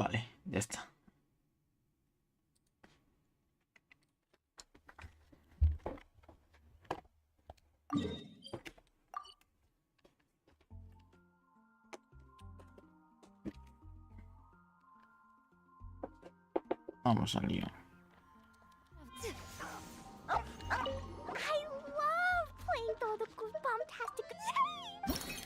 Vale, ya está. Vamos al lío. I love playing all the bombastic games.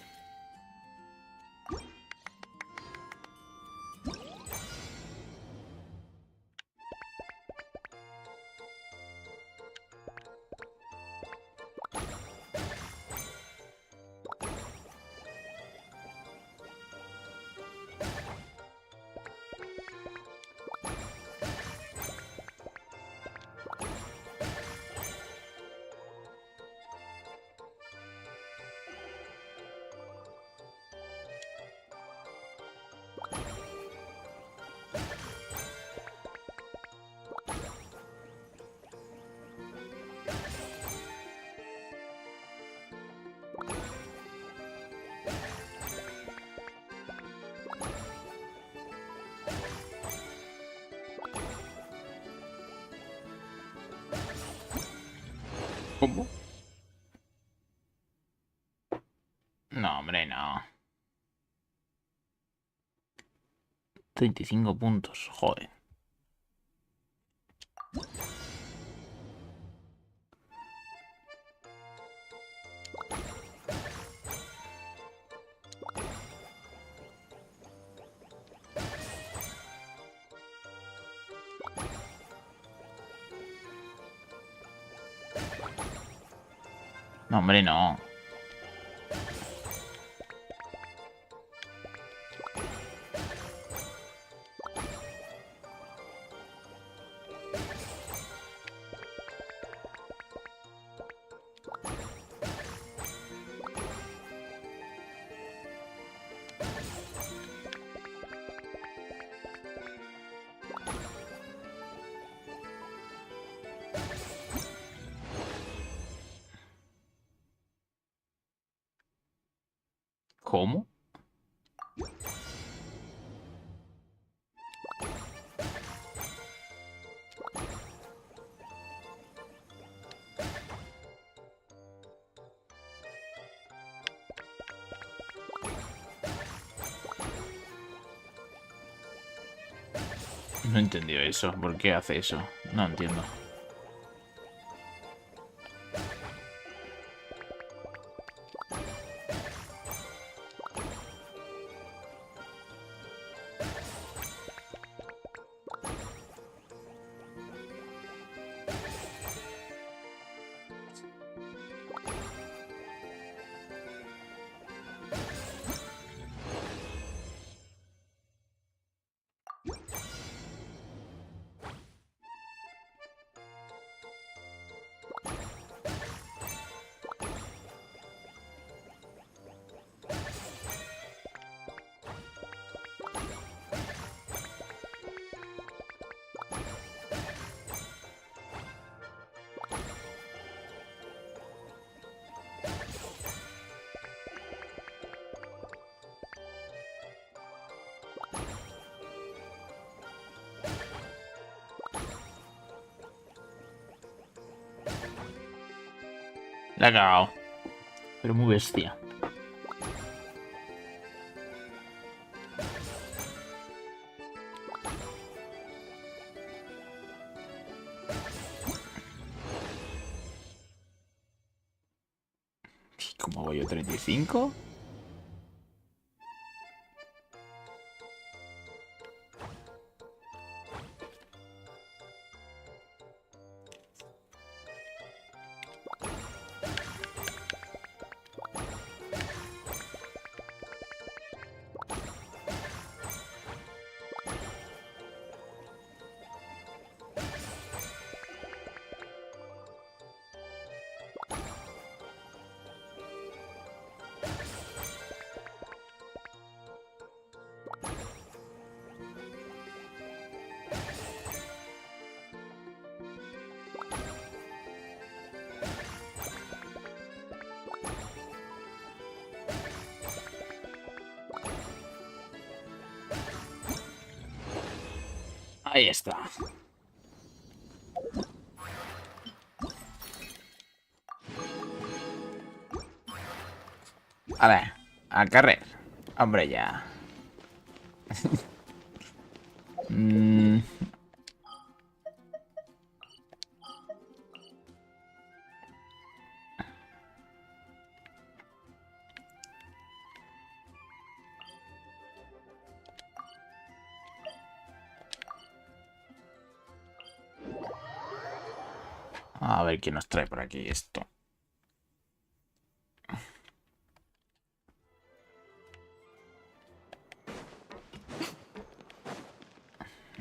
¿Cómo? No, hombre, no. 35 puntos, joder. No, hombre, no. ¿Cómo? No he entendido eso. ¿Por qué hace eso? No entiendo. La ha cagado. Pero muy bestia. ¿Cómo voy yo? ¿35? Ahí está. Vale, a carrer. Hombre, ya. A ver quién nos trae por aquí esto.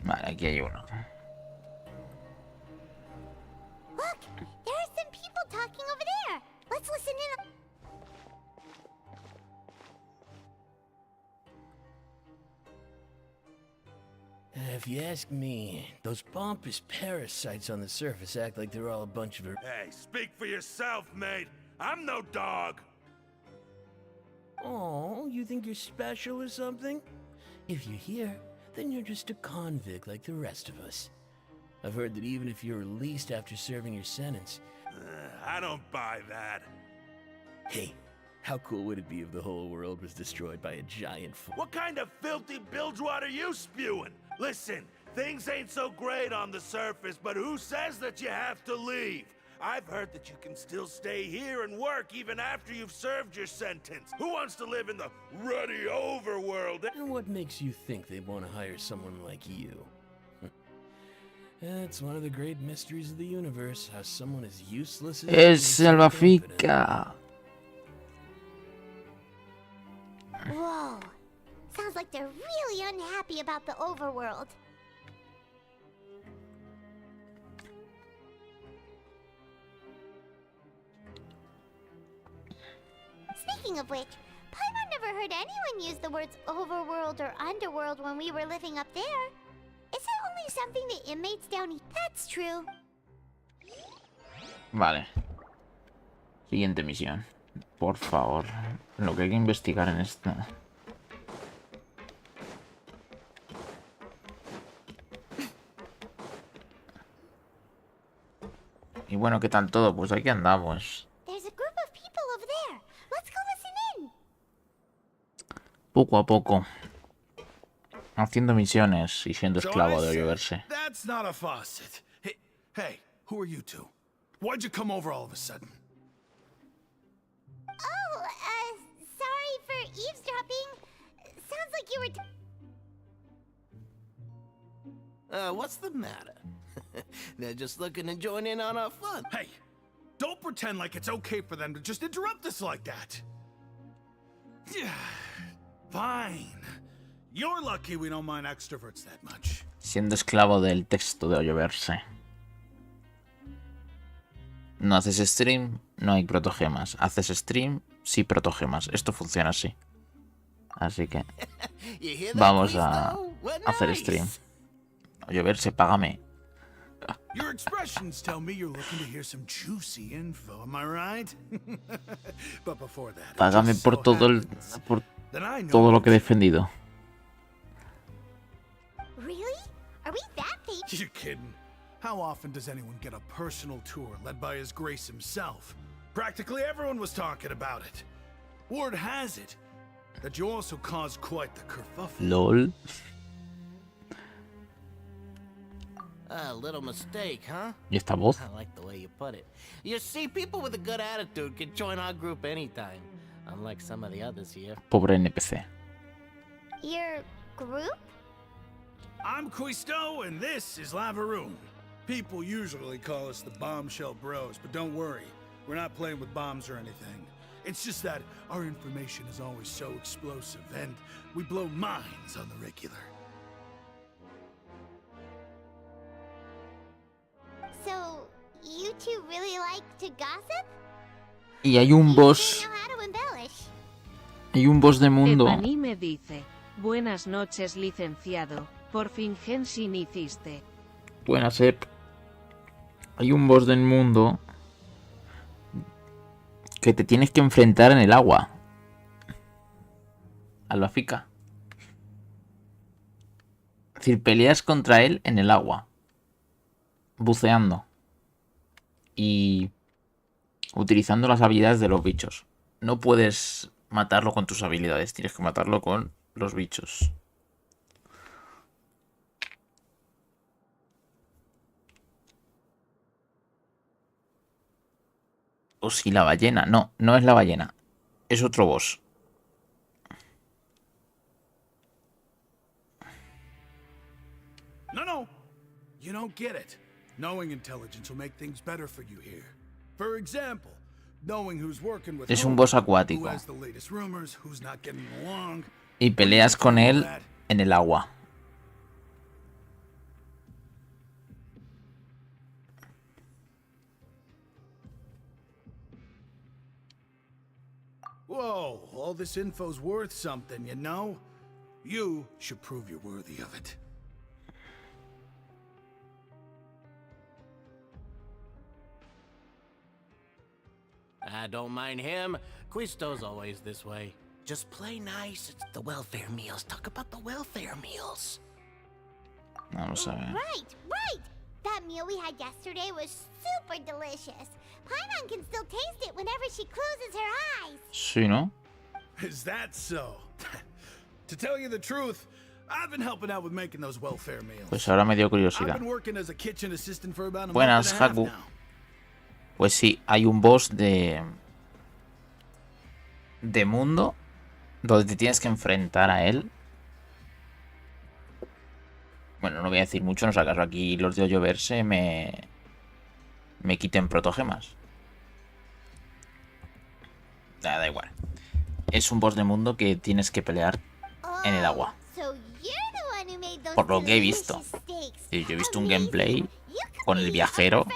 Vale, aquí hay uno. Look, there are some people talking over there. Let's listen in. If you ask me, those pompous parasites on the surface act like they're all a bunch of... Hey, speak for yourself, mate. I'm no dog. Oh, you think you're special or something? If you're here, then you're just a convict like the rest of us. I've heard that even if you're released after serving your sentence... I don't buy that. Hey, how cool would it be if the whole world was destroyed by a giant... What kind of filthy bilgewater are you spewing? Listen, things ain't so great on the surface, but who says that you have to leave? I've heard that you can still stay here and work even after you've served your sentence. Who wants to live in the ruddy overworld? And what makes you think they want to hire someone like you? It's one of the great mysteries of the universe, how someone as useless as... Es salvafica. Whoa. Sounds like they're really unhappy about the overworld. Speaking of which, Paimon never heard anyone use the words overworld or underworld when we were living up there. Is it only something the inmates down here? That's true. Vale. Siguiente misión. Por favor. Lo que hay que investigar en esta. Y bueno, ¿qué tal todo? Pues aquí andamos. There's a group of people over there. Let's go listen in. Poco a poco. Haciendo misiones y siendo esclavo de lloverse. That's not a faucet. Hey, who are you two? Why'd you come over all of a sudden? Oh, sorry for eavesdropping. Sounds like you were... What's the matter? They're just looking to join in on our fun. Hey, don't pretend like it's okay for them to just interrupt us like that. Fine. You're lucky we don't mind extroverts that much. Siendo esclavo del texto de lloverse. No haces stream, no hay protogemas. Haces stream, sí protogemas. Esto funciona así. Así que vamos a hacer stream. Lloverse, págame. Your expressions tell me you're looking to hear some juicy info, am I right? But before that, Págame por todo lo que he defendido. Really? Are we that famous? You're kidding. How often does anyone get a personal tour led by His Grace himself? Practically everyone was talking about it. Word has it that you also caused quite the kerfuffle. LOL. A little mistake, huh? ¿Y esta voz? I like the way you put it. You see, people with a good attitude can join our group anytime, unlike some of the others here. Pobre NPC. Your group? I'm Quisto, and this is Lavaroon. People usually call us the Bombshell Bros, but don't worry, we're not playing with bombs or anything. It's just that our information is always so explosive, and we blow minds on the regular. So, you two really like to gossip? Y hay un You boss. know how to embellish. Hay un boss de mundo. Epani me dice, buenas noches licenciado, por fin Genshin hiciste. Buenas, Ep. Hay un boss del mundo que te tienes que enfrentar en el agua. Albafica. decir, peleas contra él en el agua, buceando y utilizando las habilidades de los bichos. No puedes matarlo con tus habilidades, tienes que matarlo con los bichos. O si la ballena. No, no es la ballena. Es otro boss. No. You don't get it. Knowing intelligence will make things better for you here. For example, knowing who's working with Es un boss acuático. who has the latest rumors, who's not getting along. Y peleas con él en el agua. Whoa, all this info's worth something, you know? You should prove you're worthy of it. I don't mind him. Quisto's always this way. Just play nice. It's the welfare meals. Talk about the welfare meals. Vamos a ver. Right. That meal we had yesterday was super delicious. Paimon can still taste it whenever she closes her eyes. Sí, ¿no? Is that so? To tell you the truth, I've been helping out with making those welfare meals. Pues ahora me dio I've curiosidad. been working as a kitchen assistant for about a Buenas, month and a half Haku. now. Pues sí, hay un boss de mundo donde te tienes que enfrentar a él. Bueno, no voy a decir mucho, no sé acaso aquí los de lloverse me quiten protogemas. Da igual. Es un boss de mundo que tienes que pelear en el agua. Por lo que he visto. Yo he visto un gameplay con el viajero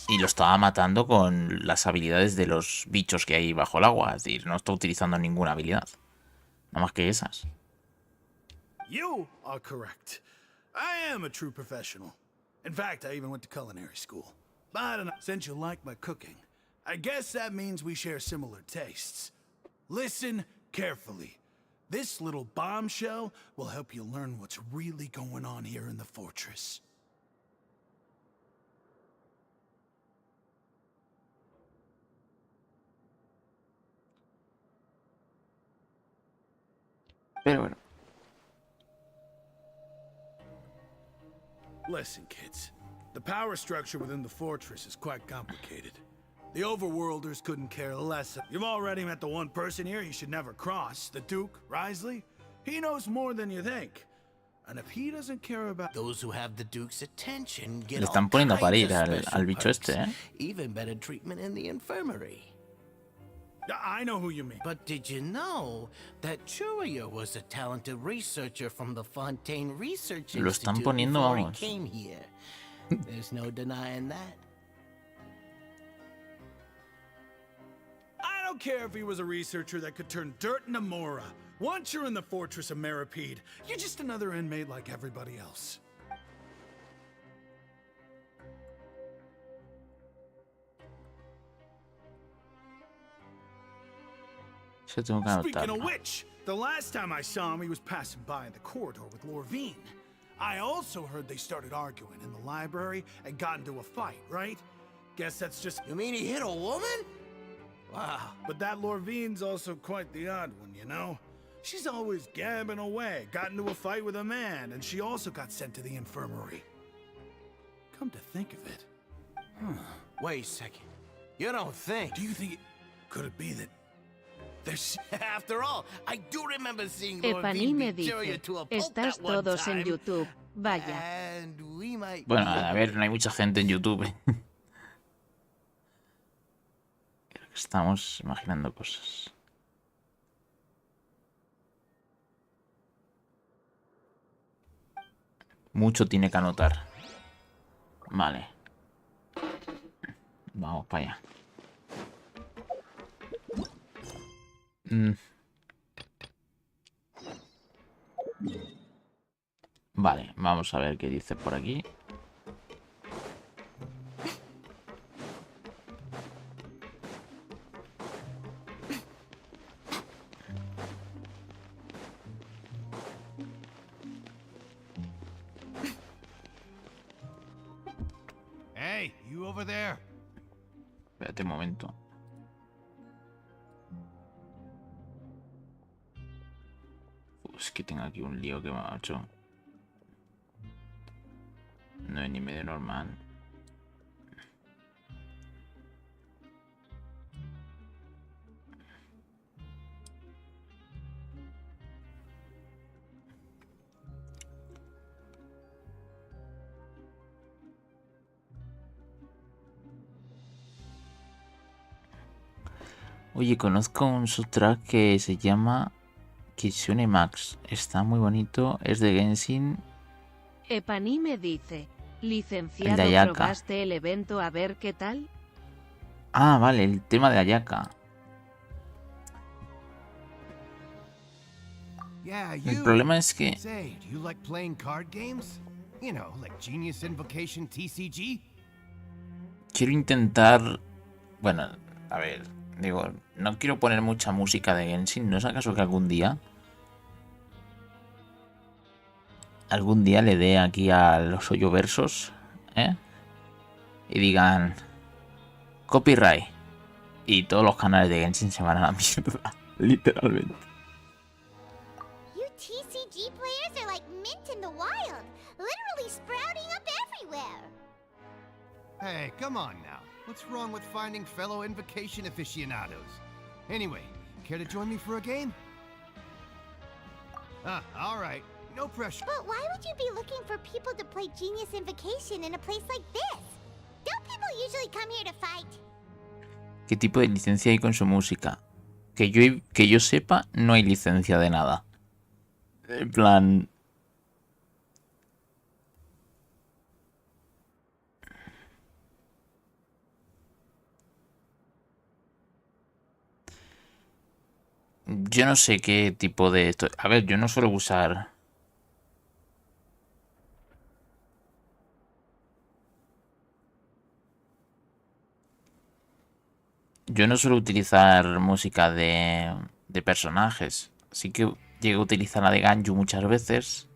y lo estaba matando con las habilidades de los bichos que hay bajo el agua. Es decir, no está utilizando ninguna habilidad. Nada más que esas. You are correct. I am a true professional. In fact, I even went to culinary school. But I don't know, since you like my cooking, I guess that means we share similar tastes. Listen carefully. This little bombshell will help you learn what's really going on here in the fortress. Pero bueno. Listen, kids. The power structure within the fortress is quite complicated. The overworlders couldn't care less. You've already met the one person here you should never cross, the Duke, Risley. He knows more than you think. And if he doesn't care about Those who have the Duke's attention get Le all están poniendo a kinds parir of al special bicho perks. este, ¿eh? Even better treatment in the infirmary. I know who you mean. But did you know that Churia was a talented researcher from the Fontaine Research Lo están Institute poniendo, before vamos. he came here? There's no denying that. I don't care if he was a researcher that could turn dirt into Mora. Once you're in the fortress of Meripede, you're just another inmate like everybody else. Yo tengo que Speaking of anotarlo. which, the last time I saw him, he was passing by in the corridor with Lorvine. I also heard they started arguing in the library and got into a fight, right? Guess that's just... You mean he hit a woman? Wow. But that Lorvine's also quite the odd one, you know? She's always gabbing away, got into a fight with a man, and she also got sent to the infirmary. Come to think of it. Wait a second. You don't think? Do you think it... Could it be that... There's... After all, I do remember seeing Epaní me Lorvine beat Churia dice, to a pulp estás that one todos en time. YouTube. Vaya. And we might... Bueno, a ver, no hay mucha gente en YouTube. Creo que estamos imaginando cosas. Mucho tiene que anotar. Vale. Vamos para allá. Vale, vamos a ver qué dice por aquí. over there? Espérate un momento. Es que tengo aquí un lío que me ha hecho. No es ni medio normal. Oye, conozco un subtrack que se llama Kitsune Max. Está muy bonito. Es de Genshin. Epani me dice, El licenciado, de Ayaka. ¿probaste el evento a ver qué tal? Ah, vale, el tema de Ayaka. Yeah, El you. problema es que Say, do you like playing card games? You know, like Genius Invocation TCG? quiero intentar... Bueno, a ver, digo, no quiero poner mucha música de Genshin. ¿No es acaso que algún día le dé aquí a los hoyoversos, ¿eh? Y digan copyright. Y todos los canales de Genshin se van a la mierda. Literalmente. You TCG players are like mint in the wild, literally sprouting up everywhere. Hey, come on now. What's wrong with finding fellow Invocation aficionados? Anyway, care to join me for a game? Alright. No pressure. But why would you be looking for people to play Genius Invocation in a place like this? Don't people usually come here to fight? ¿Qué tipo de licencia hay con su música? Que yo sepa, no hay licencia de nada. En plan... Yo no sé qué tipo de esto... A ver, yo no suelo usar... Yo no suelo utilizar música de personajes. Así que llego a utilizar la de Ganju muchas veces.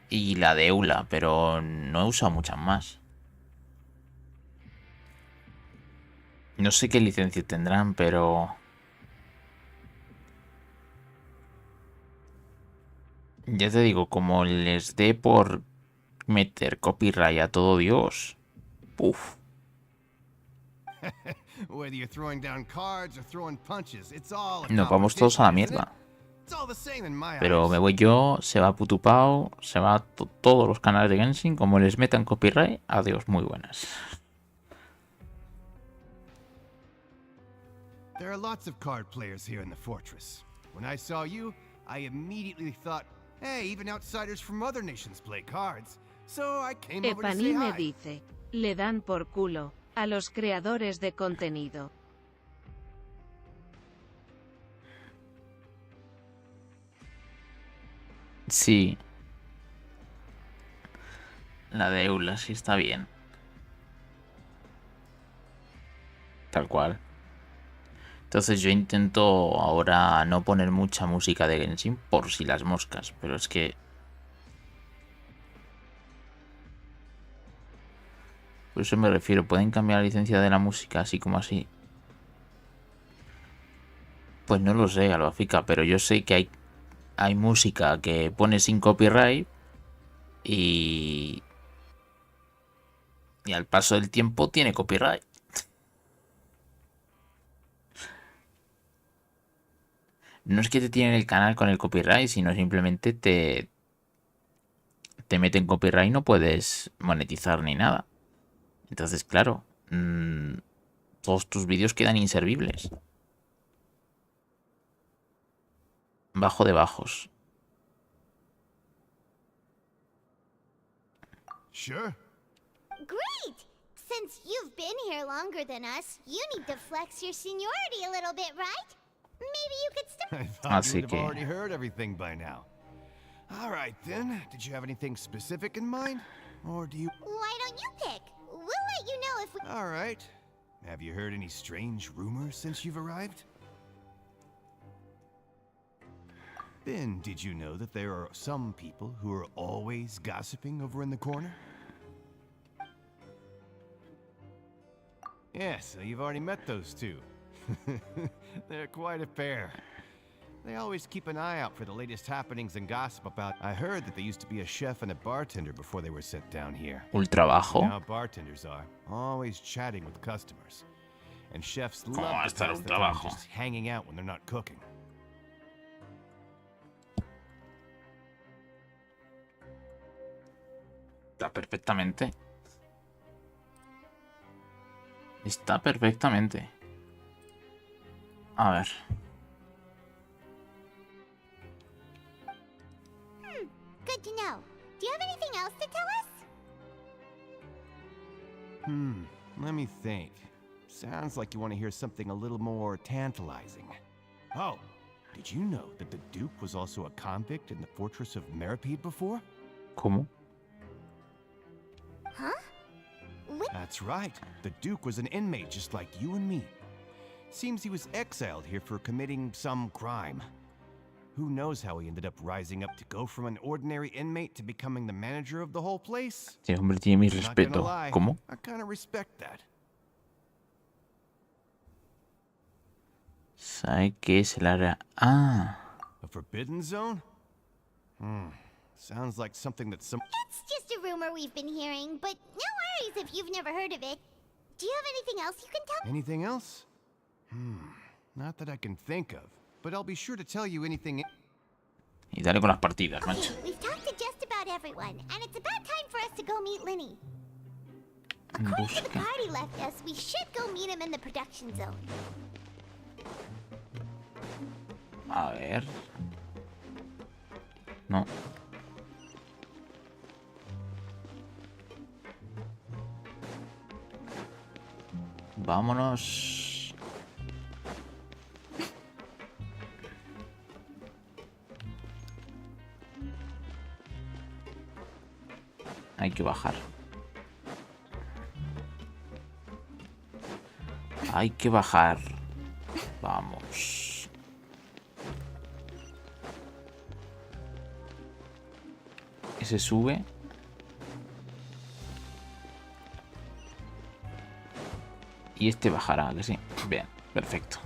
Y la de Eula, pero no he usado muchas más. No sé qué licencia tendrán, pero... Ya te digo, como les dé por meter copyright a todo Dios. Uf. Whether you're throwing down cards or throwing punches, it's all a Nos vamos todos a la competition, isn't mierda. it? It's all the same in my Pero eyes. me voy yo, se va Putupao, se va todos los canales de Genshin. Como les metan copyright, adiós, muy buenas. There are lots of card players here in the fortress. When I saw you, I immediately thought, hey, even outsiders from other nations play cards. So I came over to Epani say me hi. dice, le dan por culo a los creadores de contenido. Sí. La de Eula sí está bien. Tal cual. Entonces yo intento ahora no poner mucha música de Genshin por si las moscas. Pero es que... Por eso me refiero. ¿Pueden cambiar la licencia de la música así como así? Pues no lo sé, Albafica. Pero yo sé que hay música que pone sin copyright. Y al paso del tiempo tiene copyright. No es que te tienen el canal con el copyright, sino simplemente te meten copyright y no puedes monetizar ni nada. Entonces, claro, todos tus vídeos quedan inservibles. Bajo de bajos. Sure. Great! Since you've been here longer than us, you need to flex your seniority a little bit, right? Maybe you could start. I thought Así you'd have que- already heard everything by now. All right, then. Did you have anything specific in mind? Or do you... Why don't you pick? We'll let you know if we... All right. Have you heard any strange rumors since you've arrived? Ben, did you know that there are some people who are always gossiping over in the corner? Yeah, so you've already met those two. They're quite a pair. They always keep an eye out for the latest happenings and gossip about... I heard that they used to be a chef and a bartender before they were sent down here. Ultra bajo. Now bartenders are, always chatting with customers. And chefs love va a to estar pass the ultra time bajo? just hanging out when they're not cooking. Está perfectamente. Está perfectamente. A ver. Good to know. Do you have anything else to tell us? Let me think. Sounds like you want to hear something a little more tantalizing. Oh, did you know that the Duke was also a convict in the fortress of Meripede before? ¿Cómo? Huh? What? That's right. The Duke was an inmate just like you and me. Seems he was exiled here for committing some crime. Who knows how he ended up rising up to go from an ordinary inmate to becoming the manager of the whole place? Sí, hombre, tiene mi Not gonna respeto. lie, ¿Cómo? I kind of respect that. ¿Sabe qué es el área? Ah. A forbidden zone? Sounds like something that some... It's just a rumor we've been hearing, but no worries if you've never heard of it. Do you have anything else you can tell me? Anything else? Not that I can think of, but I'll be sure to tell you anything... Y dale con las partidas, macho. Okay, we've talked to just about everyone, and it's about time for us to go meet Linny. According to the Busca. party left us, we should go meet him in the production zone. A ver. No. Vámonos. Hay que bajar. Hay que bajar. Vamos. Ese sube. Y este bajará, que sí. Bien, perfecto.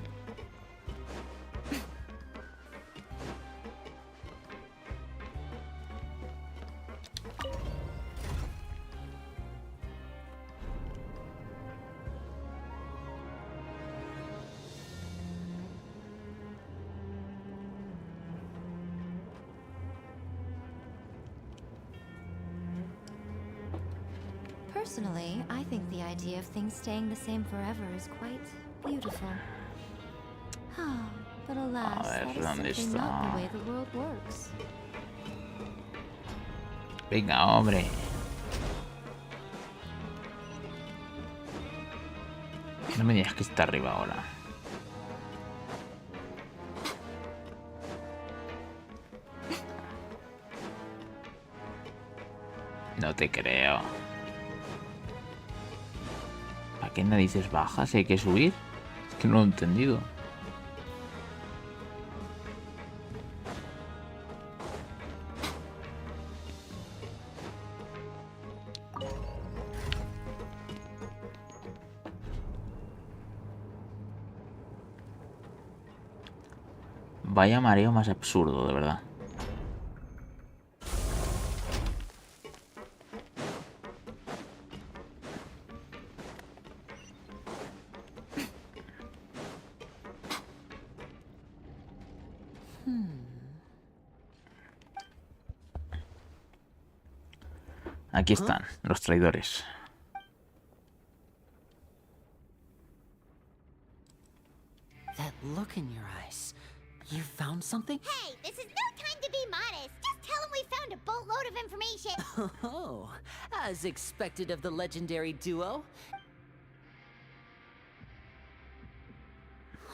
Personally, I think the idea of things staying the same forever is quite beautiful. But alas, that is ¿dónde simply not está? the way the world works. Venga, hombre. No me digas que está arriba ahora. No te creo. ¿Para qué narices baja si hay que subir? Es que no lo he entendido. Vaya mareo más absurdo, de verdad. Aquí están, los traidores. That look in your eyes. You found something? Hey, this is no time to be modest. Just tell him we found a boatload of information. Oh, as expected of the legendary duo.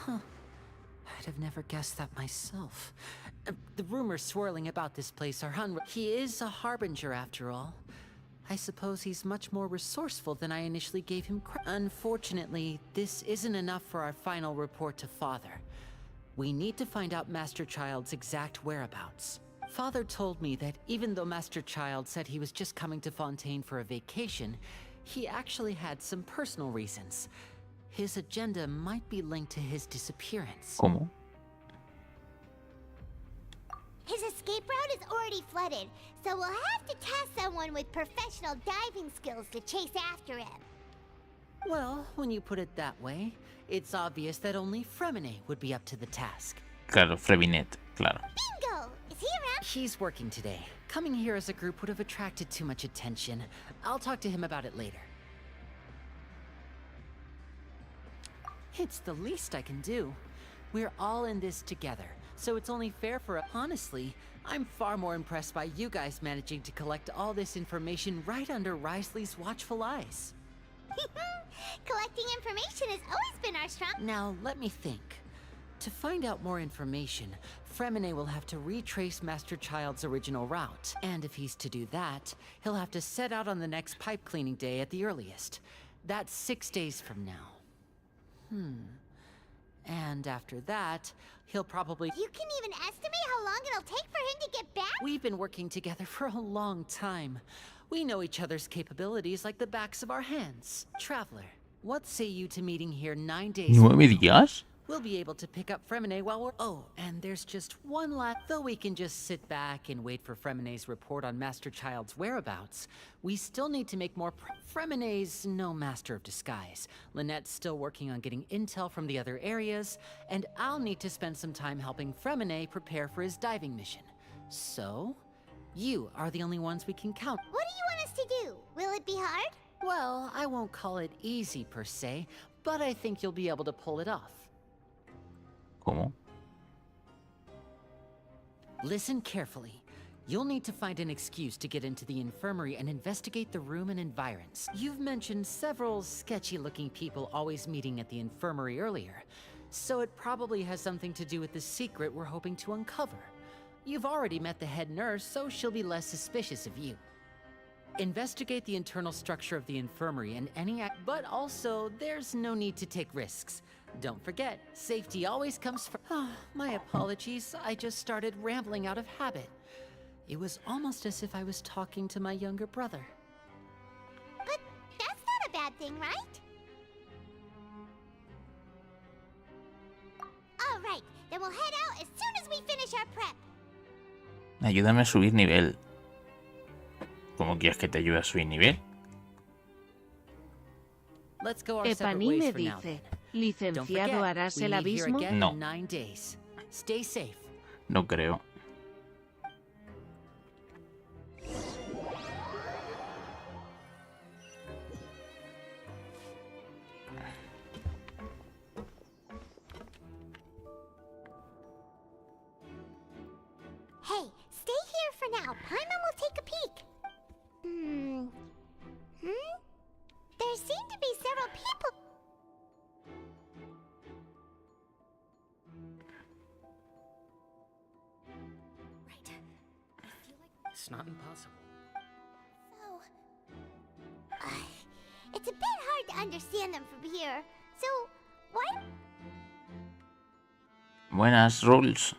I'd have never guessed that myself. The rumors swirling about this place are He is a harbinger after all. I suppose he's much more resourceful than I initially gave him credit. Unfortunately, this isn't enough for our final report to Father. We need to find out Master Child's exact whereabouts. Father told me that even though Master Child said he was just coming to Fontaine for a vacation, he actually had some personal reasons. His agenda might be linked to his disappearance. ¿Cómo? His escape route is already flooded, so we'll have to task someone with professional diving skills to chase after him. Well, when you put it that way, it's obvious that only Fremine would be up to the task. Claro, Frebinet, claro. Bingo! Is he around? He's working today. Coming here as a group would have attracted too much attention. I'll talk to him about it later. It's the least I can do. We're all in this together, so it's only fair for... Honestly, I'm far more impressed by you guys managing to collect all this information right under Risley's watchful eyes. Collecting information has always been our strong... Now, let me think. To find out more information, Fremine will have to retrace Master Child's original route. And if he's to do that, he'll have to set out on the next pipe cleaning day at the earliest. That's 6 days from now. And after that, he'll probably... You can even estimate how long it'll take for him to get back? We've been working together for a long time. We know each other's capabilities like the backs of our hands. Traveler, what say you to meeting here 9 days... 9 días? We'll be able to pick up Fremine while we're... Oh, and there's just one last... Though we can just sit back and wait for Fremine's report on Master Child's whereabouts, we still need to make more... Fremine's no master of disguise. Lynette's still working on getting intel from the other areas, and I'll need to spend some time helping Fremine prepare for his diving mission. So, you are the only ones we can count. What do you want us to do? Will it be hard? Well, I won't call it easy per se, but I think you'll be able to pull it off. ¿Cómo? Listen carefully. You'll need to find an excuse to get into the infirmary and investigate the room and environs. You've mentioned several sketchy-looking people always meeting at the infirmary earlier, so it probably has something to do with the secret we're hoping to uncover. You've already met the head nurse, so she'll be less suspicious of you. Investigate the internal structure of the infirmary and any but also, there's no need to take risks. Don't forget, safety always comes first. My apologies, I just started rambling out of habit. It was almost as if I was talking to my younger brother. But that's not a bad thing, right? All right, then we'll head out as soon as we finish our prep. Ayúdame a subir nivel. ¿Cómo quieres que te ayude a subir nivel? Let's go our separate ways Epanime for now. dice, Don't licenciado, forget, ¿harás we el meet here abismo? again No. in 9 days. Stay safe. No creo. Hey, stay here for now. Paimon will take a peek. There seem to be several people. Right. I feel like it's not impossible. So, it's a bit hard to understand them from here. So, why? Buenas rules.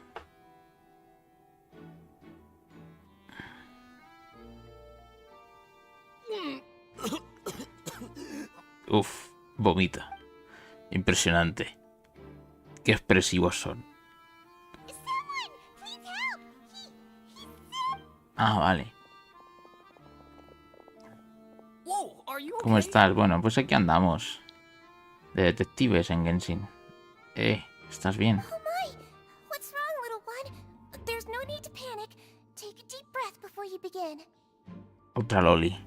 Uf, vomita. Impresionante. Qué expresivos son. Someone, please help! He's sick. Ah, vale. Whoa, are you ¿Cómo okay? estás? Bueno, pues aquí andamos. De detectives en Genshin. ¿Estás bien? Oh my! What's wrong, little one? There's no need to panic. Take a deep breath before you begin. Otra loli.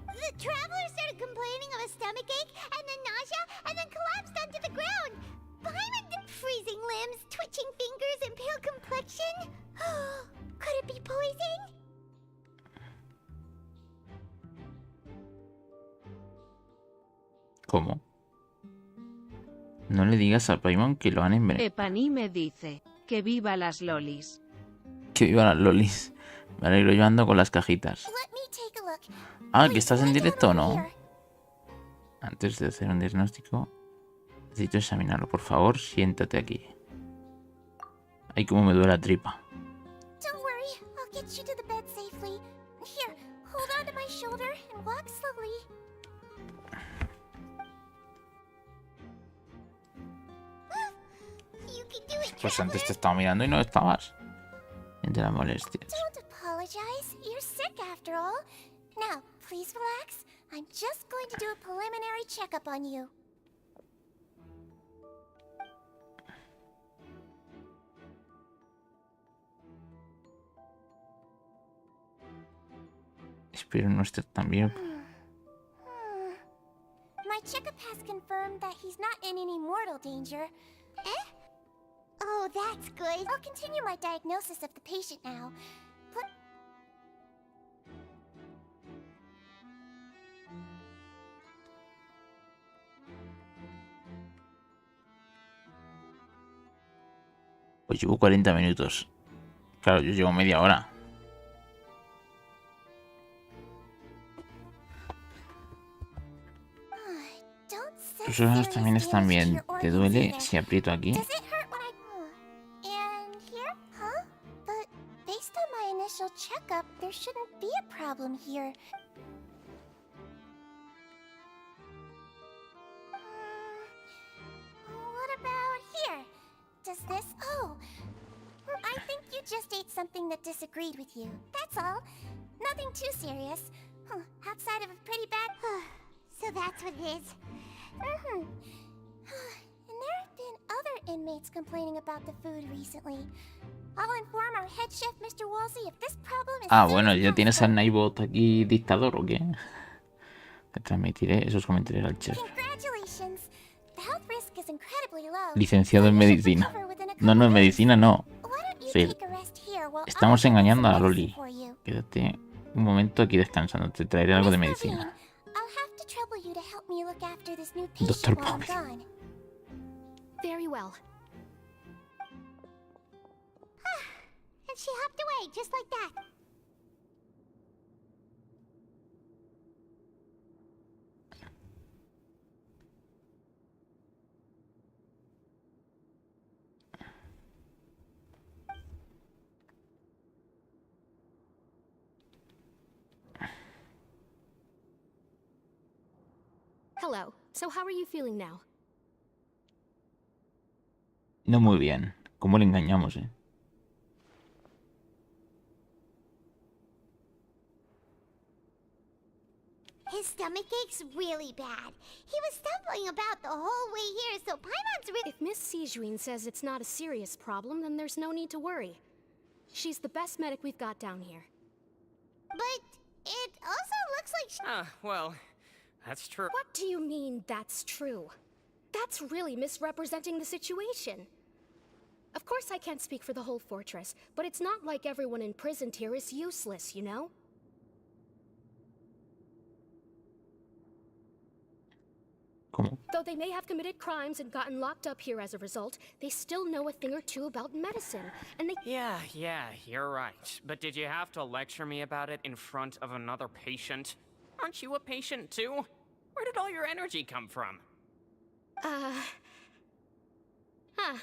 The traveler started complaining of a stomachache, and then nausea, and then collapsed onto the ground. Paimon did freezing limbs, twitching fingers, and pale complexion. Could it be poison? ¿Cómo? No le digas a Paimon que lo han envenenado. Epanime dice, que viva las lolis. Que viva las lolis. Me alegro, yo ando con las cajitas. Let me take a look. Ah, ¿que estás en Please, directo o lie down no? over here. Antes de hacer un diagnóstico, necesito examinarlo. Por favor, siéntate aquí. Ay, cómo me duele la tripa. Don't worry, I'll get you to the bed safely. Here, hold on to my shoulder and walk slowly. Pues antes te estaba mirando y no estabas. Entre las molestias. Don't apologize. You're sick after all. Now, please relax. I'm just going to do a preliminary checkup on you. Espero no estar tan bien. My checkup has confirmed that he's not in any mortal danger. Eh? Oh, that's good. I'll continue my diagnosis of the patient now. Pues llevo 40 minutos. Claro, yo llevo media hora. Tus ojos también están bien. ¿Te duele si aprieto aquí? And here? Huh? But based on my initial checkup, there shouldn't be a problem here. What about here? Does this... Oh! I think you just ate something that disagreed with you. That's all. Nothing too serious. Outside of a pretty bad... So that's what it is. And there have been other inmates complaining about the food recently. I'll inform our head chef, Mr. Wolsey, if this problem is... Bueno, ¿ya tienes al Neuvillette aquí dictador o qué? Te transmitiré esos comentarios al chef. Congratulations. The health risk is incredibly low. Licenciado en medicina. No, en medicina no. Sí. Estamos engañando a Loli. Quédate un momento aquí descansando. Te traeré algo de medicina. Doctor Bobby. Very well. And she hopped away just like that. Hello. So how are you feeling now? No muy bien. ¿Cómo le engañamos, eh? His stomach ache's really bad. He was stumbling about the whole way here, so Paimon's really... If Miss Sijuin says it's not a serious problem, then there's no need to worry. She's the best medic we've got down here. But it also looks like she... well, that's true. What do you mean, that's true? That's really misrepresenting the situation. Of course I can't speak for the whole fortress, but it's not like everyone imprisoned here is useless, you know? ¿Cómo? Though they may have committed crimes and gotten locked up here as a result, they still know a thing or two about medicine, and they... Yeah, you're right. But did you have to lecture me about it in front of another patient? Aren't you a patient too? Where did all your energy come from?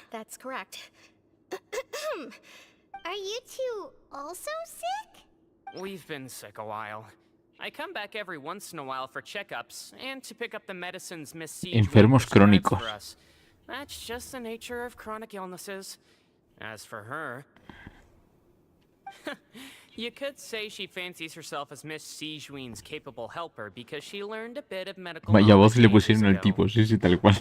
That's correct. Are you two also sick? We've been sick a while. I come back every once in a while for checkups and to pick up the medicines Miss Siege Enfermos crónicos. for us. That's just the nature of chronic illnesses. As for her, you could say she fancies herself as Miss Sijuin's capable helper because she learned a bit of medical Vaya voz le knowledge pusieron al ago. tipo, sí, tal cual.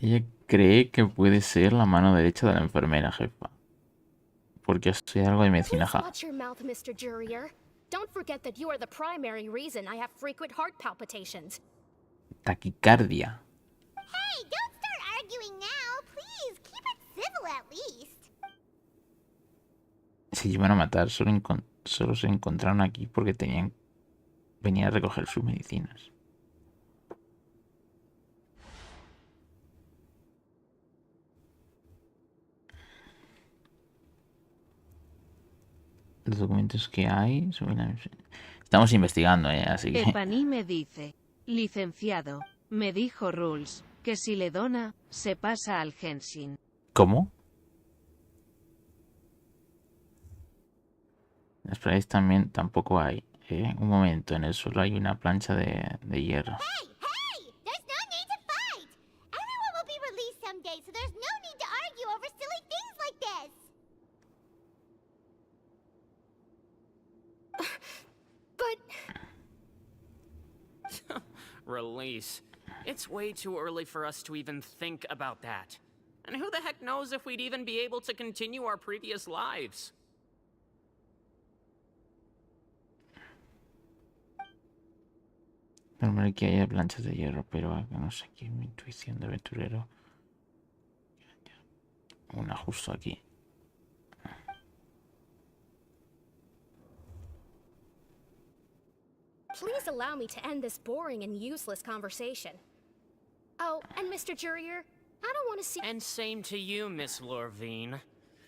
Ella cree que puede ser la mano derecha de la enfermera jefa. Porque estoy algo de medicina, Please ja. watch your mouth, Mr. Jurier. Don't forget that you are the primary reason I have frequent heart palpitations. Taquicardia. Hey, don't start arguing now, please. Keep it civil at least. Se llevan a matar. Solo se encontraron aquí porque venían a recoger sus medicinas. Los documentos que hay sobre la... Estamos investigando, así que... Epani me dice, licenciado, me dijo Rules, que si le dona, se pasa al Genshin. ¿Cómo? Las paredes también tampoco hay. Un momento, en el suelo hay una plancha de hierro. Hey! There's no need to fight! Everyone will be released someday. Release. It's way too early for us to even think about that. And who the heck knows if we'd even be able to continue our previous lives? Normal que haya planchas de hierro, pero no sé aquí mi intuición de aventurero. Una justo aquí. Please allow me to end this boring and useless conversation. Oh, and Mr. Jurier, I don't want to see— And same to you, Miss Lorvine.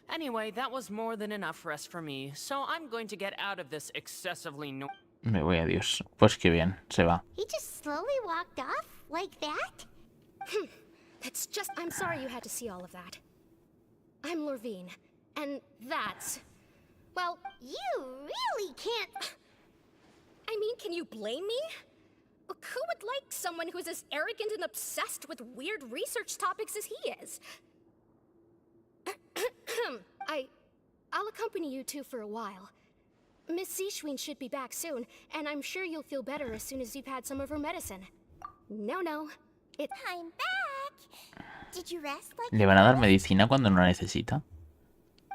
Anyway, that was more than enough rest for me, so I'm going to get out of this excessively Me voy, adiós. Pues qué bien, se va. He just slowly walked off like that? That's just— I'm sorry you had to see all of that. I'm Lorvine, and that's— well, You really can't. I mean, can you blame me? Who would like someone who's as arrogant and obsessed with weird research topics as he is? I'll accompany you two for a while. Miss Zishwin should be back soon, and I'm sure you'll feel better as soon as you've had some of her medicine. No, I'm back. Did you rest like— ¿Le van a dar medicina cuando no la necesita?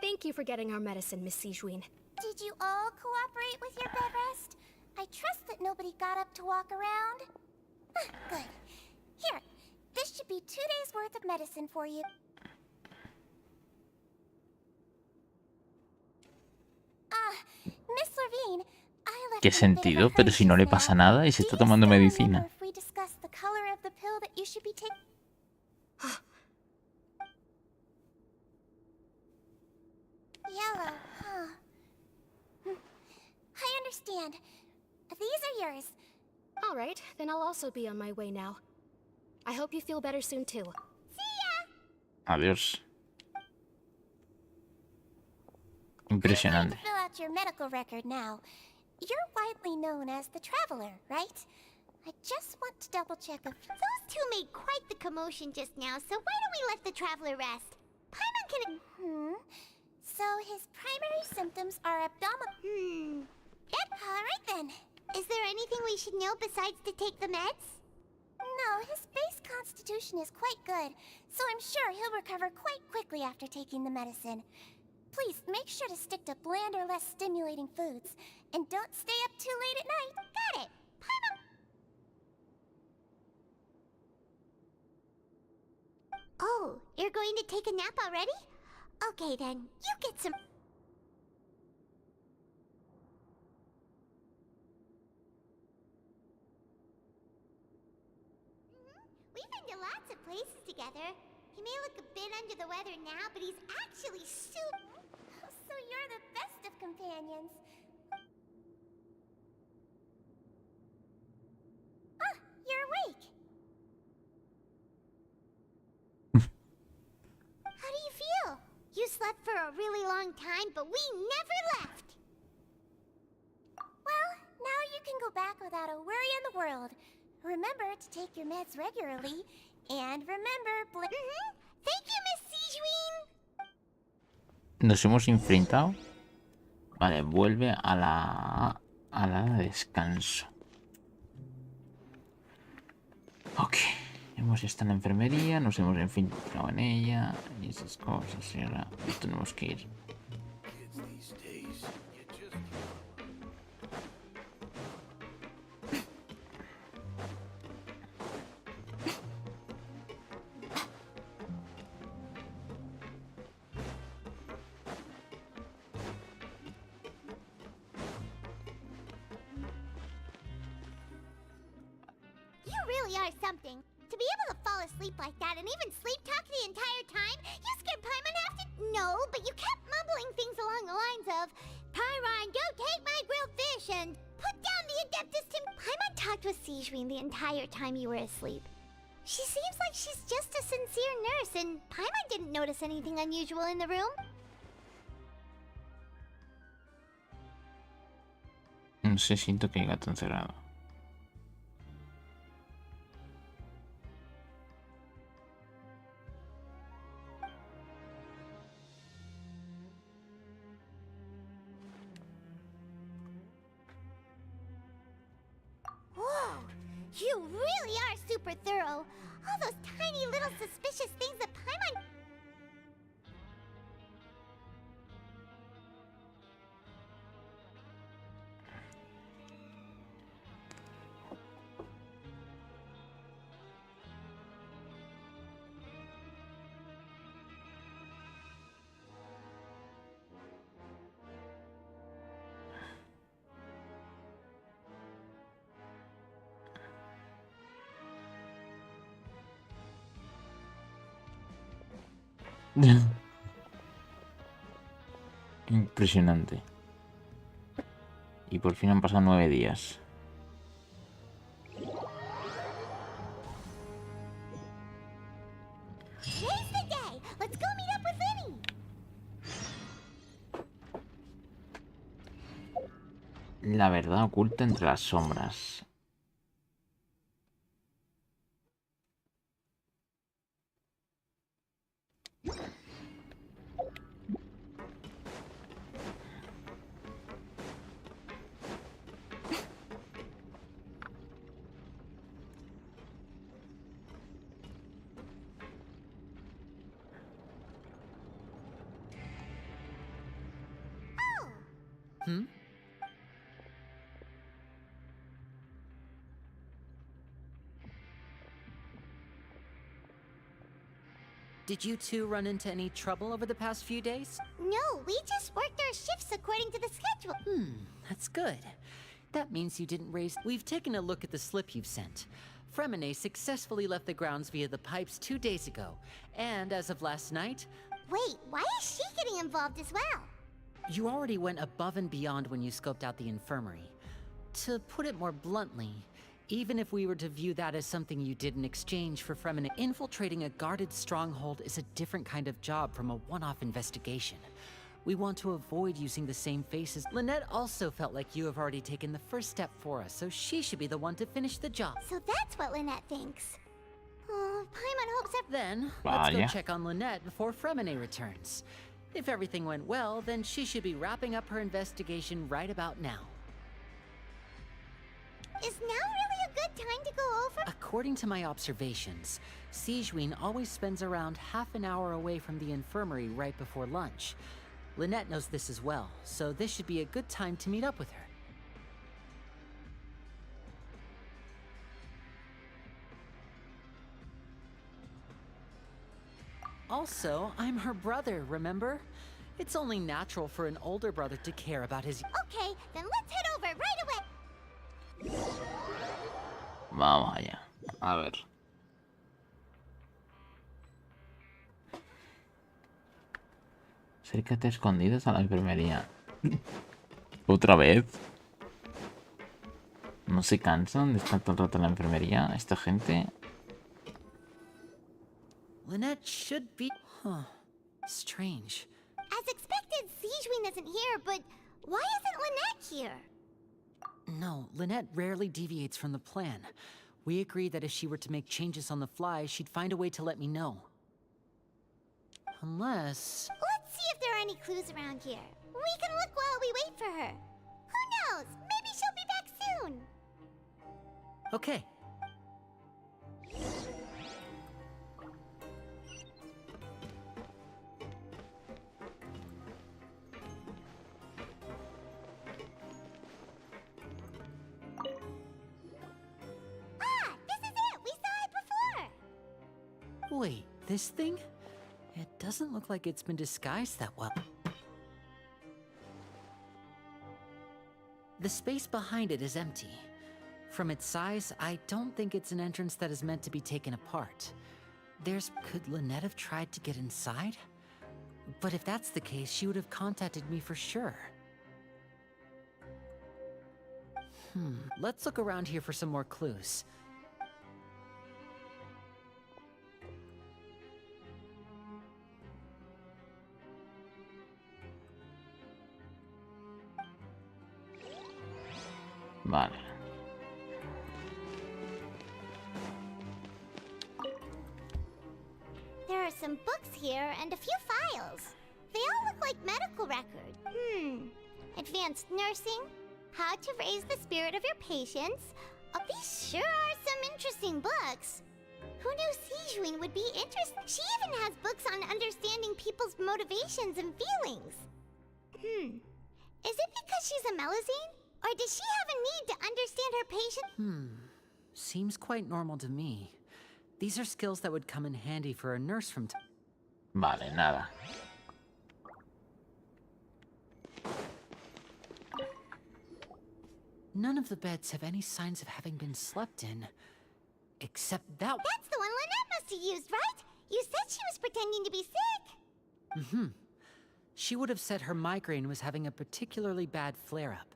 Thank you for getting our medicine, Miss Zishwin. Did you all cooperate with your bed rest? I trust that nobody got up to walk around. Good. Here, this should be 2 days' worth of medicine for you. Miss Levine, I left ¿Qué you a bit of a sentido? Pero si no hunch le just pasa now. nada y se Do está you tomando still medicina. remember if we discussed the color of the pill that you should be taking? Yellow, huh? I understand. These are yours. All right, then I'll also be on my way now. I hope you feel better soon too. See ya! Adiós. I'm going Impresionante. to fill out your medical record now. You're widely known as the Traveler, right? I just want to double check if— Those two made quite the commotion just now, so why don't we let the Traveler rest? Paimon can— So his primary symptoms are abdominal— Yep. Alright then. Is there anything we should know besides to take the meds? No, his base constitution is quite good, so I'm sure he'll recover quite quickly after taking the medicine. Please, make sure to stick to bland or less stimulating foods. And don't stay up too late at night. Got it. Paimon. Oh, you're going to take a nap already? Okay then, you get some— We've been to lots of places together. He may look a bit under the weather now, but he's actually super— So you're the best of companions. Ah, you're awake. How do you feel? You slept for a really long time, but we never left. Well, now you can go back without a worry in the world. Remember to take your meds regularly, and remember Thank you, Miss Zishwin. Nos hemos enfrentado. Vale, vuelve a la de descanso. Ok. Hemos estado en la enfermería, nos hemos enfrentado en ella y esas cosas. Y ahora tenemos que ir. You really are something. To be able to fall asleep like that and even sleep talk the entire time, you scared Paimon half to— No, but you kept mumbling things along the lines of, Pyron, don't take my grilled fish, and put down the Adeptus Tim— Paimon talked with Zishwin the entire time you were asleep. She seems like she's just a sincere nurse, and Paimon didn't notice anything unusual in the room. No sé, siento que hay gato encerrado. Whoa! You really are super thorough. All those tiny little suspicious things that Paimon... Impresionante. Y por fin han pasado 9 días. Today's the day. Let's go meet up with Lenny. La verdad oculta entre las sombras. Hmm? Did you two run into any trouble over the past few days? No, we just worked our shifts according to the schedule. That's good. That means you didn't raise... We've taken a look at the slip you've sent. Fremine successfully left the grounds via the pipes 2 days ago. And as of last night... Wait, why is she getting involved as well? You already went above and beyond when you scoped out the infirmary. To put it more bluntly, even if we were to view that as something you did in exchange for Fremine, infiltrating a guarded stronghold is a different kind of job from a one-off investigation. We want to avoid using the same faces. Lynette also felt like you have already taken the first step for us, so she should be the one to finish the job. So that's what Lynette thinks. Oh, Paimon hopes that... Then, let's go check on Lynette before Fremine returns. If everything went well, then she should be wrapping up her investigation right about now. Is now really a good time to go over? According to my observations, Sigewinne always spends around half an hour away from the infirmary right before lunch. Lynette knows this as well, so this should be a good time to meet up with her. Also, I'm her brother, remember? It's only natural for an older brother to care about his... Okay, then let's head over right away. Vamos allá. A ver. Acércate escondidos a la enfermería. ¿Otra vez? ¿No se cansan de estar todo el rato en la enfermería esta gente? Lynette should be... Huh. Strange. As expected, Sigewinne isn't here, but why isn't Lynette here? No, Lynette rarely deviates from the plan. We agreed that if she were to make changes on the fly, she'd find a way to let me know. Unless... Let's see if there are any clues around here. We can look while we wait for her. Who knows? Maybe she'll be back soon. Okay. Wait, this thing? It doesn't look like it's been disguised that well. The space behind it is empty. From its size, I don't think it's an entrance that is meant to be taken apart. Could Lynette have tried to get inside? But if that's the case, she would have contacted me for sure. Let's look around here for some more clues. Vale. There are some books here and a few files. They all look like medical records. Advanced nursing, how to raise the spirit of your patients, Oh, these sure are some interesting books. Who knew Sijuin would be interested? She even has books on understanding people's motivations and feelings. Is it because she's a Melusine? Or does she have a need to understand her patient? Seems quite normal to me. These are skills that would come in handy for a nurse from Vale, nada. None of the beds have any signs of having been slept in. Except that... That's the one Lynette must have used, right? You said she was pretending to be sick. She would have said her migraine was having a particularly bad flare-up.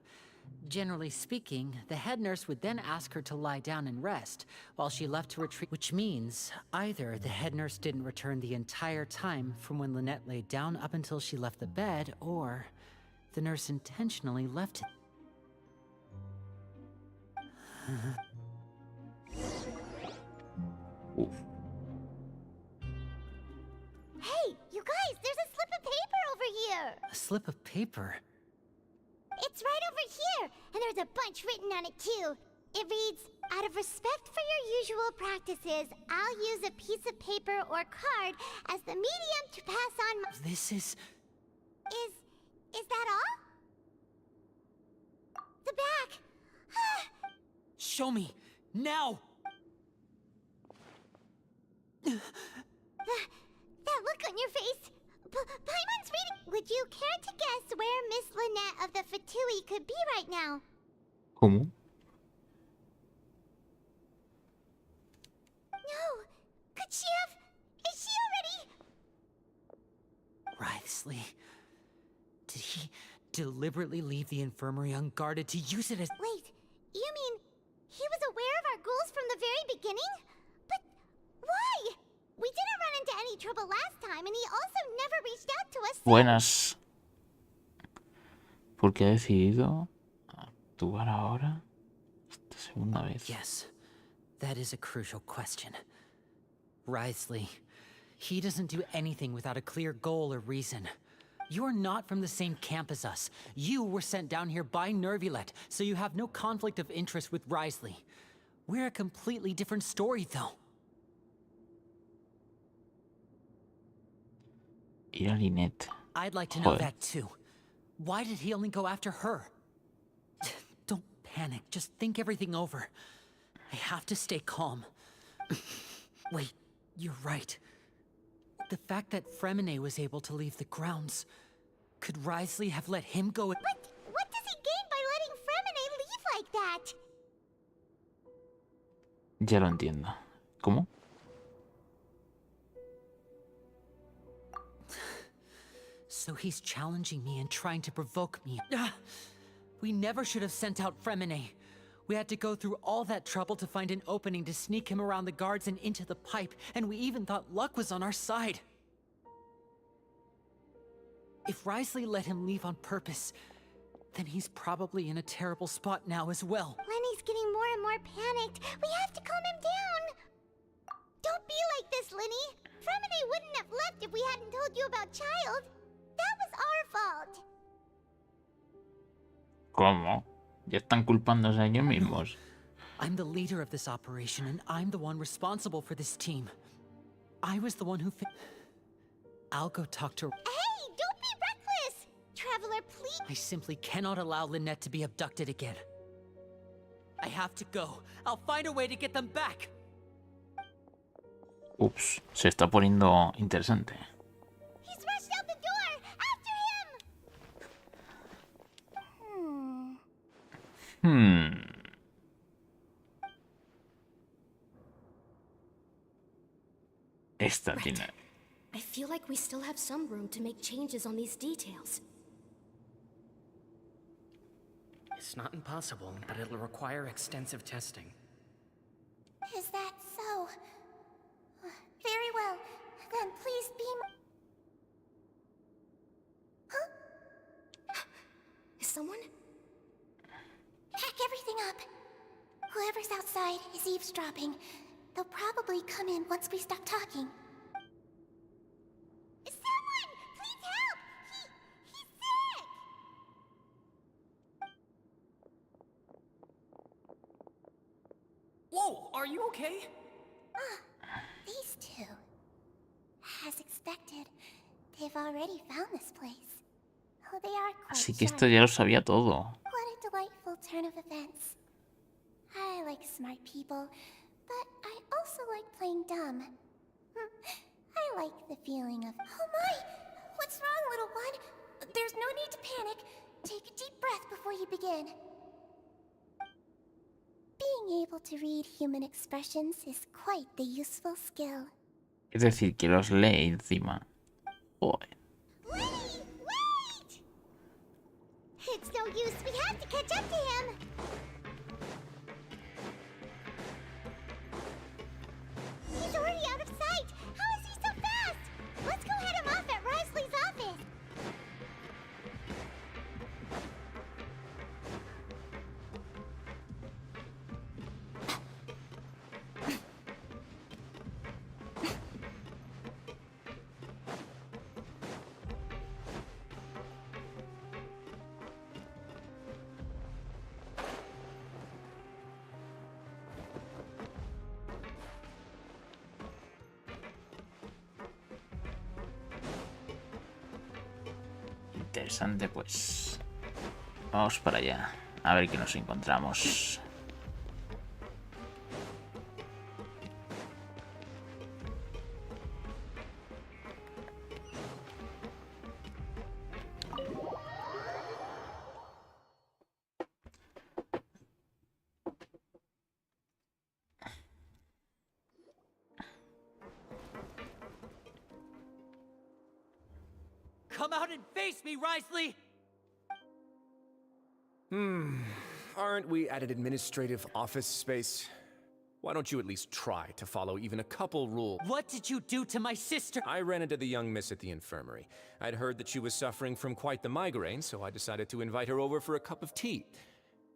Generally speaking, the head nurse would then ask her to lie down and rest, while she left to retreat, which means either the head nurse didn't return the entire time from when Lynette laid down up until she left the bed, or the nurse intentionally left it. Hey, you guys, there's a slip of paper over here. A slip of paper? It's right over here, and there's a bunch written on it too. It reads, out of respect for your usual practices, I'll use a piece of paper or card as the medium to pass on my... This is... Is that all? The back. Show me! Now! That look on your face. Paimon's reading. Would you care to guess where Miss Lynette of the Fatui could be right now? ¿Cómo? No. Could she have... Is she already... Writhely. Did he deliberately leave the infirmary unguarded to use it as... Wait, you mean he was aware of our goals from the very beginning? But why? We didn't run into any trouble last time, and he also never reached out to us since. Buenas. ¿Por qué ha decidido actuar ahora? Esta segunda vez. Yes, that is a crucial question. Writhely, he doesn't do anything without a clear goal or reason. You're not from the same camp as us. You were sent down here by Neuvillette, so you have no conflict of interest with Writhely. We're a completely different story, though. Ir a Lynette. I'd like to know that too. Why did he only go after her? Don't panic, just think everything over. I have to stay calm. Wait, you're right. The fact that Fremine was able to leave the grounds. Could Writhely have let him go? But what does he gain by letting Fremine leave like that? Ya lo entiendo. ¿Cómo? So he's challenging me and trying to provoke me. We never should have sent out Fremine. We had to go through all that trouble to find an opening to sneak him around the guards and into the pipe, and we even thought luck was on our side. If Writhely let him leave on purpose, then he's probably in a terrible spot now as well. Lenny's getting more and more panicked. We have to calm him down. Don't be like this, Lenny. Fremine wouldn't have left if we hadn't told you about Child. That was our fault. ¿Cómo? Ya están culpándose a ellos mismos. I'm the leader of this operation, and I'm the one responsible for this team. I was the one who I'll go talk to... Hey, don't be reckless! Traveler, please... I simply cannot allow Lynette to be abducted again. I have to go. I'll find a way to get them back. Ups, se está poniendo interesante. He's rushed out the door! After him! Esta tiene... I feel like we still have some room to make changes on these details. It's not impossible, but it'll require extensive testing. Is that so? Very well. Then please be... Huh? Is someone? Pack everything up. Whoever's outside is eavesdropping. They'll probably come in once we stop talking. Someone! Please help! He's sick! Are you okay? These two. As expected, they've already found this place. Oh, they are quite Así que esto sharp. ya lo sabía todo. What a delightful turn of events. I like smart people, but I also like playing dumb. I like the feeling of, oh my! What's wrong, little one? There's no need to panic. Take a deep breath before you begin. Being able to read human expressions is quite the useful skill. Es decir, que los lee encima. Joder. Wait! Wait! It's no use. We have to catch up to him. He's already out of sight. How is he so fast? Let's go head him off at Risley's office. Interesante, pues. Vamos para allá. A ver qué nos encontramos. Come out and face me, Risley! Aren't we at an administrative office space? Why don't you at least try to follow even a couple rules? What did you do to my sister? I ran into the young miss at the infirmary. I'd heard that she was suffering from quite the migraine, so I decided to invite her over for a cup of tea.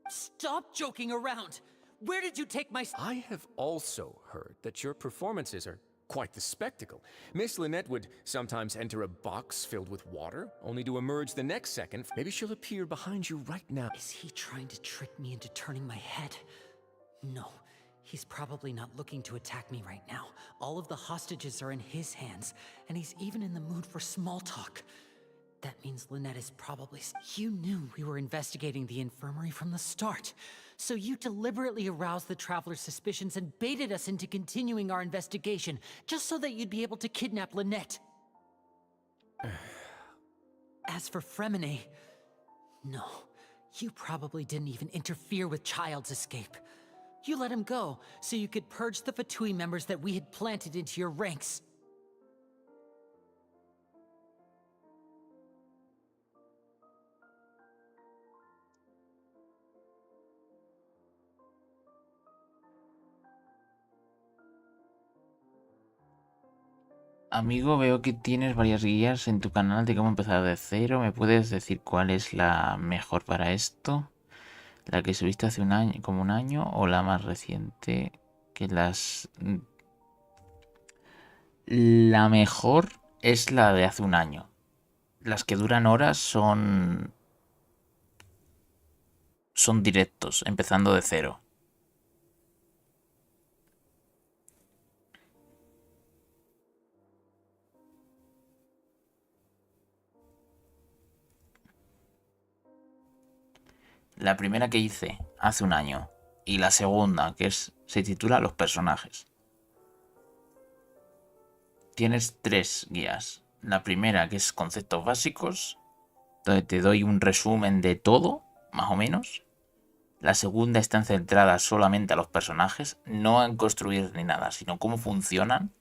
Stop joking around! Where did you take my... I have also heard that your performances are quite the spectacle. Miss Lynette would sometimes enter a box filled with water, only to emerge the next second. Maybe she'll appear behind you right now. Is he trying to trick me into turning my head? No. He's probably not looking to attack me right now. All of the hostages are in his hands, and he's even in the mood for small talk. That means Lynette is probably... You knew we were investigating the infirmary from the start, so you deliberately aroused the Traveler's suspicions and baited us into continuing our investigation, just so that you'd be able to kidnap Lynette. As for Fremine... No, you probably didn't even interfere with Child's escape. You let him go, so you could purge the Fatui members that we had planted into your ranks. Amigo, veo que tienes varias guías en tu canal de cómo empezar de cero. ¿Me puedes decir cuál es la mejor para esto? ¿La que subiste hace un año, como un año, o la más reciente? Que las... La mejor es la de hace un año. Las que duran horas son directos, empezando de cero. La primera que hice hace un año y la segunda, que se titula Los personajes. Tienes 3 guías. La primera, que es conceptos básicos, donde te doy un resumen de todo, más o menos. La segunda está centrada solamente a los personajes, no en construir ni nada, sino cómo funcionan.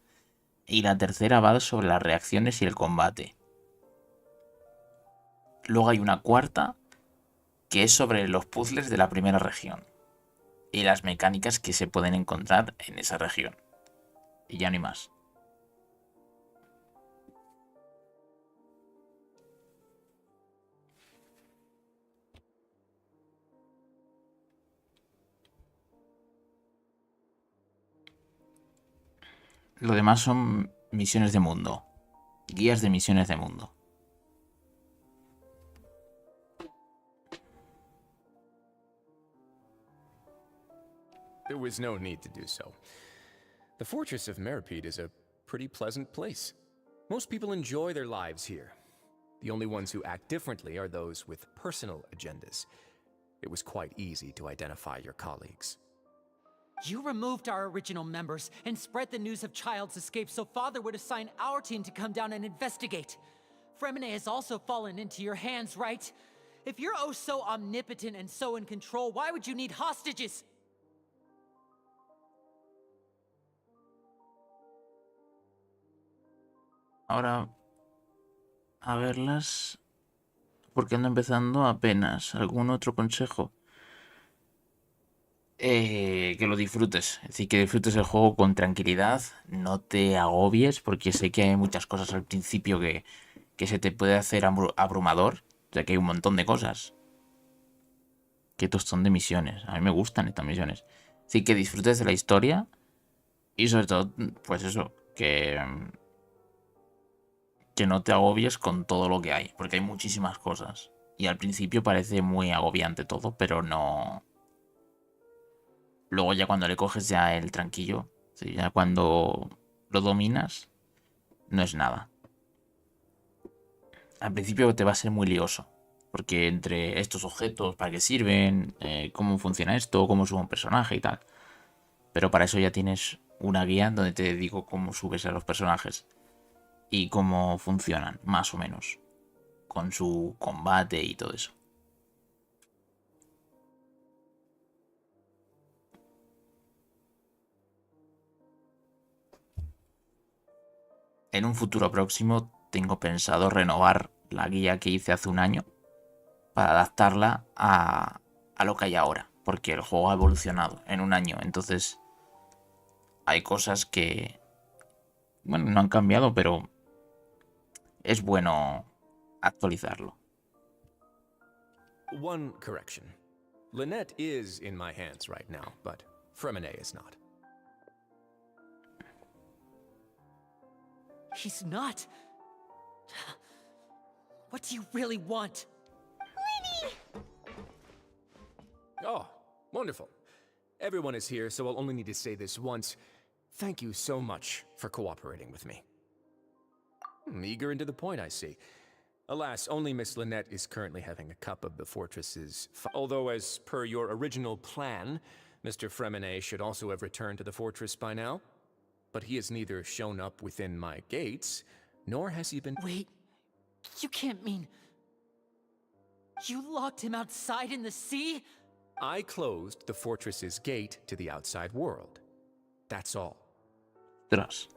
Y la tercera va sobre las reacciones y el combate. Luego hay una cuarta, que es sobre los puzzles de la primera región y las mecánicas que se pueden encontrar en esa región. Y ya no hay más. Lo demás son misiones de mundo, guías de misiones de mundo. There was no need to do so. The Fortress of Meripede is a pretty pleasant place. Most people enjoy their lives here. The only ones who act differently are those with personal agendas. It was quite easy to identify your colleagues. You removed our original members and spread the news of Child's escape so Father would assign our team to come down and investigate. Fremine has also fallen into your hands, right? If you're oh so omnipotent and so in control, why would you need hostages? Ahora, a verlas, porque ando empezando apenas. ¿Algún otro consejo? Que lo disfrutes. Es decir, que disfrutes el juego con tranquilidad. No te agobies, porque sé que hay muchas cosas al principio que se te puede hacer abrumador. O sea, que hay un montón de cosas. Que estos son de misiones. A mí me gustan estas misiones. Así que disfrutes de la historia. Y sobre todo, pues eso, que no te agobies con todo lo que hay. Porque hay muchísimas cosas. Y al principio parece muy agobiante todo, pero no... Luego ya cuando le coges ya el tranquillo, ¿sí? Ya cuando lo dominas, no es nada. Al principio te va a ser muy lioso. Porque entre estos objetos, para qué sirven, cómo funciona esto, cómo sube un personaje y tal. Pero para eso ya tienes una guía donde te digo cómo subes a los personajes. Y cómo funcionan, más o menos. Con su combate y todo eso. En un futuro próximo tengo pensado renovar la guía que hice hace un año para adaptarla a lo que hay ahora, porque el juego ha evolucionado en un año, entonces hay cosas que, bueno, no han cambiado, pero es bueno actualizarlo. One correction. Lynette is in my hands right now, but Fremine is not. He's not. What do you really want? Lenny! Oh, wonderful. Everyone is here, so I'll only need to say this once. Thank you so much for cooperating with me. Eager and to the point, I see. Alas, only Miss Lynette is currently having a cup of the fortress's although, as per your original plan, Mr. Fremine should also have returned to the fortress by now. But he has neither shown up within my gates, nor has he been— Wait, you can't mean... You locked him outside in the sea? I closed the fortress's gate to the outside world. That's all. Tras.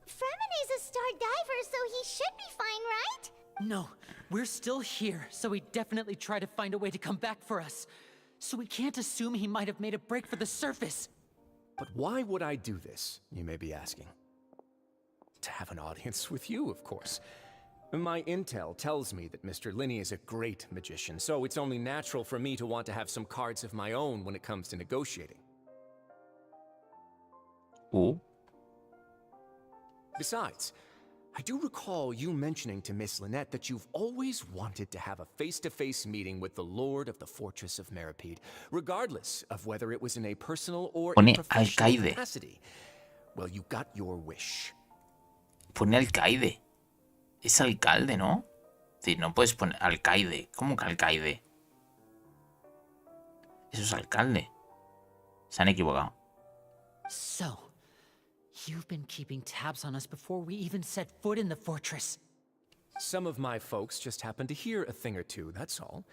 Fremine's a star diver, so he should be fine, right? No, we're still here, so he definitely tried to find a way to come back for us. So we can't assume he might have made a break for the surface. But why would I do this, you may be asking? To have an audience with you, of course. My intel tells me that Mr. Linney is a great magician, so it's only natural for me to want to have some cards of my own when it comes to negotiating. Oh. Besides, I do recall you mentioning to Miss Lynette that you've always wanted to have a face-to-face meeting with the Lord of the Fortress of Meripede, regardless of whether it was in a personal or Pone a professional alcaide. capacity. Well, you got your wish. Pone alcaide. Es alcalde, ¿no? Es decir, no puedes poner alcaide. ¿Cómo que alcaide? Eso es alcalde. Se han equivocado. So, you've been keeping tabs on us before we even set foot in the fortress. Some of my folks just happened to hear a thing or two, that's all.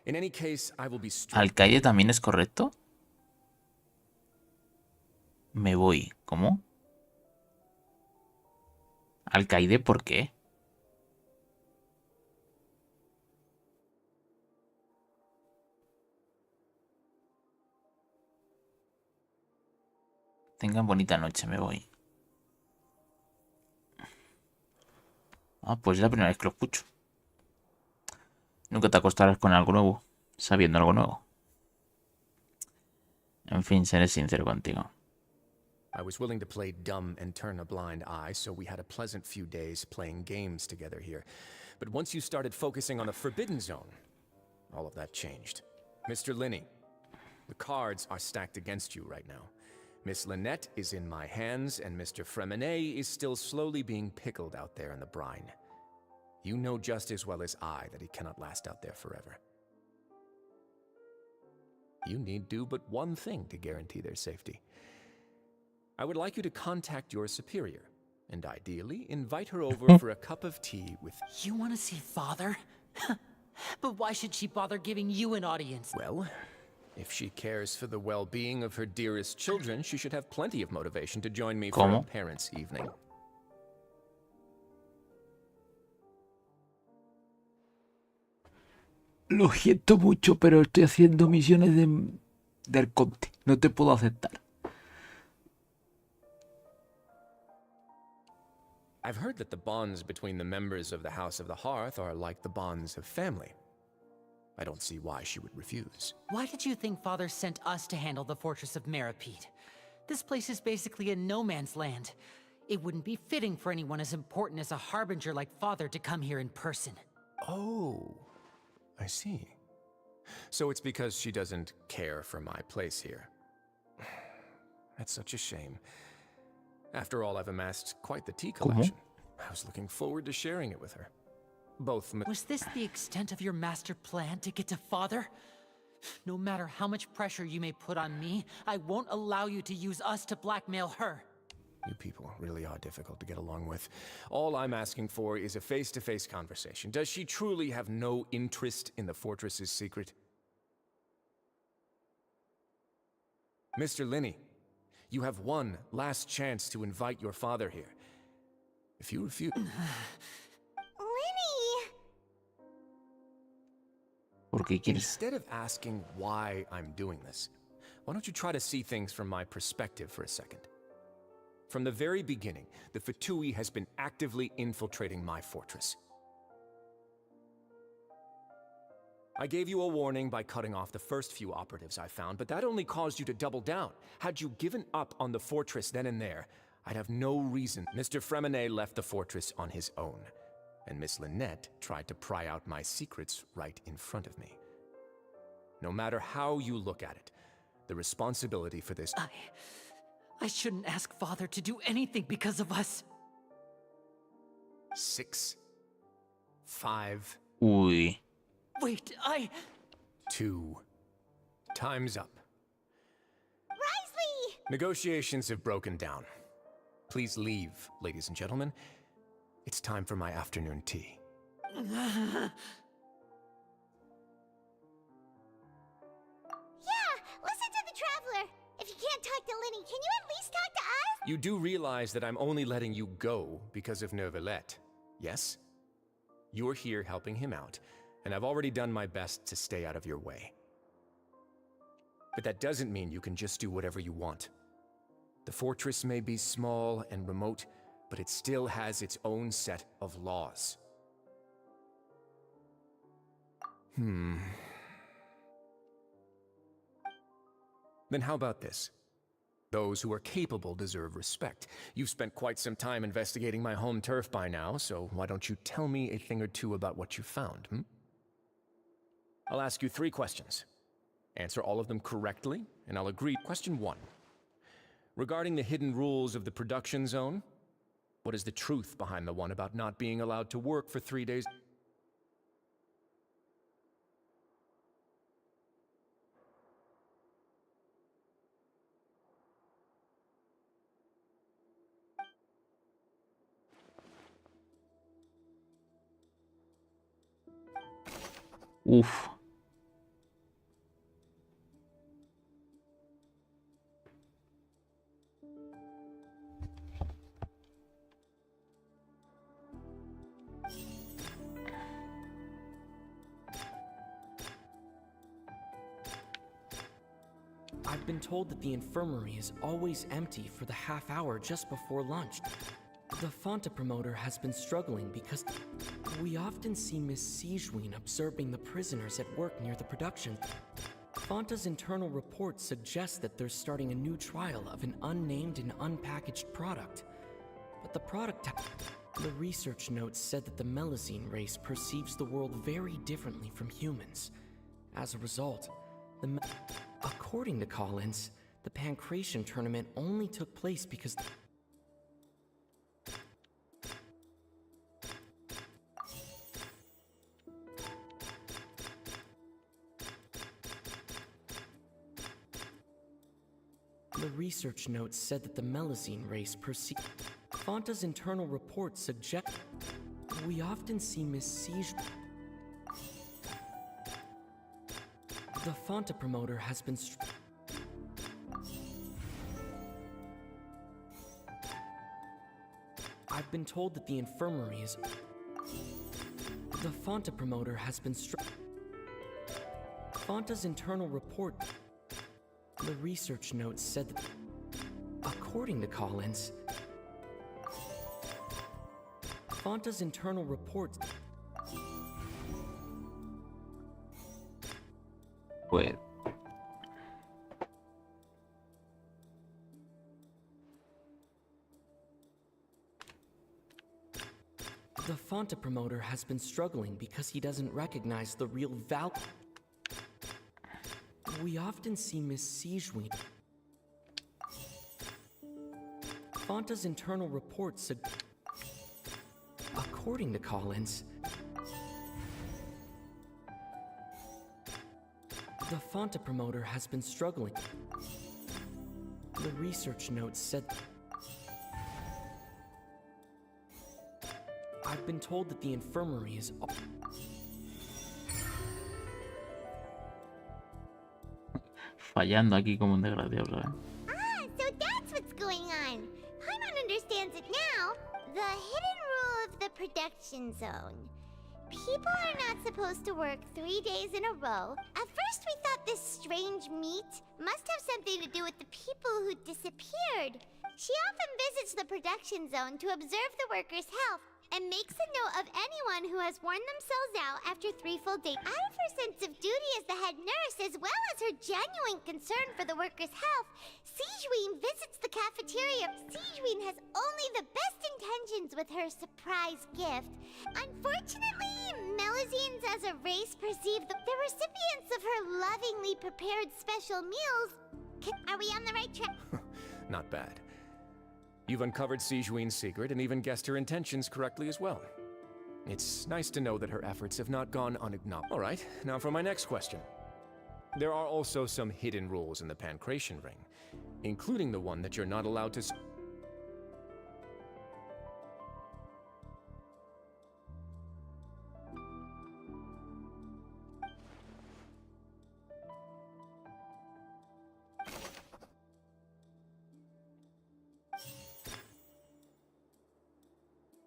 In any case, I will be ¿Alcaide también es correcto? Me voy. ¿Cómo? ¿Alcaide por qué? Tengan bonita noche, me voy. Ah, pues es la primera vez que lo escucho. Nunca te acostarás con algo nuevo, sabiendo algo nuevo. En fin, seré sincero contigo. I was willing to play dumb and turn a blind eye, so we had a pleasant few days playing games together here. But once you started focusing on the Forbidden Zone, all of that changed. Mr. Linney, The cards are stacked against you right now. Miss Lynette is in my hands, and Mr. Fremenet is still slowly being pickled out there in the brine. You know just as well as I that he cannot last out there forever. You need do but one thing to guarantee their safety. I would like you to contact your superior, and ideally invite her over for a cup of tea with... You want to see Father? But why should she bother giving you an audience? Well, if she cares for the well-being of her dearest children, she should have plenty of motivation to join me for a parents' evening. Lo siento mucho, pero estoy haciendo misiones de Arconte. No te puedo aceptar. I've heard that the bonds between the members of the House of the Hearth are like the bonds of family. I don't see why she would refuse. Why did you think Father sent us to handle the Fortress of Meripede? This place is basically a no man's land. It wouldn't be fitting for anyone as important as a harbinger like Father to come here in person. Oh, I see. So it's because she doesn't care for my place here. That's such a shame. After all, I've amassed quite the tea collection. I was looking forward to sharing it with her. Was this the extent of your master plan to get to Father? No matter how much pressure you may put on me, I won't allow you to use us to blackmail her. You people really are difficult to get along with. All I'm asking for is a face-to-face conversation. Does she truly have no interest in the fortress's secret? Mr. Linney, you have one last chance to invite your father here. If you refuse... Instead of asking why I'm doing this, why don't you try to see things from my perspective for a second? From the very beginning, the Fatui has been actively infiltrating my fortress. I gave you a warning by cutting off the first few operatives I found, but that only caused you to double down. Had you given up on the fortress then and there, I'd have no reason. Mr. Fremenet left the fortress on his own, and Miss Lynette tried to pry out my secrets right in front of me. No matter how you look at it, the responsibility for this... I shouldn't ask Father to do anything because of us. 6, 5... Uy. Wait, 2. Time's up. Risley! Negotiations have broken down. Please leave, ladies and gentlemen. It's time for my afternoon tea. Yeah, listen to the Traveler. If you can't talk to Linny, can you at least talk to us? You do realize that I'm only letting you go because of Neuvillette, yes? You're here helping him out, and I've already done my best to stay out of your way. But that doesn't mean you can just do whatever you want. The fortress may be small and remote, but it still has its own set of laws. Then how about this? Those who are capable deserve respect. You've spent quite some time investigating my home turf by now, so why don't you tell me a thing or two about what you found, I'll ask you 3 questions. Answer all of them correctly, and I'll agree. Question 1. Regarding the hidden rules of the production zone, what is the truth behind the one about not being allowed to work for 3 days? Uf. I've been told that the infirmary is always empty for the half hour just before lunch. The Fonta promoter has been struggling because we often see Miss Sigewin observing the prisoners at work near the production. Fonta's internal reports suggest that they're starting a new trial of an unnamed and unpackaged product. But the product... The research notes said that the Melazine race perceives the world very differently from humans. As a result, According to Collins, the Pancration tournament only took place because... The research notes said that the Melazine race perceived... Fanta's internal reports suggest... We often see Miss Siege... The Fanta promoter has been... I've been told that the infirmary is... The Fanta promoter has been... Fanta's internal report... The research notes said that... According to Collins... Fanta's internal reports... Wait. The Fanta promoter has been struggling because he doesn't recognize the real value. We often see Miss Siegeween. Fanta's internal reports according to Collins, the Fanta promoter has been struggling. The research notes said... I've been told that the infirmary is... Fallando aquí como un desgraciado, ¿sabes? Ah, so that's what's going on. Paimon understands it now. The hidden rule of the production zone. People are not supposed to work 3 days in a row. At first we thought this strange meat must have something to do with the people who disappeared. She often visits the production zone to observe the workers' health and makes a note of anyone who has worn themselves out after 3 full days. Out of her sense of duty as the head nurse, as well as her genuine concern for the workers' health, Siegeween visits the cafeteria. Siegeween has only the best intentions with her surprise gift. Unfortunately, Melazines as a race perceive the recipients of her lovingly prepared special meals. Are we on the right track? Not bad. You've uncovered Siegeween's secret and even guessed her intentions correctly as well. It's nice to know that her efforts have not gone unacknowledged. All right, now for my next question. There are also some hidden rules in the Pancration Ring, including the one that you're not allowed to...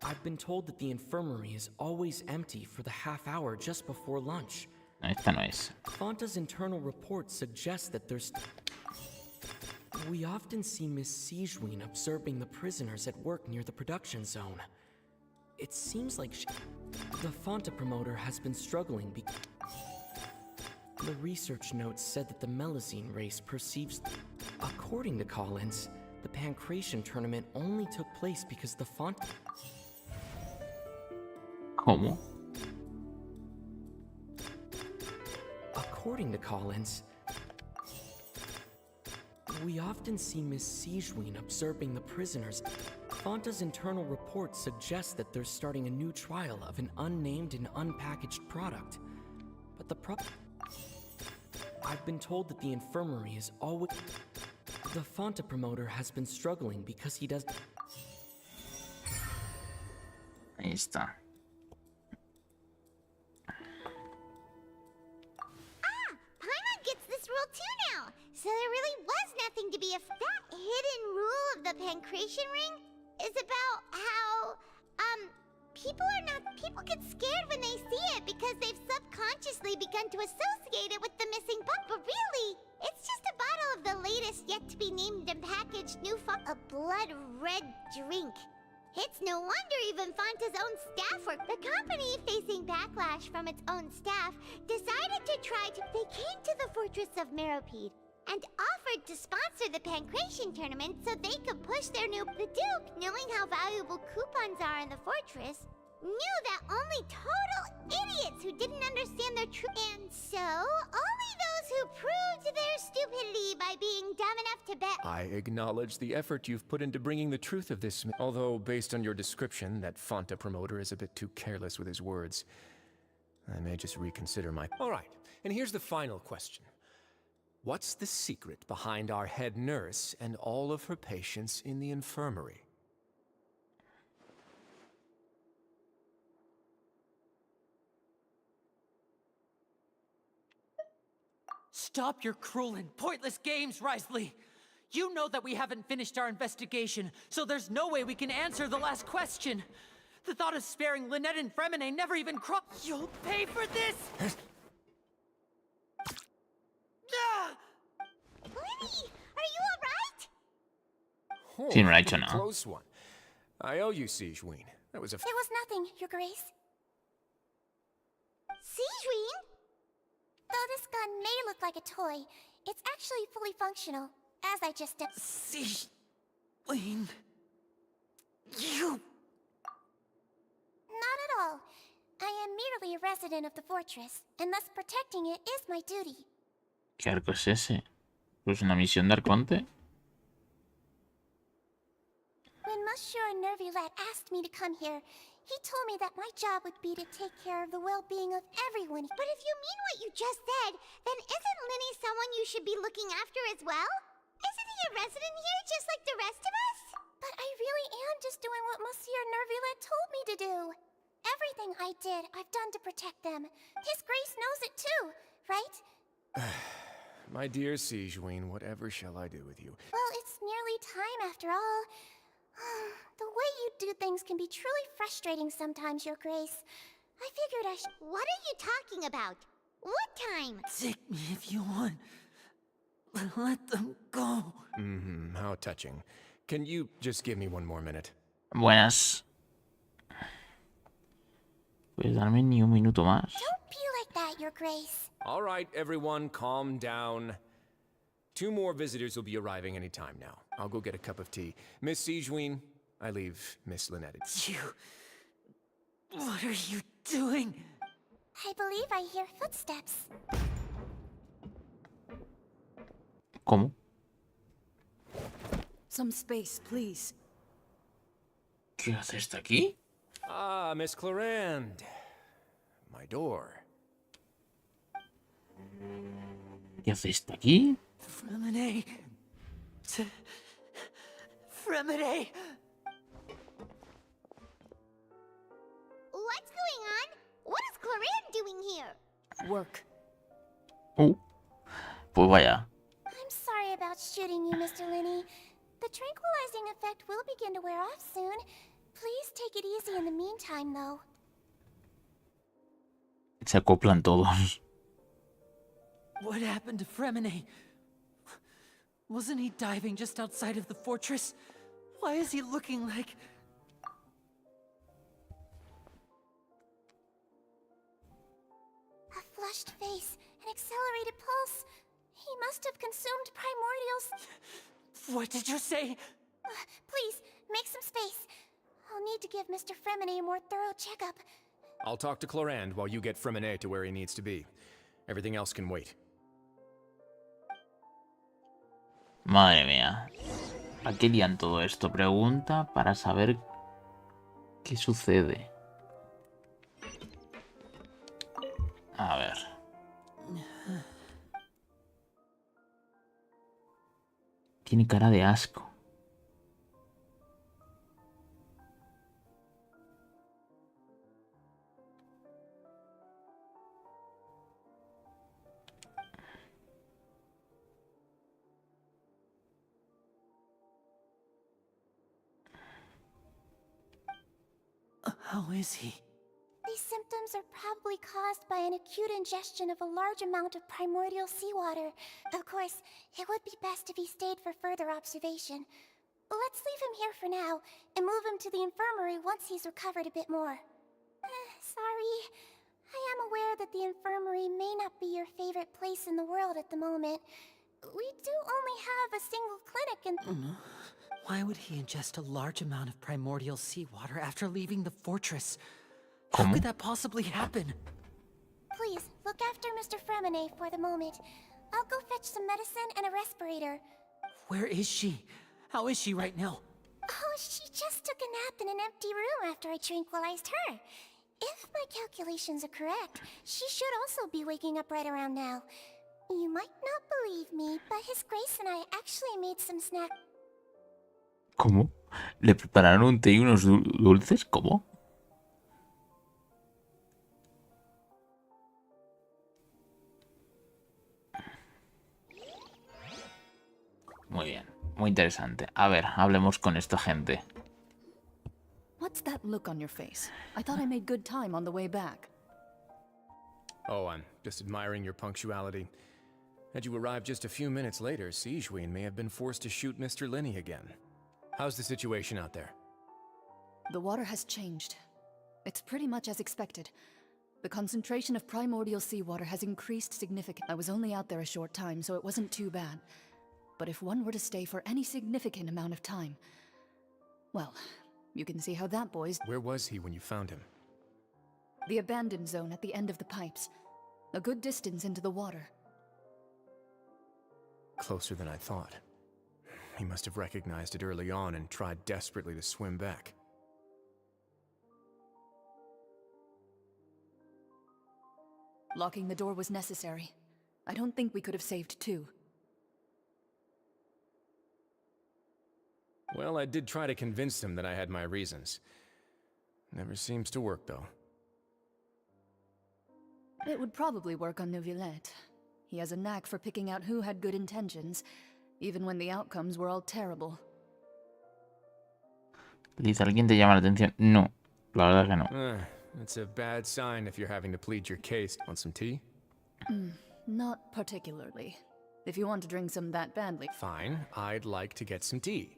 I've been told that the infirmary is always empty for the half hour just before lunch. Esta no es. Fanta's internal reports suggest that there's... We often see Miss Siegeween observing the prisoners at work near the production zone. It seems like the Fanta promoter has been struggling because... The research notes said that the Melazine race perceives... According to Collins, the Pancration tournament only took place because the Fanta... ¿Cómo? According to Collins, we often see Miss Siegeween observing the prisoners. Fanta's internal reports suggest that they're starting a new trial of an unnamed and unpackaged product. But the I've been told that the infirmary is always... The Fanta promoter has been struggling because he does... Ahí está. So there really was nothing to be afraid. That hidden rule of the Pancration Ring is about how, people get scared when they see it because they've subconsciously begun to associate it with the missing book. But really, it's just a bottle of the latest yet to be named and packaged new a blood red drink. It's no wonder even Fanta's own staff were... The company, facing backlash from its own staff, decided to They came to the fortress of Meropide and offered to sponsor the Pancration tournament so they could push their new... The Duke, knowing how valuable coupons are in the fortress, knew that only total idiots who didn't understand their true... And so, only those who who proved their stupidity by being dumb enough to bet. I acknowledge the effort you've put into bringing the truth of this, although based on your description, that Fanta promoter is a bit too careless with his words. I may just reconsider my... All right, and here's the final question. What's the secret behind our head nurse and all of her patients in the infirmary? Stop your cruel and pointless games, Risley! You know that we haven't finished our investigation, so there's no way we can answer the last question. The thought of sparing Lynette and Fremine never even crossed. You'll pay for this! Lenny, are you alright? Oh, Sí, no lo ha hecho nada. close one. I owe you, Sigeween. That was a... It was nothing, Your Grace. Sigeween? Though this gun may look like a toy, it's actually fully functional, as I just did. Sigeween... You... Not at all. I am merely a resident of the fortress, and thus protecting it is my duty. ¿Qué arco es ese? ¿Pues una misión de Arconte? When Monsieur Neuvillette asked me to come here, he told me that my job would be to take care of the well-being of everyone. But if you mean what you just said, then isn't Linny someone you should be looking after as well? Isn't he a resident here just like the rest of us? But I really am just doing what Monsieur Neuvillette told me to do. Everything I did, I've done to protect them. His Grace knows it too, right? My dear Sigeween, whatever shall I do with you? Well, it's nearly time after all. The way you do things can be truly frustrating sometimes, Your Grace. I figured I should... What are you talking about? What time? Take me if you want. But let them go. How touching. Can you just give me one more minute? Buenas. ¿Puedes darme ni un minuto más? Don't be like that, Your Grace. All right, everyone, calm down. 2 more visitors will be arriving any time now. I'll go get a cup of tea. Miss Sigeween, I leave Miss Lynette. You... What are you doing? I believe I hear footsteps. ¿Cómo? Some space, please. ¿Qué hace esta aquí? Ah, Miss Clarand. My door. ¿Qué hace esta aquí? Fremine... Fremine... What's going on? What is Clarand doing here? Work. Pues vaya. I'm sorry about shooting you, Mr. Linny. The tranquilizing effect will begin to wear off soon. Please take it easy in the meantime, though. Se acoplan todos. What happened to Fremine? Wasn't he diving just outside of the fortress? Why is he looking like... A flushed face, an accelerated pulse. He must have consumed primordials. What did you say? Please, make some space. I'll need to give Mr. Fremine a more thorough checkup. I'll talk to Clarand while you get Fremine to where he needs to be. Everything else can wait. Madre mía. ¿A qué lían todo esto? Pregunta para saber qué sucede. A ver. Tiene cara de asco. How is he? These symptoms are probably caused by an acute ingestion of a large amount of primordial seawater. Of course, it would be best if he stayed for further observation. Let's leave him here for now, and move him to the infirmary once he's recovered a bit more. Sorry. I am aware that the infirmary may not be your favorite place in the world at the moment. We do only have a single clinic and... Why would he ingest a large amount of primordial seawater after leaving the fortress? ¿Cómo? How could that possibly happen? Please, look after Mr. Fremine for the moment. I'll go fetch some medicine and a respirator. Where is she? How is she right now? Oh, she just took a nap in an empty room after I tranquilized her. If my calculations are correct, she should also be waking up right around now. You might not believe me, but His Grace and I actually made some snacks. ¿Cómo? ¿Le prepararon un té y unos dulces? ¿Cómo? Muy bien, muy interesante. A ver, hablemos con esta gente. What's that look on your face? I thought I made good time on the way back. Oh, I'm just admiring your punctuality. Had you arrived just a few minutes later, Sigewinne may have been forced to shoot Mr. Linney again. How's the situation out there? The water has changed. It's pretty much as expected. The concentration of primordial seawater has increased significantly. I was only out there a short time, so it wasn't too bad. But if one were to stay for any significant amount of time... Well, you can see how that boy's... Where was he when you found him? The abandoned zone at the end of the pipes. A good distance into the water. Closer than I thought. He must have recognized it early on and tried desperately to swim back. Locking the door was necessary. I don't think we could have saved two. Well, I did try to convince him that I had my reasons. Never seems to work, though. It would probably work on Neuvillette. He has a knack for picking out who had good intentions, even when the outcomes were all terrible. Liz, ¿alguien te llama la atención? No, la verdad que no. That's a bad sign if you're having to plead your case. Want some tea? Not particularly. If you want to drink some that badly. Fine, I'd like to get some tea.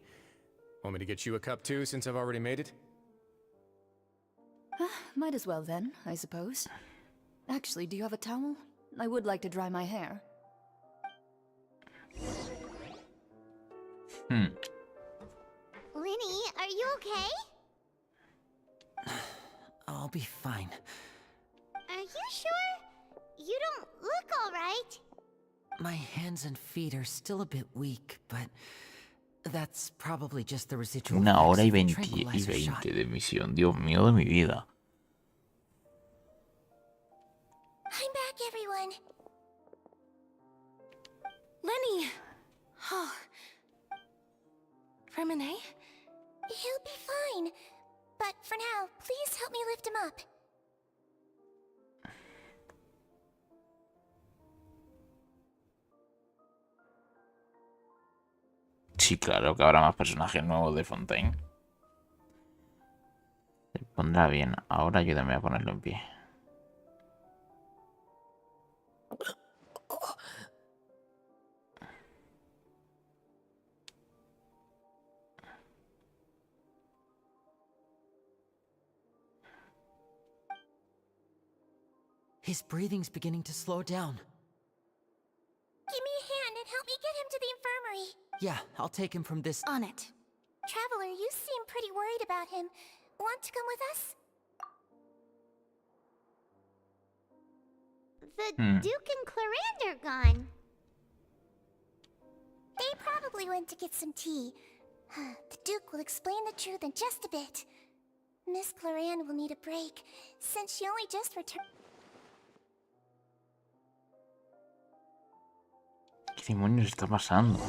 Want me to get you a cup too, since I've already made it? Might as well then, I suppose. Actually, do you have a towel? I would like to dry my hair. Linny, are you okay? I'll be fine. Are you sure? You don't look alright. My hands and feet are still a bit weak, but that's probably just the residual Una effects hora y of the 20 tranquilizer shot. de misión. Dios mío de mi vida. I'm back, everyone. Lenny! Oh. Remine? He'll be fine. But for now, please help me lift him up. Sí, claro que habrá más personajes nuevos de Fontaine. Se pondrá bien. Ahora ayúdame a ponerlo en pie. His breathing's beginning to slow down. Give me a hand and help me get him to the infirmary. Yeah, I'll take him from this... On it. Traveler, you seem pretty worried about him. Want to come with us? The Duke and Clarande are gone. They probably went to get some tea. The Duke will explain the truth in just a bit. Miss Clarande will need a break, since she only just returned. ¿Qué demonios está pasando?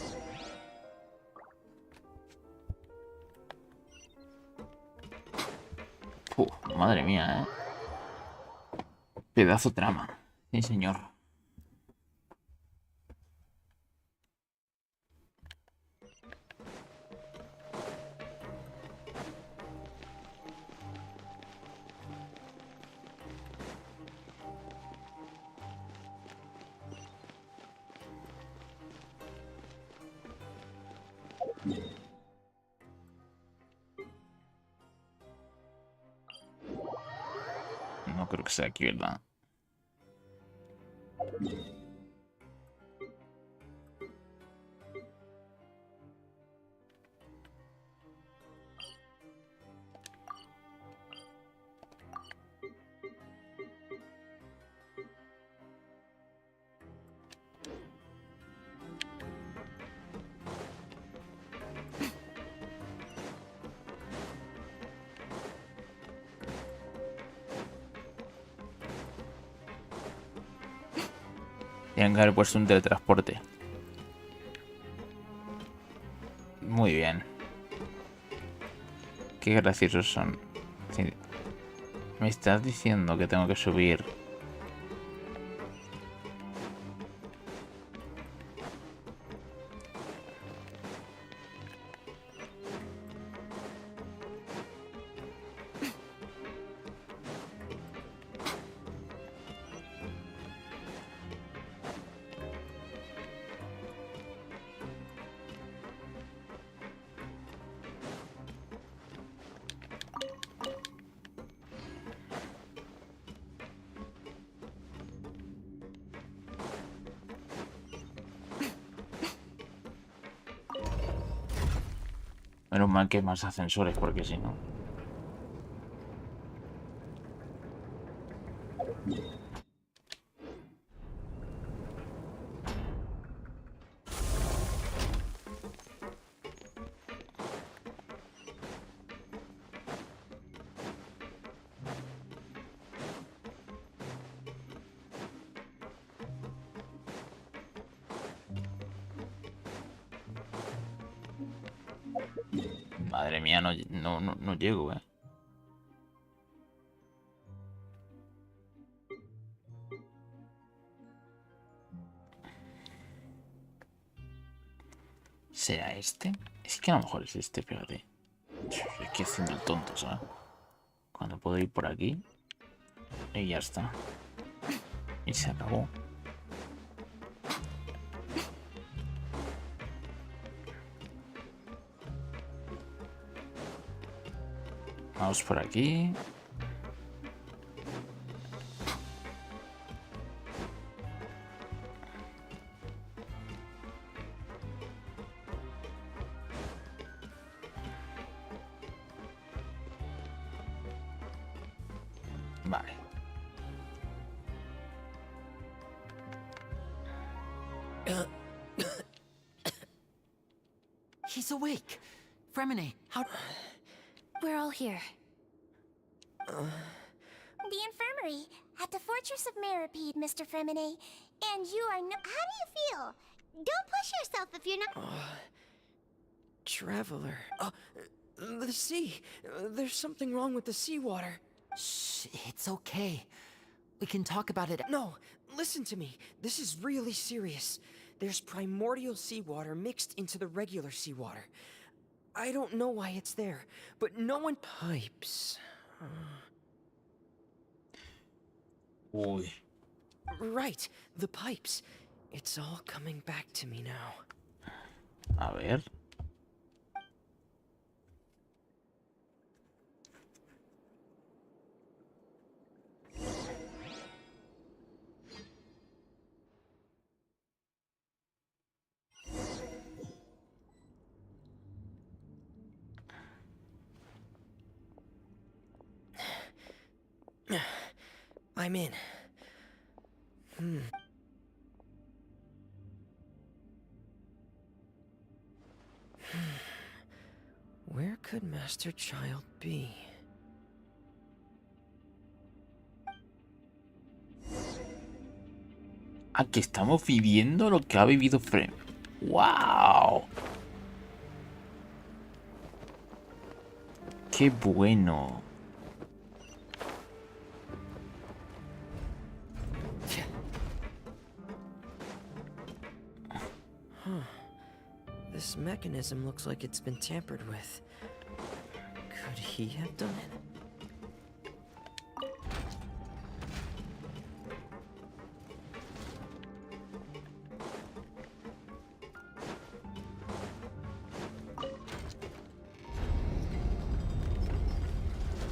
Madre mía, Pedazo trama. Sí, señor. No creo que sea aquí, ¿verdad? Tienen que haber puesto un teletransporte. Muy bien. Qué graciosos son. Sí. Me estás diciendo que tengo que subir. Menos mal que hay más ascensores, porque si no... Madre mía, no llego, ¿eh? ¿Será este? Es que a lo mejor es este, fíjate. Es que haciendo el tonto, ¿sabes? Cuando puedo ir por aquí. Y ya está. Y se acabó. Vamos por aquí. Vale. He's awake. Fremine, how... We're all here. The infirmary at the Fortress of Meripede, Mr. Fremine. And you are no— How do you feel? Don't push yourself if you're not— Traveler. The sea. There's something wrong with the seawater. Shh, it's okay. We can talk about it. No, listen to me. This is really serious. There's primordial seawater mixed into the regular seawater. I don't know why it's there, but no one— Pipes. Uy. Right, the pipes. It's all coming back to me now. A ver. I'm in. Where could Master Child be? Aquí estamos viviendo lo que ha vivido Frem. ¡Wow! ¡Qué bueno! This mechanism looks like it's been tampered with. Could he have done it?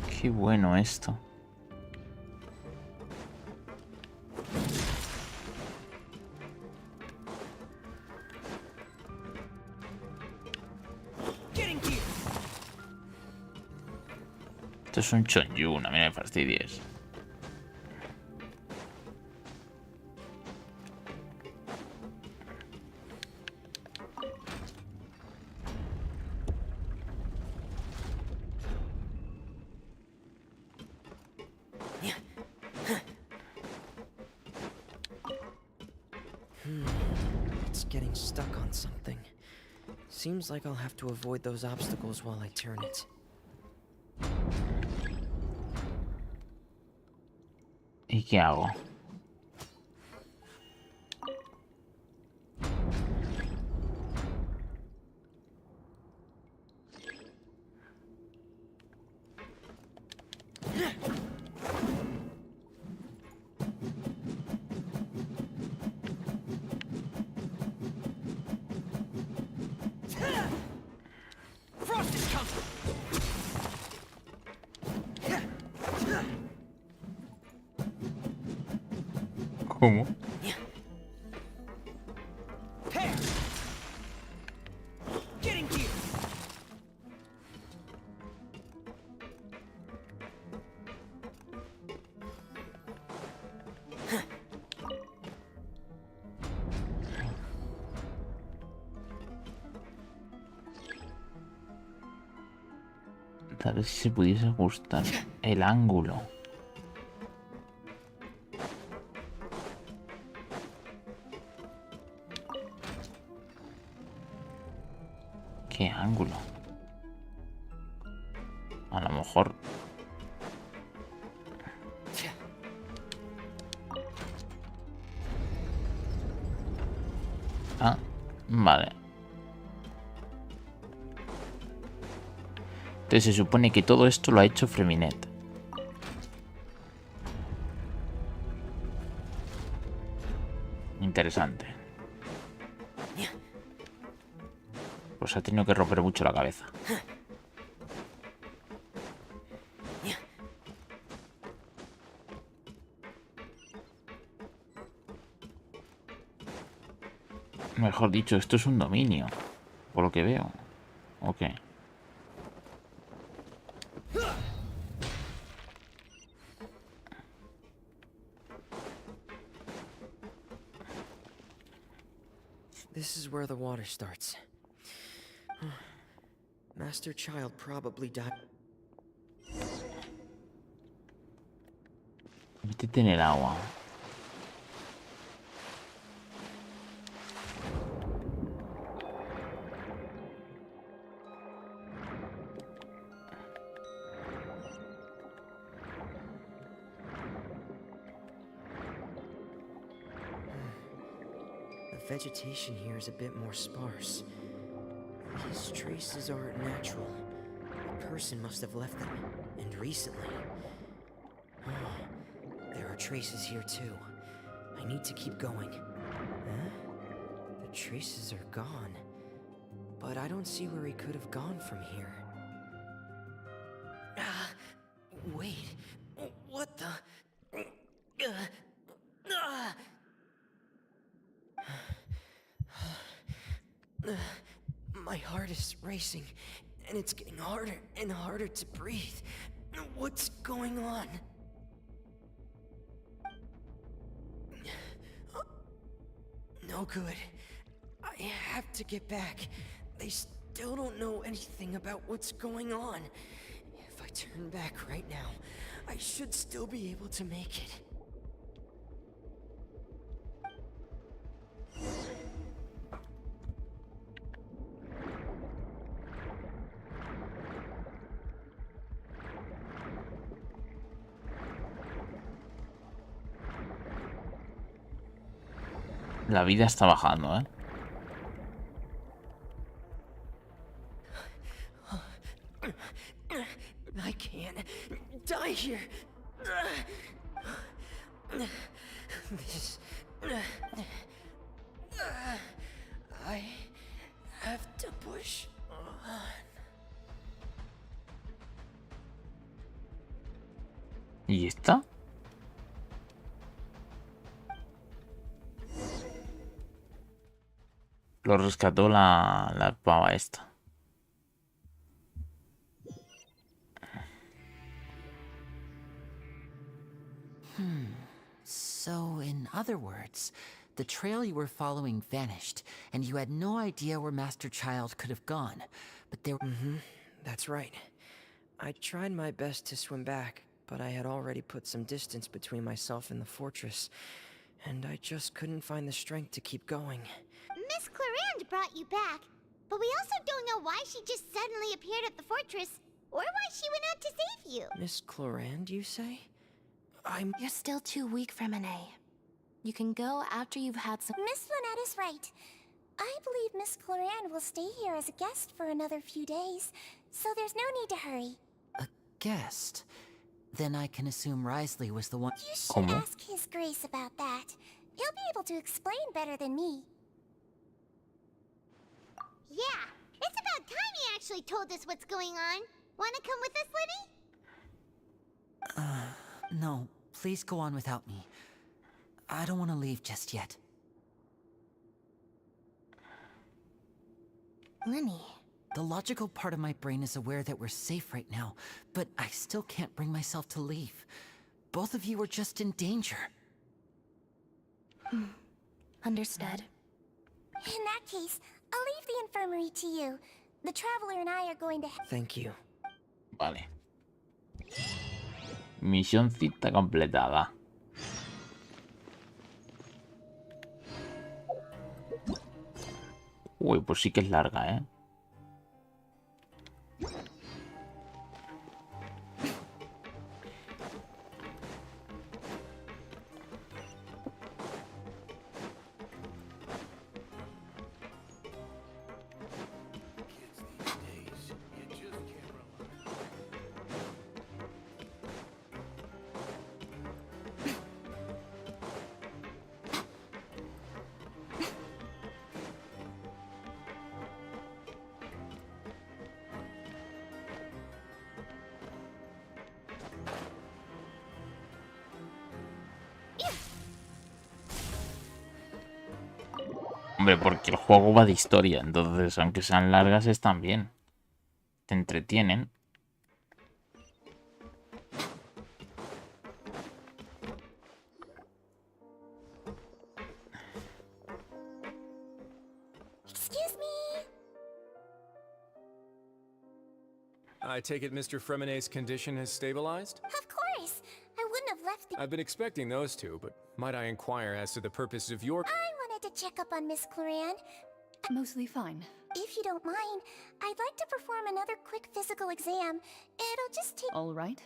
Qué bueno esto. Esto es un chonyun, a mí no me fastidies. It's getting stuck on something. Seems like I'll have to avoid those obstacles while I turn it. ¿Y qué hago? ¿Cómo? A ver si se pudiese ajustar el ángulo. ¿Qué ángulo? A lo mejor... Ah, vale. Entonces se supone que todo esto lo ha hecho Freminet. Interesante. Pues ha tenido que romper mucho la cabeza. Mejor dicho, esto es un dominio, por lo que veo. Ok. This is where the water starts. Master Child probably died. Métete en el agua. The vegetation here is a bit more sparse. These traces aren't natural. A person must have left them, and recently. There are traces here too. I need to keep going. Huh? The traces are gone. But I don't see where he could have gone from here. Wait. What the? My heart is racing, and it's getting harder and harder to breathe. What's going on? No good. I have to get back. They still don't know anything about what's going on. If I turn back right now, I should still be able to make it. La vida está bajando, ¿eh? I can't die here. This... I have to push on. ¿Y esta? Lo rescató la pava esta. So, in other words, the trail you were following vanished, and you had no idea where Master Child could have gone. But there... That's right. I tried my best to swim back, but I had already put some distance between myself and the fortress, and I just couldn't find the strength to keep going. Miss Clarande brought you back, but we also don't know why she just suddenly appeared at the fortress, or why she went out to save you. Miss Clarande, you say? You're still too weak, Fremine. You can go after you've had some. Miss Lynette is right. I believe Miss Clarande will stay here as a guest for another few days, so there's no need to hurry. A guest? Then I can assume Risley was the one. You should ask His Grace about that. He'll be able to explain better than me. Yeah, it's about time he actually told us what's going on. Wanna come with us, Lenny? No, please go on without me. I don't want to leave just yet. Lenny. The logical part of my brain is aware that we're safe right now, but I still can't bring myself to leave. Both of you are just in danger. Understood. In that case, I'll leave the infirmary to you. The Traveler and I are going to... Thank you. Vale. Misioncita completada. Uy, pues sí que es larga, ¿eh? Hombre, porque el juego va de historia, entonces aunque sean largas están bien. Te entretienen. Excuse me. I take it Mr. Fremine's condition has stabilized? Of course. I wouldn't have left the... I've been expecting those two, but might I inquire as to the purpose of your... I wanted to check up on Miss Clarande. Mostly fine. If you don't mind, I'd like to perform another quick physical exam. It'll just take... All right.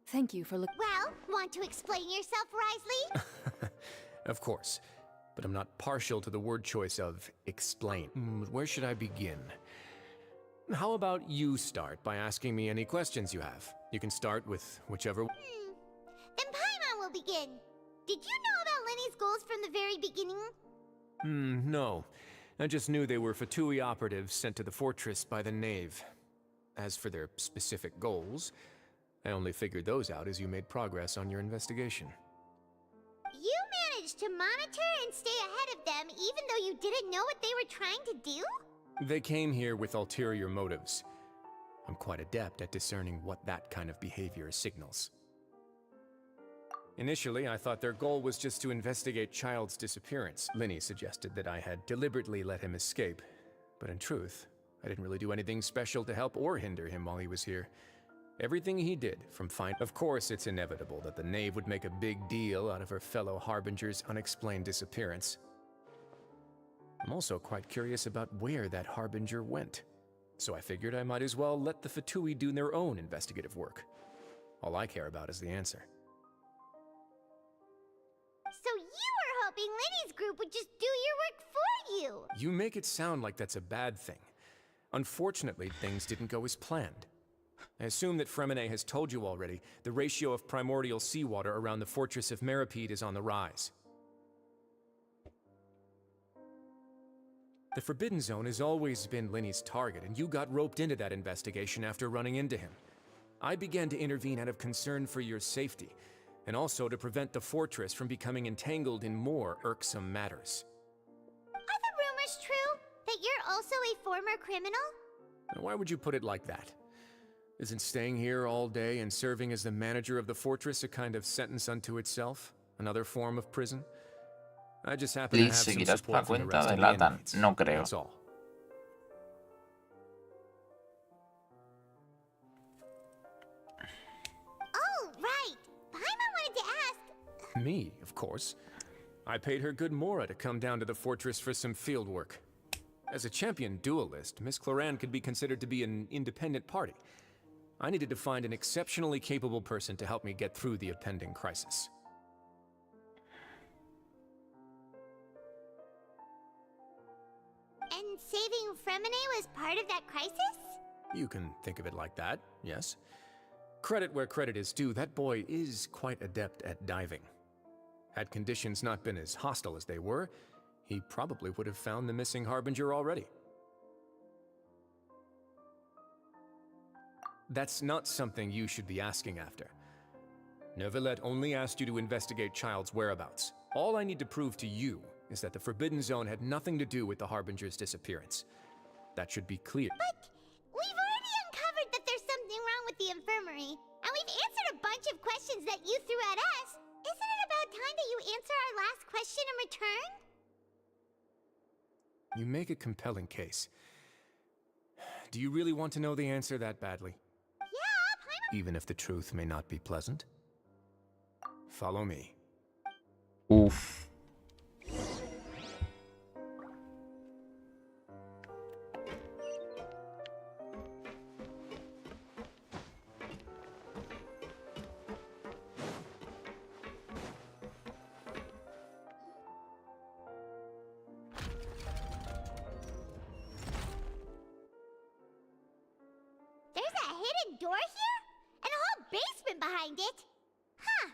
Thank you for Well, want to explain yourself, Risley? Of course, but I'm not partial to the word choice of explain. Where should I begin? How about you start by asking me any questions you have? You can start with whichever... Then Paimon will begin. Did you know about Lenny's goals from the very beginning? No. I just knew they were Fatui operatives sent to the fortress by the Knave. As for their specific goals, I only figured those out as you made progress on your investigation. You managed to monitor and stay ahead of them even though you didn't know what they were trying to do? They came here with ulterior motives. I'm quite adept at discerning what that kind of behavior signals. Initially, I thought their goal was just to investigate Child's disappearance. Linny suggested that I had deliberately let him escape, but in truth, I didn't really do anything special to help or hinder him while he was here. Everything he did, from Of course, it's inevitable that the Knave would make a big deal out of her fellow Harbinger's unexplained disappearance. I'm also quite curious about where that Harbinger went, so I figured I might as well let the Fatui do their own investigative work. All I care about is the answer. So you were hoping Lenny's group would just do your work for you! You make it sound like that's a bad thing. Unfortunately, things didn't go as planned. I assume that Fremine has told you already, the ratio of primordial seawater around the fortress of Meripede is on the rise. The Forbidden Zone has always been Lenny's target, and you got roped into that investigation after running into him. I began to intervene out of concern for your safety, and also to prevent the fortress from becoming entangled in more irksome matters. Are the rumors true? That you're also a former criminal? Now, why would you put it like that? Isn't staying here all day and serving as the manager of the fortress a kind of sentence unto itself? Another form of prison? I just happen to have some ¿Seguirás por la support from the cuenta rest de of the Latan? inmates. No creo. That's all. Oh, right! Paimon wanted to ask... Me, of course. I paid her good mora to come down to the fortress for some field work. As a champion duelist, Miss Cloran could be considered to be an independent party. I needed to find an exceptionally capable person to help me get through the impending crisis. And saving Fremine was part of that crisis? You can think of it like that, yes. Credit where credit is due, that boy is quite adept at diving. Had conditions not been as hostile as they were, he probably would have found the missing Harbinger already. That's not something you should be asking after. Neuvillette only asked you to investigate Child's whereabouts. All I need to prove to you is that the Forbidden Zone had nothing to do with the Harbinger's disappearance. That should be clear. But we've already uncovered that there's something wrong with the infirmary, and we've answered a bunch of questions that you threw at us. Isn't it about time that you answer our last question in return? You make a compelling case. Do you really want to know the answer that badly? Yeah, even if the truth may not be pleasant? Follow me. Oof. Door here? And a whole basement behind it? Huh.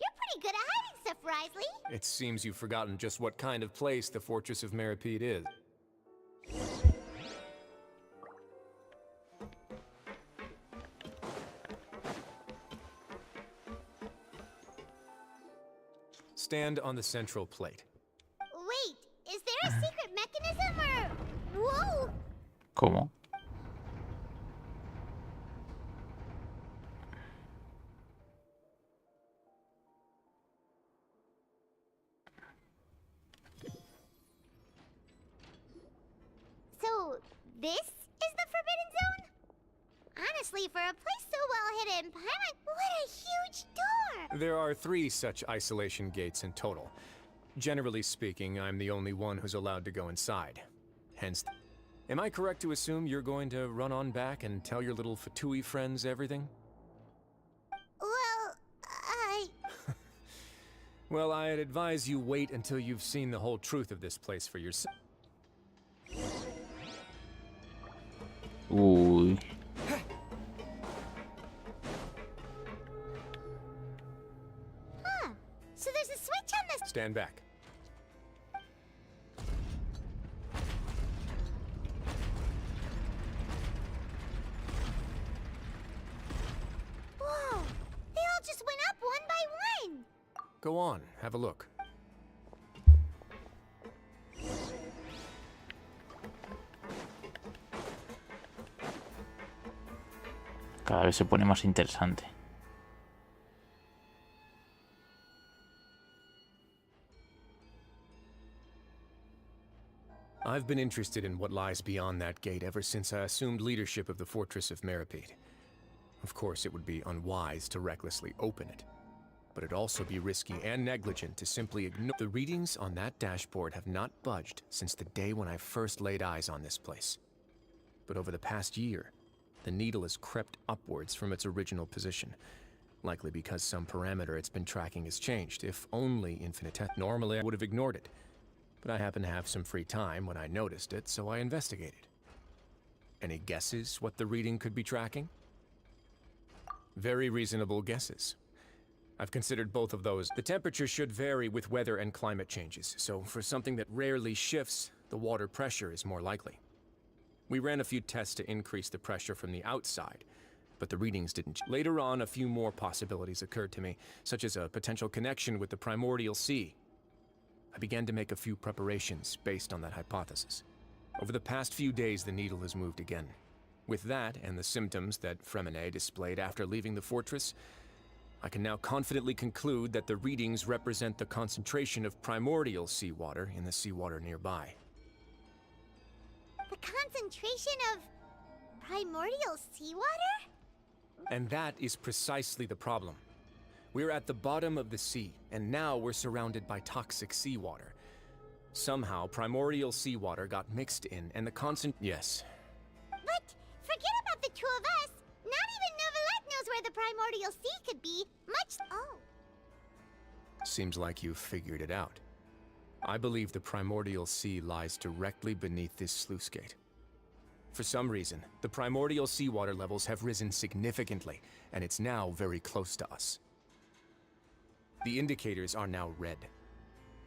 You're pretty good at hiding stuff, Risley. It seems you've forgotten just what kind of place the Fortress of Meripede is. Stand on the central plate. Wait, is there a secret mechanism or... Whoa! ¿Cómo? So, this is the Forbidden Zone? Honestly, for a place so well hidden, Paimon, what a huge door! There are 3 such isolation gates in total. Generally speaking, I'm the only one who's allowed to go inside. Hence, am I correct to assume you're going to run on back and tell your little Fatui friends everything? Well, Well, I'd advise you wait until you've seen the whole truth of this place for yourself. Uy. Huh. So there's a switch on this... Stand back. Whoa! They all just went up one by one! Go on, have a look. Cada vez se pone más interesante. I've been interested in what lies beyond that gate ever since I assumed leadership of the Fortress of Meripede. Of course, it would be unwise to recklessly open it, but it'd also be risky and negligent to simply ignore. The readings on that dashboard have not budged since the day when I first laid eyes on this place. But over the past year, the needle has crept upwards from its original position, likely because some parameter it's been tracking has changed, if only infinitesimal. Normally I would have ignored it, but I happened to have some free time when I noticed it, so I investigated. Any guesses what the reading could be tracking? Very reasonable guesses. I've considered both of those. The temperature should vary with weather and climate changes, so for something that rarely shifts, the water pressure is more likely. We ran a few tests to increase the pressure from the outside, but the readings didn't. Later on, a few more possibilities occurred to me, such as a potential connection with the primordial sea. I began to make a few preparations based on that hypothesis. Over the past few days, the needle has moved again. With that, and the symptoms that Fremine displayed after leaving the fortress, I can now confidently conclude that the readings represent the concentration of primordial seawater in the seawater nearby. The concentration of primordial seawater? And that is precisely the problem. We're at the bottom of the sea, and now we're surrounded by toxic seawater. Somehow, primordial seawater got mixed in, and the Yes. But forget about the two of us. Not even Neuvillette knows where the primordial sea could be, much— Oh. Seems like you've figured it out. I believe the primordial sea lies directly beneath this sluice gate. For some reason, the primordial seawater levels have risen significantly, and it's now very close to us. The indicators are now red.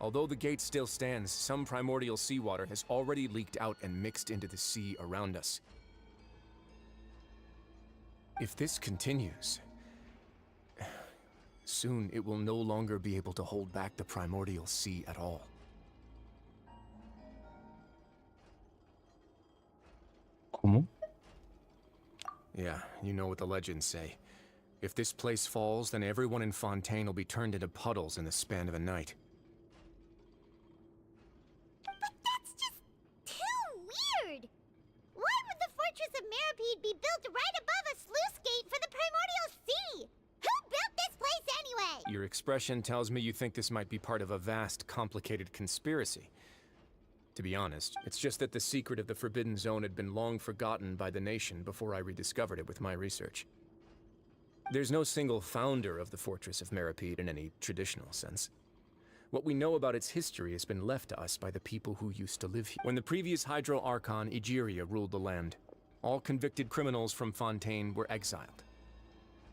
Although the gate still stands, some primordial seawater has already leaked out and mixed into the sea around us. If this continues, soon it will no longer be able to hold back the primordial sea at all. ¿Cómo? Yeah, you know what the legends say. If this place falls, then everyone in Fontaine will be turned into puddles in the span of a night. But that's just too weird! Why would the Fortress of Meripede be built right above a sluice gate for the primordial sea? Who built this place anyway? Your expression tells me you think this might be part of a vast, complicated conspiracy. To be honest, it's just that the secret of the Forbidden Zone had been long forgotten by the nation before I rediscovered it with my research. There's no single founder of the Fortress of Meripede in any traditional sense. What we know about its history has been left to us by the people who used to live here. When the previous Hydro Archon, Egeria, ruled the land, all convicted criminals from Fontaine were exiled.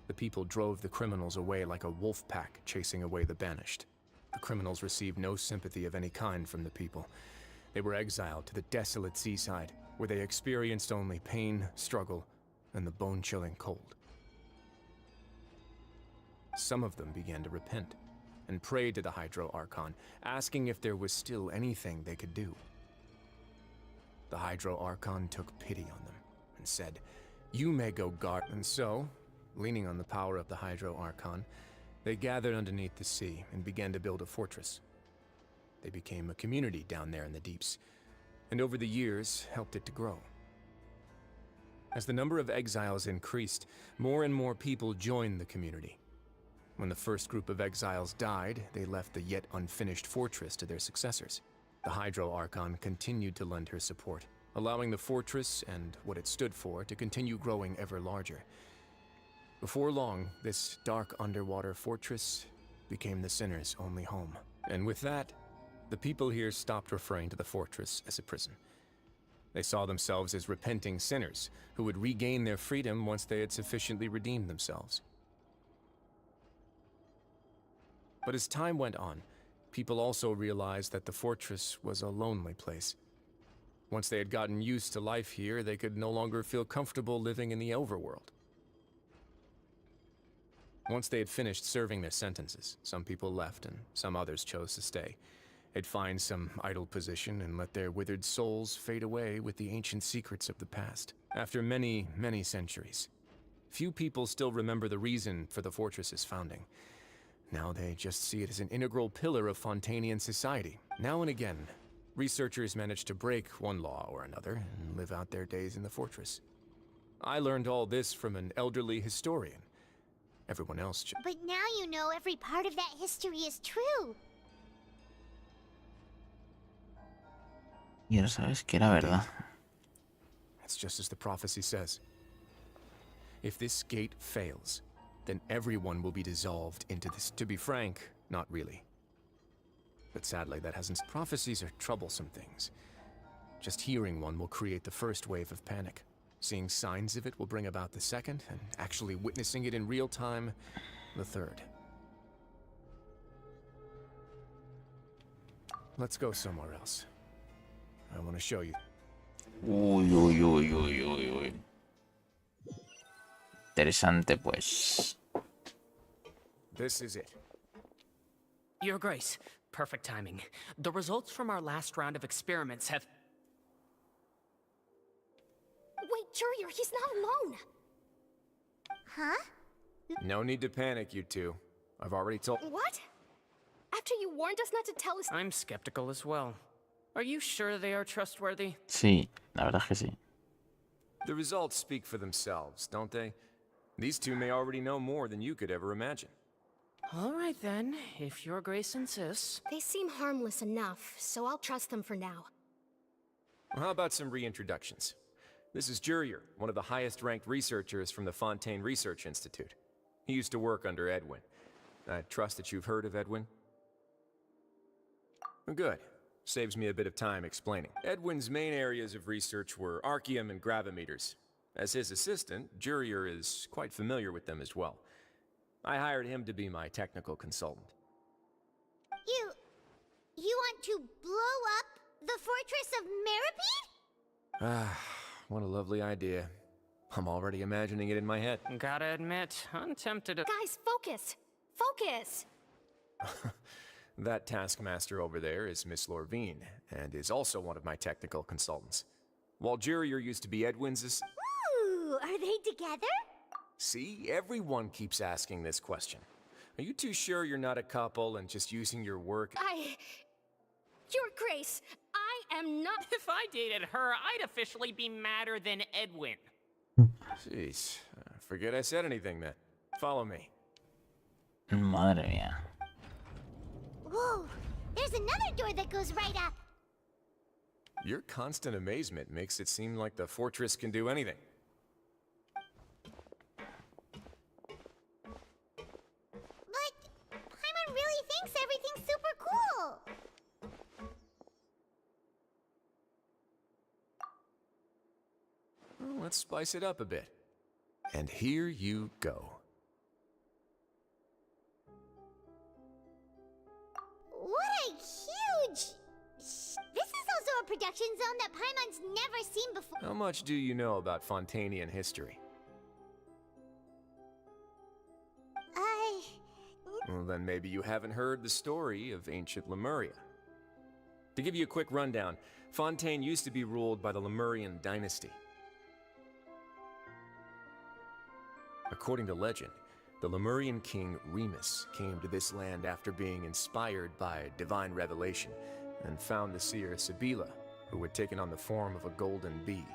The people drove the criminals away like a wolf pack chasing away the banished. The criminals received no sympathy of any kind from the people. They were exiled to the desolate seaside, where they experienced only pain, struggle, and the bone-chilling cold. Some of them began to repent, and prayed to the Hydro Archon, asking if there was still anything they could do. The Hydro Archon took pity on them, and said, "You may go guard." And so, leaning on the power of the Hydro Archon, they gathered underneath the sea and began to build a fortress. They became a community down there in the deeps, and over the years helped it to grow. As the number of exiles increased, more and more people joined the community. When the first group of exiles died, they left the yet unfinished fortress to their successors. The Hydro Archon continued to lend her support, allowing the fortress and what it stood for to continue growing ever larger. Before long, this dark underwater fortress became the sinner's only home. And with that, the people here stopped referring to the fortress as a prison. They saw themselves as repenting sinners who would regain their freedom once they had sufficiently redeemed themselves. But as time went on, people also realized that the fortress was a lonely place. Once they had gotten used to life here, they could no longer feel comfortable living in the overworld. Once they had finished serving their sentences, some people left and some others chose to stay. They'd find some idle position and let their withered souls fade away with the ancient secrets of the past. After many, many centuries, few people still remember the reason for the fortress's founding. Now they just see it as an integral pillar of Fontainian society. Now and again, researchers manage to break one law or another and live out their days in the fortress. I learned all this from an elderly historian. Everyone else just— But now you know every part of that history is true. Y ahora sabes que era verdad. It's just as the prophecy says. If this gate fails, then everyone will be dissolved into this. To be frank, not really. But sadly, that hasn't— Prophecies are troublesome things. Just hearing one will create the first wave of panic. Seeing signs of it will bring about the second, and actually witnessing it in real time, the third. Let's go somewhere else. I want to show you. Uy, uy, uy, uy, uy, uy. Interesante, pues. This is it. Your Grace, perfect timing. The results from our last round of experiments have— Wait, Jurier, he's not alone. Huh? No need to panic, you two. I've already told— What? After you warned us not to tell us— I'm skeptical as well. Are you sure they are trustworthy? Sí, la verdad es que sí. The results speak for themselves, don't they? These two may already know more than you could ever imagine. All right then, if your grace insists. They seem harmless enough, so I'll trust them for now. Well, how about some reintroductions? This is Jurier, one of the highest-ranked researchers from the Fontaine Research Institute. He used to work under Edwin. I trust that you've heard of Edwin? Good. Saves me a bit of time explaining. Edwin's main areas of research were archaeum and gravimeters. As his assistant, Jurier is quite familiar with them as well. I hired him to be my technical consultant. You want to blow up the Fortress of Meripede? Ah, what a lovely idea. I'm already imagining it in my head. Gotta admit, I'm tempted to— Guys, focus! Focus! That taskmaster over there is Miss Lorvine, and is also one of my technical consultants. While Jurier used to be Edwin's Ooh, are they together? See, everyone keeps asking this question. Are you too sure you're not a couple and just using your work? Your Grace, I am not— If I dated her, I'd officially be madder than Edwin. Jeez, forget I said anything then. Follow me. Madre mía. Whoa, there's another door that goes right up. Your constant amazement makes it seem like the fortress can do anything. But Paimon really thinks everything's super cool. Well, let's spice it up a bit. And here you go. What a huge... This is also a production zone that Paimon's never seen before. How much do you know about Fontanian history? Well, then maybe you haven't heard the story of ancient Lemuria. To give you a quick rundown, Fontaine used to be ruled by the Lemurian dynasty. According to legend, the Lemurian king Remus came to this land after being inspired by divine revelation and found the seer Sibila, who had taken on the form of a golden bee.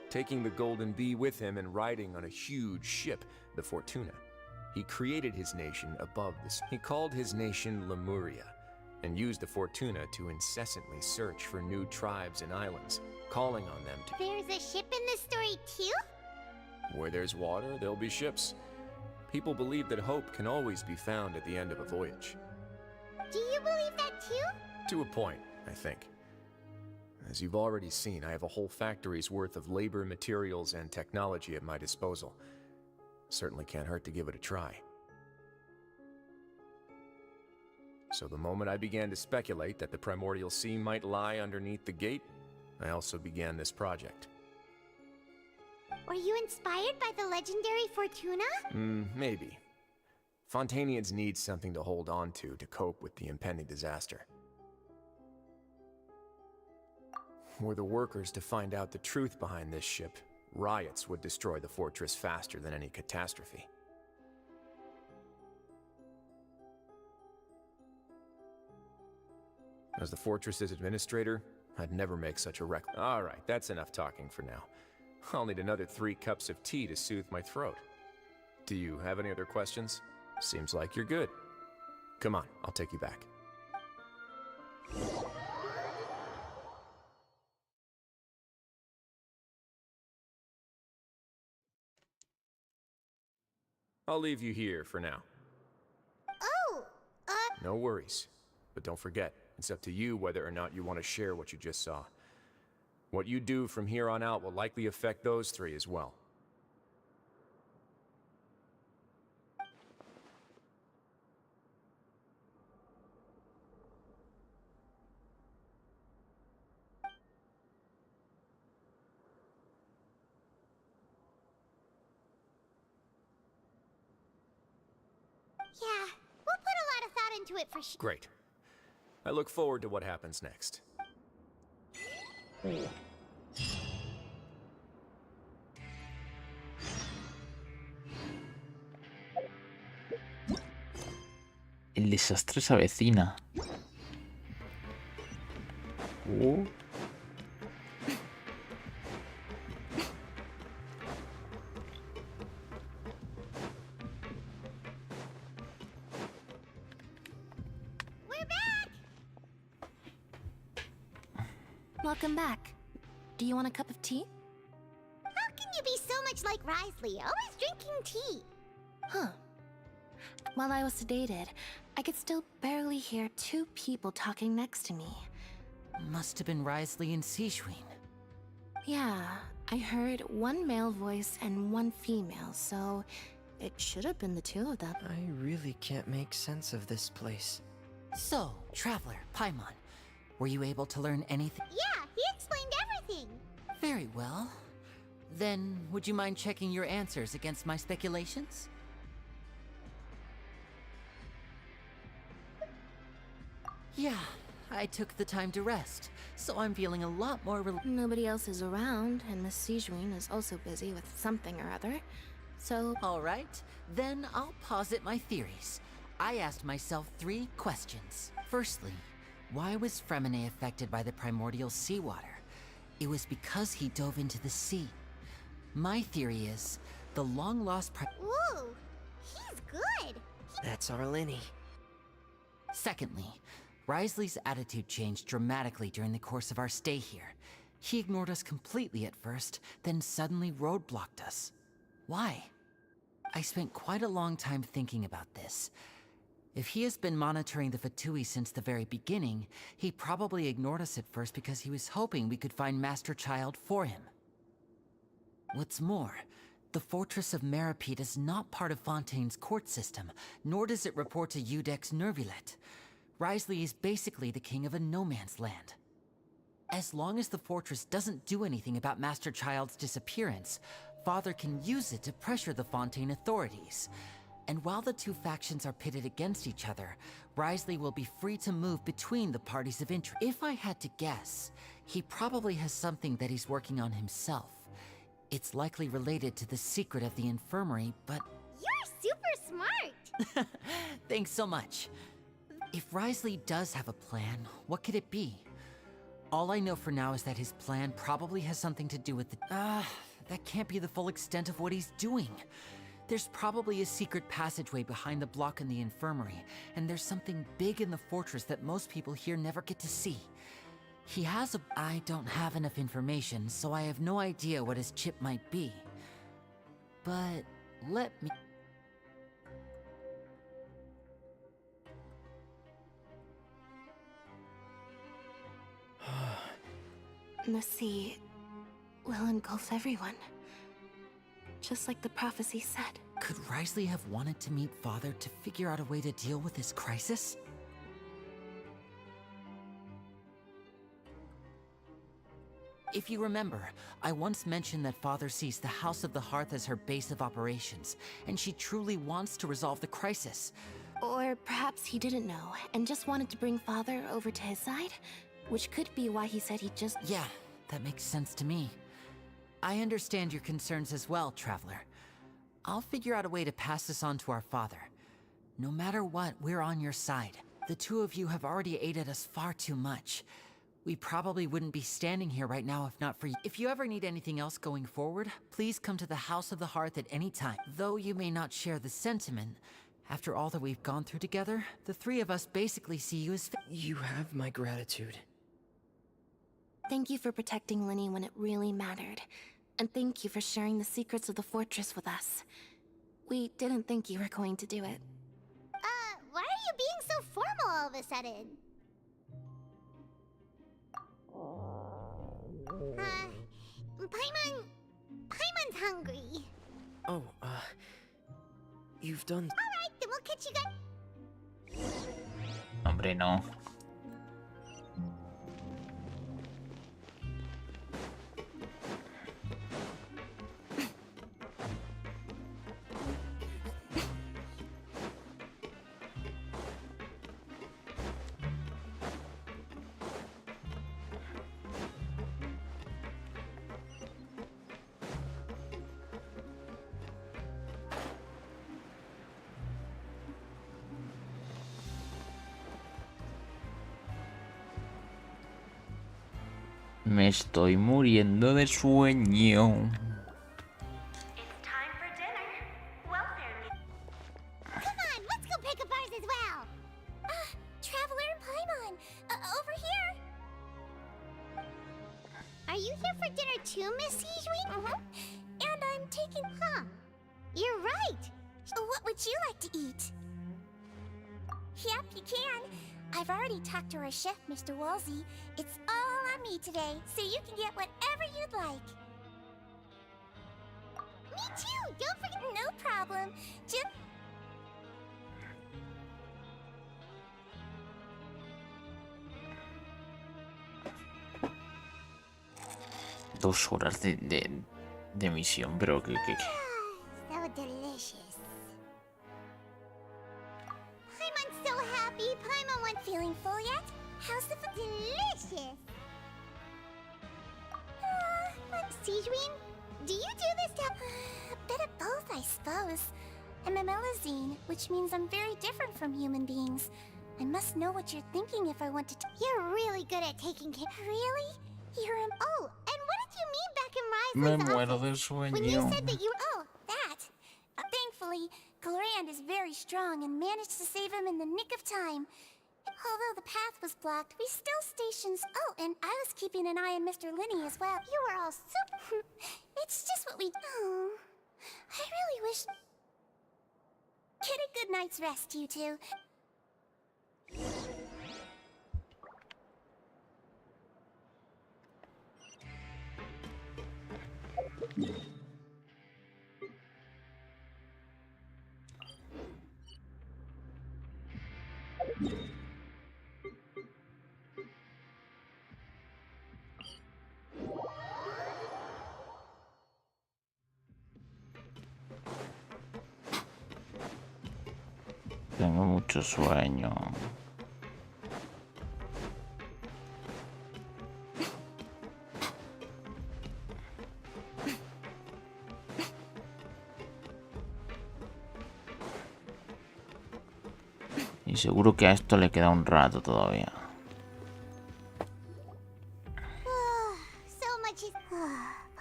Taking the golden bee with him and riding on a huge ship, the Fortuna, he created his nation above this. He called his nation Lemuria and used the Fortuna to incessantly search for new tribes and islands, calling on them to— There's a ship in this story too? Where there's water, there'll be ships. People believe that hope can always be found at the end of a voyage. Do you believe that too? To a point, I think. As you've already seen, I have a whole factory's worth of labor, materials, and technology at my disposal. Certainly can't hurt to give it a try. So the moment I began to speculate that the primordial sea might lie underneath the gate, I also began this project. Were you inspired by the legendary Fortuna? Maybe. Fontanians need something to hold on to cope with the impending disaster. Were the workers to find out the truth behind this ship, riots would destroy the fortress faster than any catastrophe. As the fortress's administrator, I'd never make such a wreck. All right, that's enough talking for now. I'll need another 3 cups of tea to soothe my throat. Do you have any other questions? Seems like you're good. Come on, I'll take you back. I'll leave you here for now. Oh, No worries. But don't forget, it's up to you whether or not you want to share what you just saw. What you do from here on out will likely affect those 3 as well. yeah. We'll put a lot of thought into it for sure. Great. I look forward to what happens next. El desastre se avecina. Welcome back. Do you want a cup of tea? How can you be so much like Risley, always drinking tea? Huh. While I was sedated, I could still barely hear two people talking next to me. Must have been Risley and Sigewin. Yeah, I heard one male voice and one female, so it should have been the two of them. I really can't make sense of this place. So, Traveler, Paimon, were you able to learn anything? Yeah, he explained everything. Very well. Then, would you mind checking your answers against my speculations? Yeah, I took the time to rest, so I'm feeling a lot more Nobody else is around, and Miss Sigewin is also busy with something or other, so... Alright, then I'll posit my theories. I asked myself 3 questions. Firstly, why was Fremine affected by the primordial seawater? It was because he dove into the sea. My theory is, the long-lost Ooh, he's good. That's our Linny. Secondly, Risley's attitude changed dramatically during the course of our stay here. He ignored us completely at first, then suddenly roadblocked us. Why? I spent quite a long time thinking about this. If he has been monitoring the Fatui since the very beginning, he probably ignored us at first because he was hoping we could find Master Child for him. What's more, the Fortress of Meripede is not part of Fontaine's court system, nor does it report to Udex Neuvillette. Risley is basically the king of a no-man's land. As long as the fortress doesn't do anything about Master Child's disappearance, Father can use it to pressure the Fontaine authorities. And while the two factions are pitted against each other, Risley will be free to move between the parties of interest. If I had to guess, he probably has something that he's working on himself. It's likely related to the secret of the infirmary, but... You're super smart! Thanks so much. If Risley does have a plan, what could it be? All I know for now is that his plan probably has something to do with the... that can't be the full extent of what he's doing. There's probably a secret passageway behind the block in the infirmary, and there's something big in the fortress that most people here never get to see. He has a... I don't have enough information, so I have no idea what his chip might be. But let me... The sea will engulf everyone. Just like the prophecy said. Could Risley have wanted to meet Father to figure out a way to deal with this crisis? If you remember, I once mentioned that Father sees the House of the Hearth as her base of operations, and she truly wants to resolve the crisis. Or perhaps he didn't know, and just wanted to bring Father over to his side? Which could be why he said he just... Yeah, that makes sense to me. I understand your concerns as well, Traveler. I'll figure out a way to pass this on to our father. No matter what, we're on your side. The two of you have already aided us far too much. We probably wouldn't be standing here right now if not for you. If you ever need anything else going forward, please come to the House of the Hearth at any time. Though you may not share the sentiment, after all that we've gone through together, the three of us basically see you as... You have my gratitude. Thank you for protecting Linny when it really mattered. And thank you for sharing the secrets of the fortress with us. We didn't think you were going to do it. Why are you being so formal all of a sudden? Paimon's hungry. Oh, you've done... Alright, then we'll catch you guys... Hombre, no. Me estoy muriendo de sueño. Come on, let's go pick up ours as well. Traveler and Paimon, over here. you here for dinner too, Miss Sijui? And I'm taking... Huh. You're right. What would you like to eat? Yep, you can. I've already talked to our chef, Mr. Wolsey. It's all on me today, so you can get whatever you'd like. Me too! Don't forget... No problem. Just... Dos horas de misión, pero que... So delicious. Paimon's so happy. Paimon went feeling full yet? How's the food? Delicious. Sijui, do you do this to... A bit of both, I suppose. I'm a Melazine, which means I'm very different from human beings. I must know what you're thinking if I want to... You're really good at taking care... Really? You're an... Oh, and what did you mean back in Risley's Me muero de office? When you sueño. said that you... Oh, that. Thankfully, Glorand is very strong and managed to save him in the nick of time. Although the path was blocked, we still stationed... Oh, and I was keeping an eye on Mr. Linney as well. You were all super... It's just what we... Oh, I really wish... Get a good night's rest, you two. Tengo mucho sueño. Y seguro que a esto le queda un rato todavía. So much is...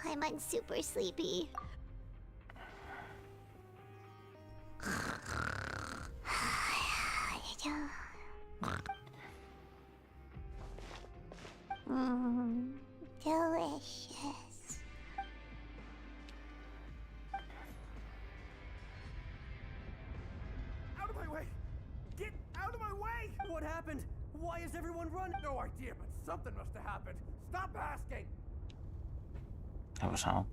I'm super sleepy. Delicious. Out of my way! Get out of my way! What happened? Why is everyone running? No idea, but something must have happened. Stop asking! ¿Qué ha pasado?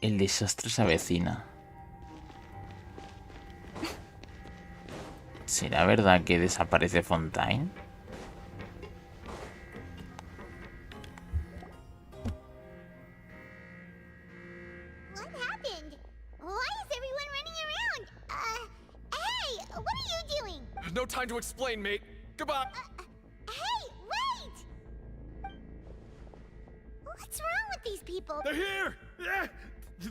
El desastre se avecina. ¿Será verdad que desaparece Fontaine? What happened? Why is everyone running around? Hey! What are you doing? No time to explain, mate. Goodbye! Hey! Wait! What's wrong with these people? They're here! Yeah,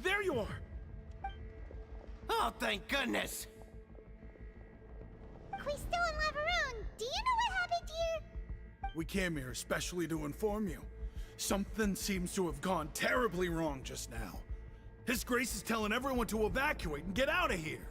there you are! Oh, thank goodness! Quisto and Lavaroon, do you know what happened here? We came here especially to inform you. Something seems to have gone terribly wrong just now. His Grace is telling everyone to evacuate and get out of here.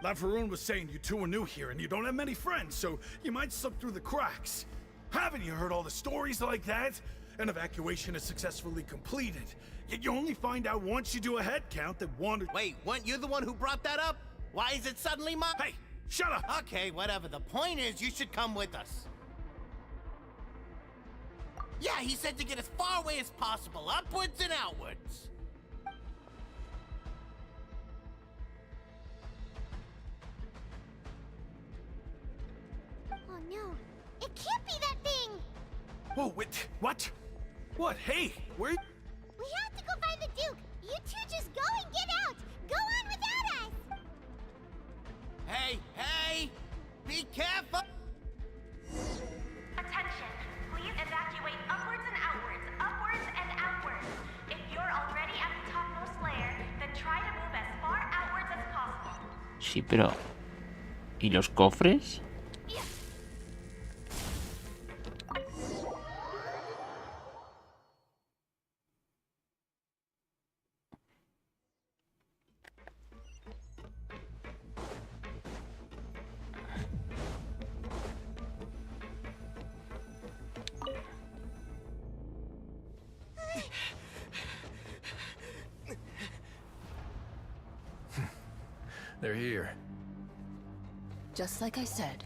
Lavaroon was saying you two are new here and you don't have many friends, so you might slip through the cracks. Haven't you heard all the stories like that? An evacuation is successfully completed. Yet you only find out once you do a head count that wanted... Wait, weren't you the one who brought that up? Why is it suddenly my... Hey, shut up! Okay, whatever. The point is, you should come with us. Yeah, he said to get as far away as possible, upwards and outwards. Oh no, it can't be that thing! Whoa, wait, what? What? Hey, where... We have to go find the Duke! You two just go and get out! Go on without us! Hey, hey! Be careful! Attention! Please evacuate upwards and outwards, upwards and outwards. If you're already at the topmost layer, then try to move as far outwards as possible. Sí, pero... ¿y los cofres? They're here. Just like I said.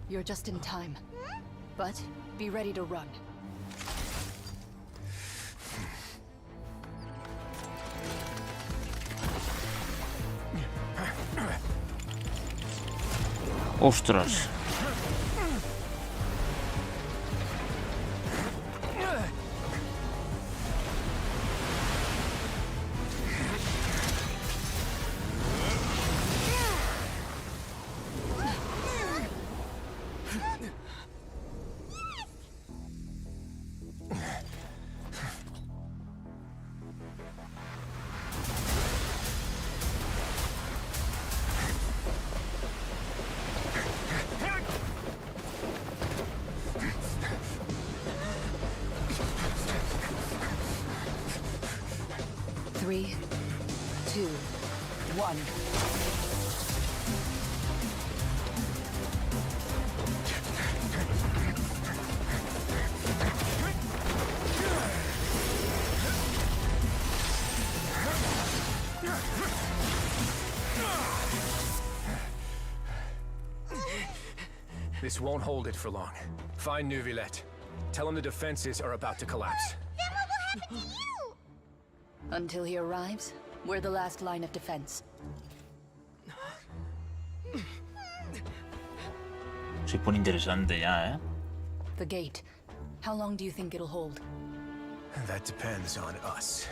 You're just in time. But be ready to run. Ostras. Three, two, one. This won't hold it for long. Find Neuvillette. Tell him the defenses are about to collapse. Then what will happen to you? Until he arrives, we're the last line of defense. Se pone interesante ya, ¿eh? The gate. How long do you think it'll hold? That depends on us.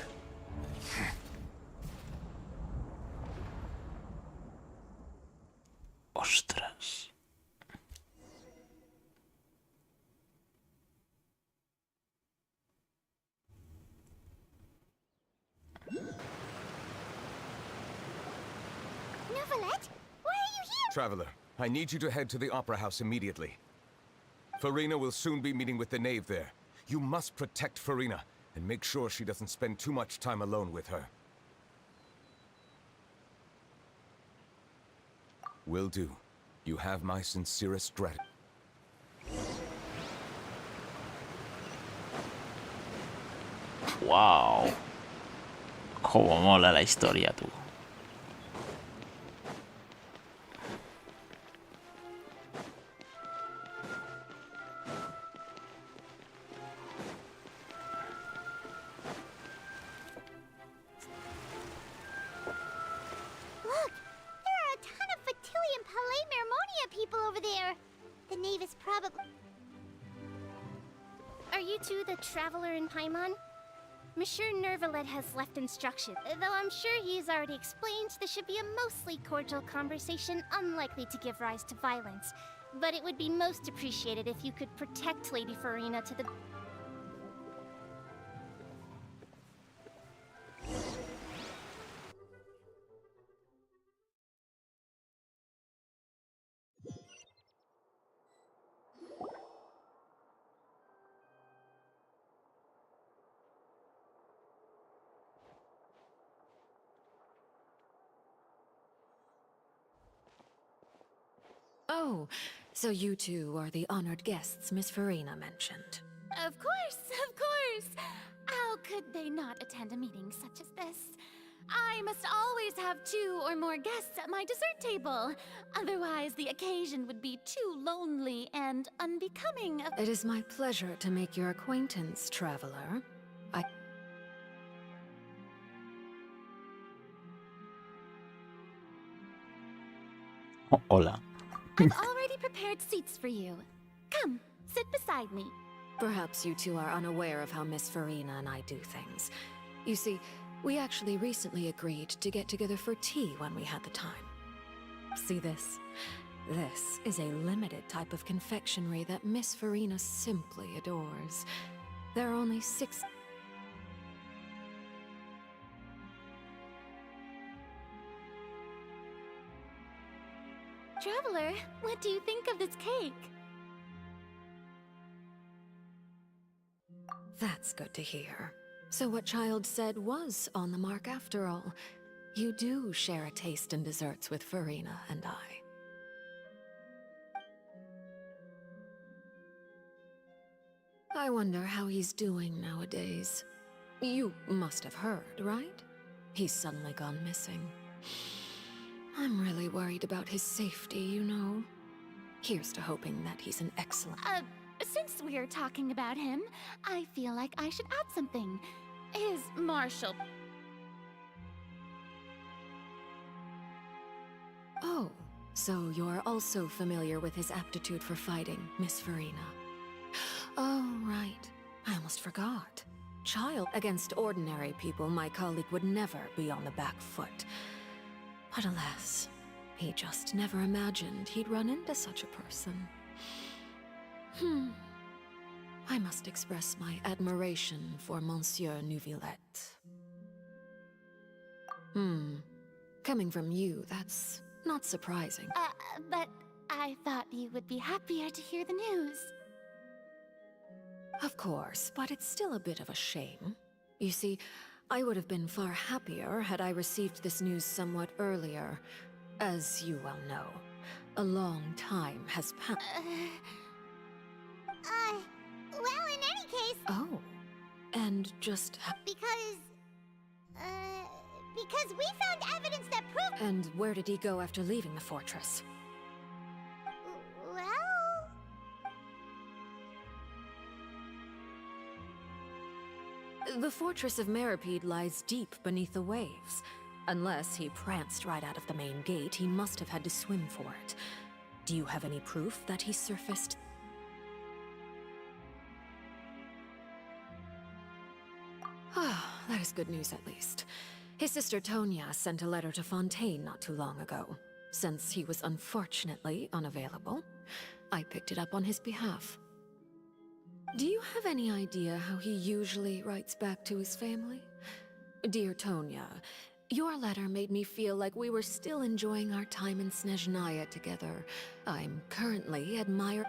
Ostras. Neuvillette? Why are you here? Traveler, I need you to head to the Opera House immediately. Farina will soon be meeting with the Knave there. You must protect Farina, and make sure she doesn't spend too much time alone with her. Will do. You have my sincerest gratitude. Wow. Cómo mola la historia, tú. Look! There are a ton of Fatilian Palais Mermonia people over there. The Knave is probably... Are you two the traveler in Paimon? Monsieur Neuvillette has left instructions. Though I'm sure he's already explained, this should be a mostly cordial conversation, unlikely to give rise to violence. But it would be most appreciated if you could protect Lady Farina to the... Oh, so you two are the honored guests Miss Farina mentioned. Of course, of course! How could they not attend a meeting such as this? I must always have 2 or more guests at my dessert table. Otherwise, the occasion would be too lonely and unbecoming of— It is my pleasure to make your acquaintance, traveler. Oh, hola. I've already prepared seats for you. Come, sit beside me. Perhaps you two are unaware of how Miss Farina and I do things. You see, we actually recently agreed to get together for tea when we had the time. See this? This is a limited type of confectionery that Miss Farina simply adores. There are only 6... Traveler, what do you think of this cake? That's good to hear. So what Child said was on the mark after all. You do share a taste in desserts with Farina and I. I wonder how he's doing nowadays. You must have heard, right? He's suddenly gone missing. I'm really worried about his safety, you know. Here's to hoping that he's an excellent... Since we're talking about him, I feel like I should add something. His martial... Oh, so you're also familiar with his aptitude for fighting, Miss Farina. Oh, right. I almost forgot. Child against ordinary people, my colleague would never be on the back foot. But alas, he just never imagined he'd run into such a person. I must express my admiration for Monsieur Neuvillette. Coming from you, that's not surprising. But I thought you would be happier to hear the news. Of course, but it's still a bit of a shame. You see, I would have been far happier had I received this news somewhat earlier. As you well know, a long time has passed. Well, in any case... Oh, and just... Because we found evidence that proved... And where did he go after leaving the fortress? Well... The fortress of Meripede lies deep beneath the waves. Unless he pranced right out of the main gate, he must have had to swim for it. Do you have any proof that he surfaced? Ah, that is good news at least. His sister Tonya sent a letter to Fontaine not too long ago. Since he was unfortunately unavailable, I picked it up on his behalf. Do you have any idea how he usually writes back to his family? Dear Tonya, your letter made me feel like we were still enjoying our time in Snezhnaya together. I'm currently admiring...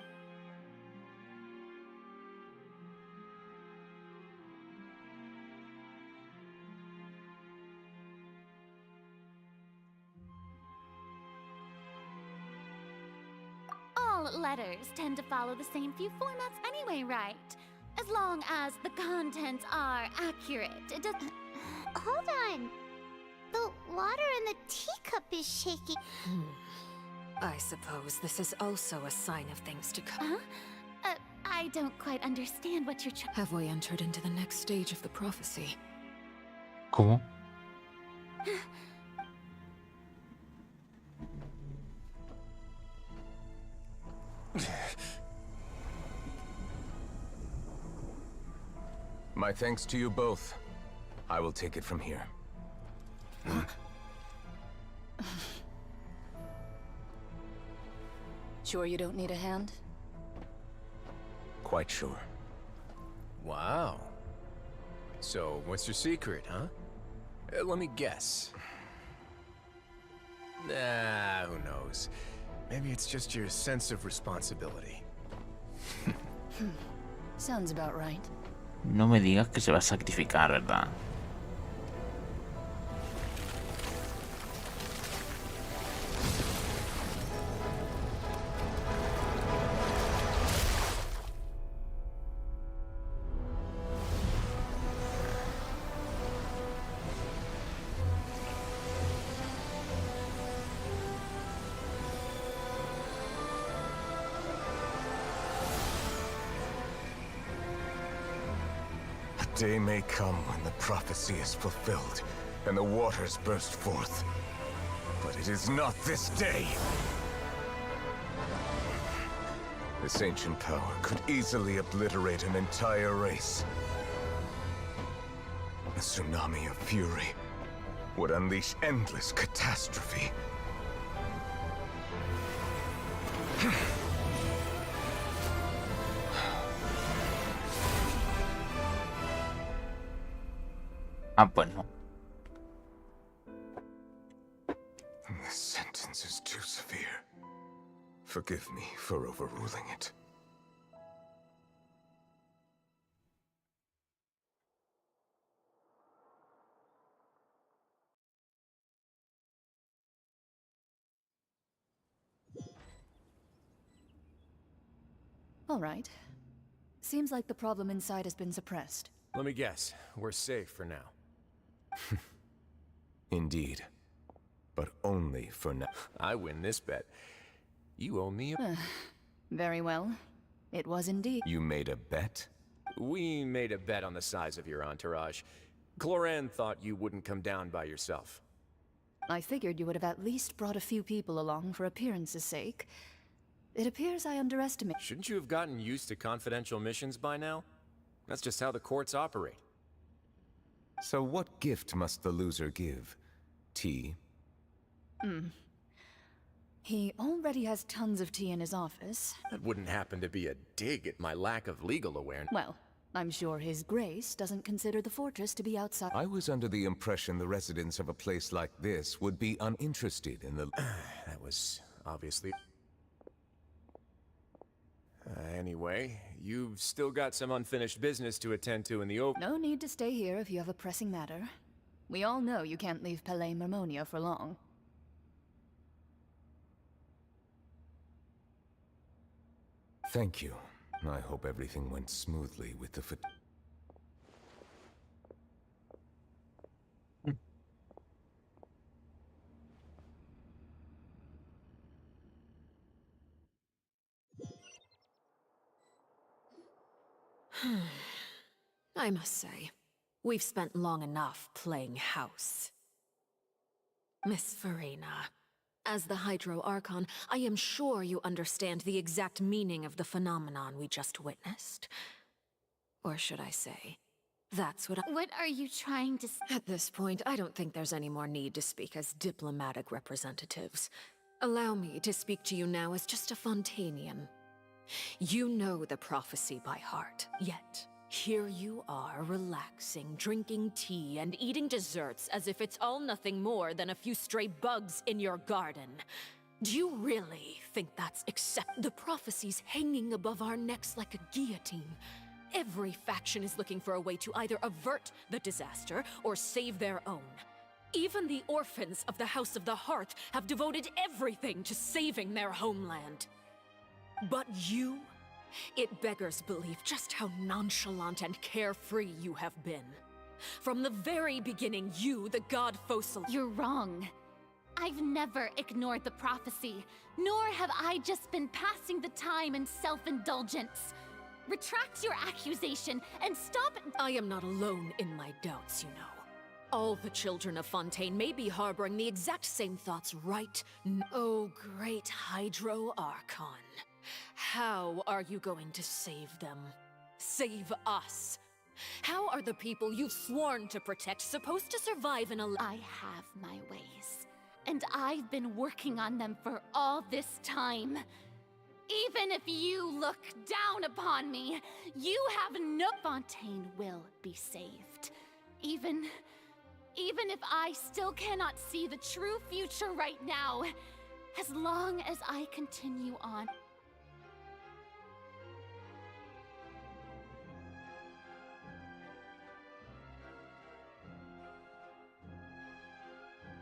All letters tend to follow the same few formats anyway, right? As long as the contents are accurate, it doesn't... Hold on. The water in the teacup is shaking. I suppose this is also a sign of things to come. I don't quite understand what you're trying... Have we entered into the next stage of the prophecy? ¿Cómo? My thanks to you both. I will take it from here. Sure you don't need a hand? Quite sure. Wow. So, what's your secret, huh? Let me guess. Nah, who knows? Maybe it's just your sense of responsibility. Sounds about right. No me digas que se va a sacrificar, ¿verdad? A day may come when the prophecy is fulfilled, and the waters burst forth. But it is not this day! This ancient power could easily obliterate an entire race. A tsunami of fury would unleash endless catastrophe. Ah, pues no. This sentence is too severe. Forgive me for overruling it. All right. Seems like the problem inside has been suppressed. Let me guess, we're safe for now. Indeed. But only for now. I win this bet. You owe me a... Very well. It was indeed. You made a bet? We made a bet on the size of your entourage. Cloran thought you wouldn't come down by yourself. I figured you would have at least brought a few people along for appearance's sake. It appears I underestimated. Shouldn't you have gotten used to confidential missions by now? That's just how the courts operate. So what gift must the loser give? Tea? He already has tons of tea in his office. That wouldn't happen to be a dig at my lack of legal awareness. Well, I'm sure His Grace doesn't consider the fortress to be outside. I was under the impression the residents of a place like this would be uninterested in the... That was obviously... Anyway, you've still got some unfinished business to attend to in the open. No need to stay here if you have a pressing matter. We all know you can't leave Palais Mermonia for long. Thank you. I hope everything went smoothly with the I must say, we've spent long enough playing house. Miss Farina, as the Hydro Archon, I am sure you understand the exact meaning of the phenomenon we just witnessed. Or should I say, that's what What are you trying to At this point, I don't think there's any more need to speak as diplomatic representatives. Allow me to speak to you now as just a Fontanian. You know the prophecy by heart, yet here you are, relaxing, drinking tea, and eating desserts as if it's all nothing more than a few stray bugs in your garden. Do you really think that's The prophecy's hanging above our necks like a guillotine. Every faction is looking for a way to either avert the disaster or save their own. Even the orphans of the House of the Hearth have devoted everything to saving their homeland. But you? It beggars belief just how nonchalant and carefree you have been. From the very beginning, you, the god Fossil— You're wrong. I've never ignored the prophecy, nor have I just been passing the time in self-indulgence. Retract your accusation and stop— I am not alone in my doubts, you know. All the children of Fontaine may be harboring the exact same thoughts right now. Oh, great Hydro Archon. How are you going to save them? Save us? How are the people you've sworn to protect supposed to survive in a— I have my ways, and I've been working on them for all this time. Even if you look down upon me, you have no— Fontaine will be saved. Even if I still cannot see the true future right now, as long as I continue on.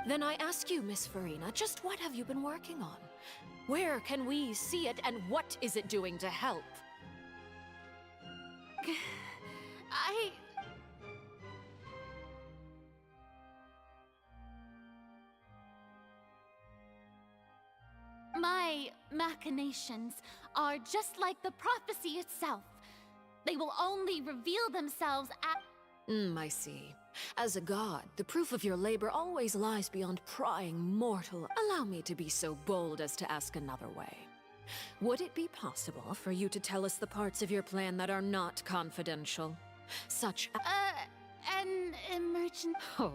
Then I ask you, Miss Farina, just what have you been working on? Where can we see it, and what is it doing to help? My machinations are just like the prophecy itself. They will only reveal themselves at— I see. As a god, the proof of your labor always lies beyond prying mortal. Allow me to be so bold as to ask another way. Would it be possible for you to tell us the parts of your plan that are not confidential? Such an emergent— Oh,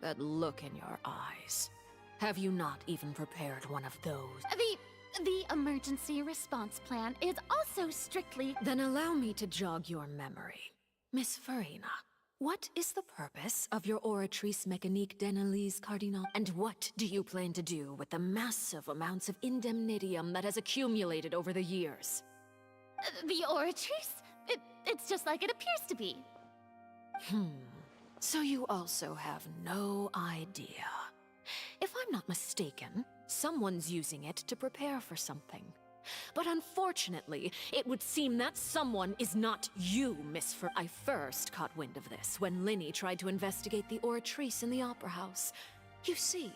that look in your eyes. Have you not even prepared one of those? The emergency response plan is also strictly— Then allow me to jog your memory. Miss Farina, what is the purpose of your Oratrice Mécanique d'Analyse Cardinal? And what do you plan to do with the massive amounts of indemnitium that has accumulated over the years? The Oratrice? It's just like it appears to be. So you also have no idea. If I'm not mistaken, someone's using it to prepare for something. But unfortunately, it would seem that someone is not you, Miss Fer. I first caught wind of this when Linny tried to investigate the Oratrice in the Opera House. You see,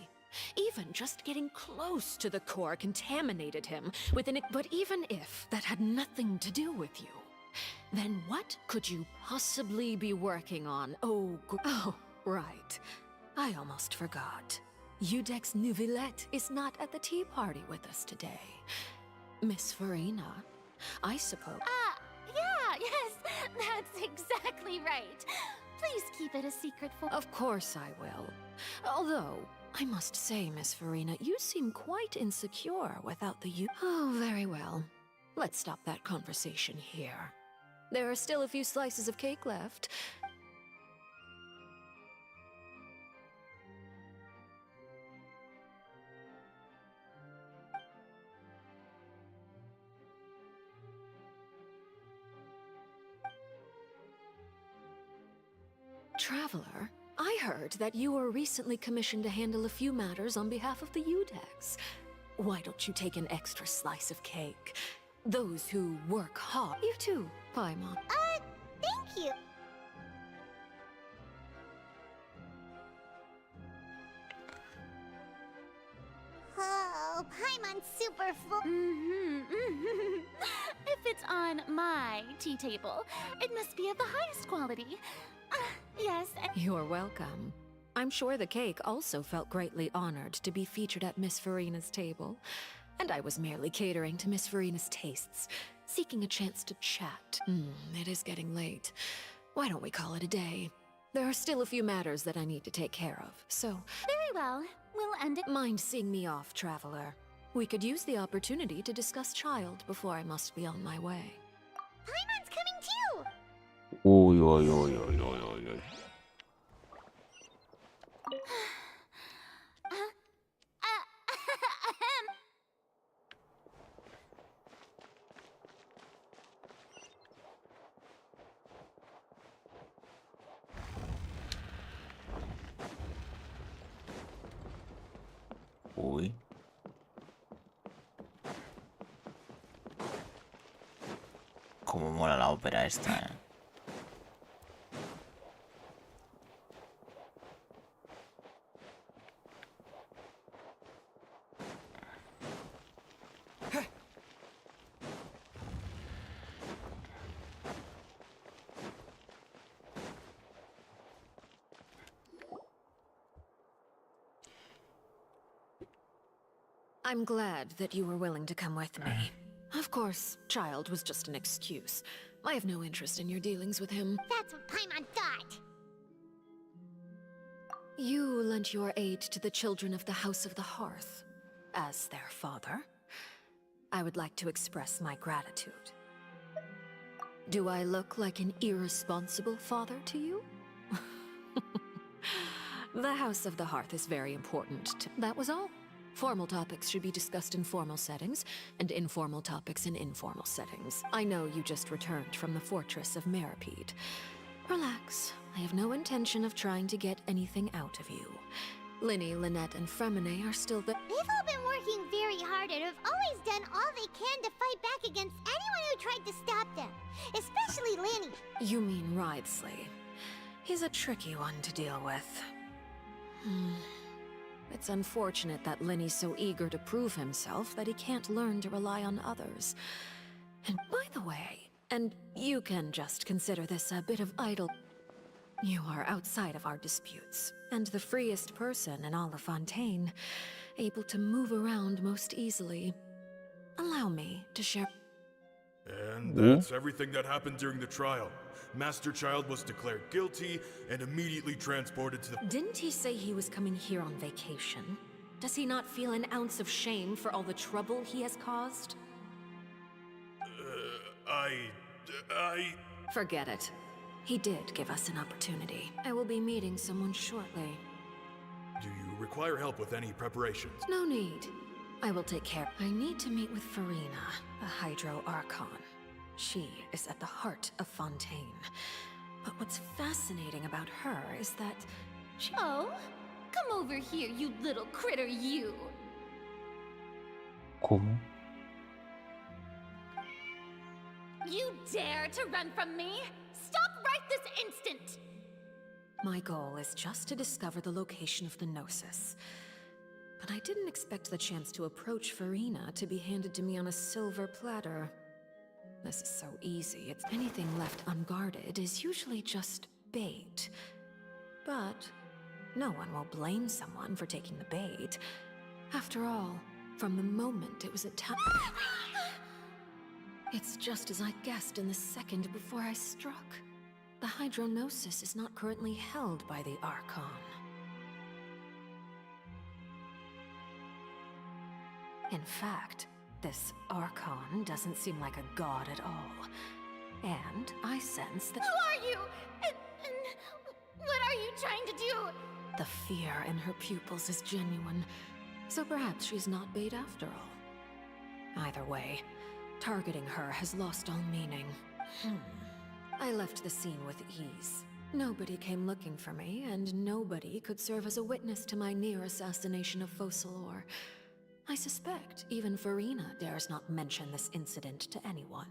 even just getting close to the core contaminated him with an... But even if that had nothing to do with you, then what could you possibly be working on? Oh, right. I almost forgot. Udex Neuvillette is not at the tea party with us today. Miss Farina, I suppose. Yeah, yes, that's exactly right. Please keep it a secret for— Of course I will. Although, I must say, Miss Farina, you seem quite insecure without the you. Oh, very well. Let's stop that conversation here. There are still a few slices of cake left. Traveler, I heard that you were recently commissioned to handle a few matters on behalf of the Udex. Why don't you take an extra slice of cake? Those who work hard. You too, Paimon. Thank you. Oh, Paimon's super full. If it's on my tea table, it must be of the highest quality. Yes. You're welcome. I'm sure the cake also felt greatly honored to be featured at Miss Farina's table. And I was merely catering to Miss Farina's tastes, seeking a chance to chat. It is getting late. Why don't we call it a day? There are still a few matters that I need to take care of, so... Very well. We'll end it. Mind seeing me off, Traveler. We could use the opportunity to discuss Child before I must be on my way. Paimon's coming too! Uy, uy, uy, uy, uy, uy, uy. Uy. Cómo mola la ópera esta, eh. I'm glad that you were willing to come with me. Of course, Child was just an excuse. I have no interest in your dealings with him. That's what Paimon thought. You lent your aid to the children of the House of the Hearth. As their father, I would like to express my gratitude. Do I look like an irresponsible father to you? The House of the Hearth is very important to— That was all. Formal topics should be discussed in formal settings, and informal topics in informal settings. I know you just returned from the fortress of Meripede. Relax. I have no intention of trying to get anything out of you. Linny, Lynette, and Fremine are still the— They've all been working very hard and have always done all they can to fight back against anyone who tried to stop them. Especially Linny. You mean Wriothesley. He's a tricky one to deal with. It's unfortunate that Linny's so eager to prove himself that he can't learn to rely on others. And by the way, and you can just consider this a bit of idle— You are outside of our disputes, and the freest person in all of Fontaine, able to move around most easily. Allow me to share— And that's everything that happened during the trial. Master Child was declared guilty and immediately transported to the— Didn't he say he was coming here on vacation? Does he not feel an ounce of shame for all the trouble he has caused? Forget it. He did give us an opportunity. I will be meeting someone shortly. Do you require help with any preparations? No need. I will take care. I need to meet with Farina, a Hydro Archon. She is at the heart of Fontaine. But what's fascinating about her is that she— Oh, come over here, you little critter, you! ¿Cómo? to run from me? Stop right this instant! My goal is just to discover the location of the Gnosis. But I didn't expect the chance to approach Farina to be handed to me on a silver platter. This is so easy. It's anything left unguarded is usually just bait. But no one will blame someone for taking the bait. After all, from the moment it was attacked... It's just as I guessed in the second before I struck. The Hydronosis is not currently held by the Archon. In fact, this Archon doesn't seem like a god at all. And I sense that— Who are you? And what are you trying to do? the fear in her pupils is genuine. So perhaps she's not bait after all. Either way, targeting her has lost all meaning. I left the scene with ease. Nobody came looking for me, and nobody could serve as a witness to my near assassination of Focalor. I suspect even Farina dares not mention this incident to anyone.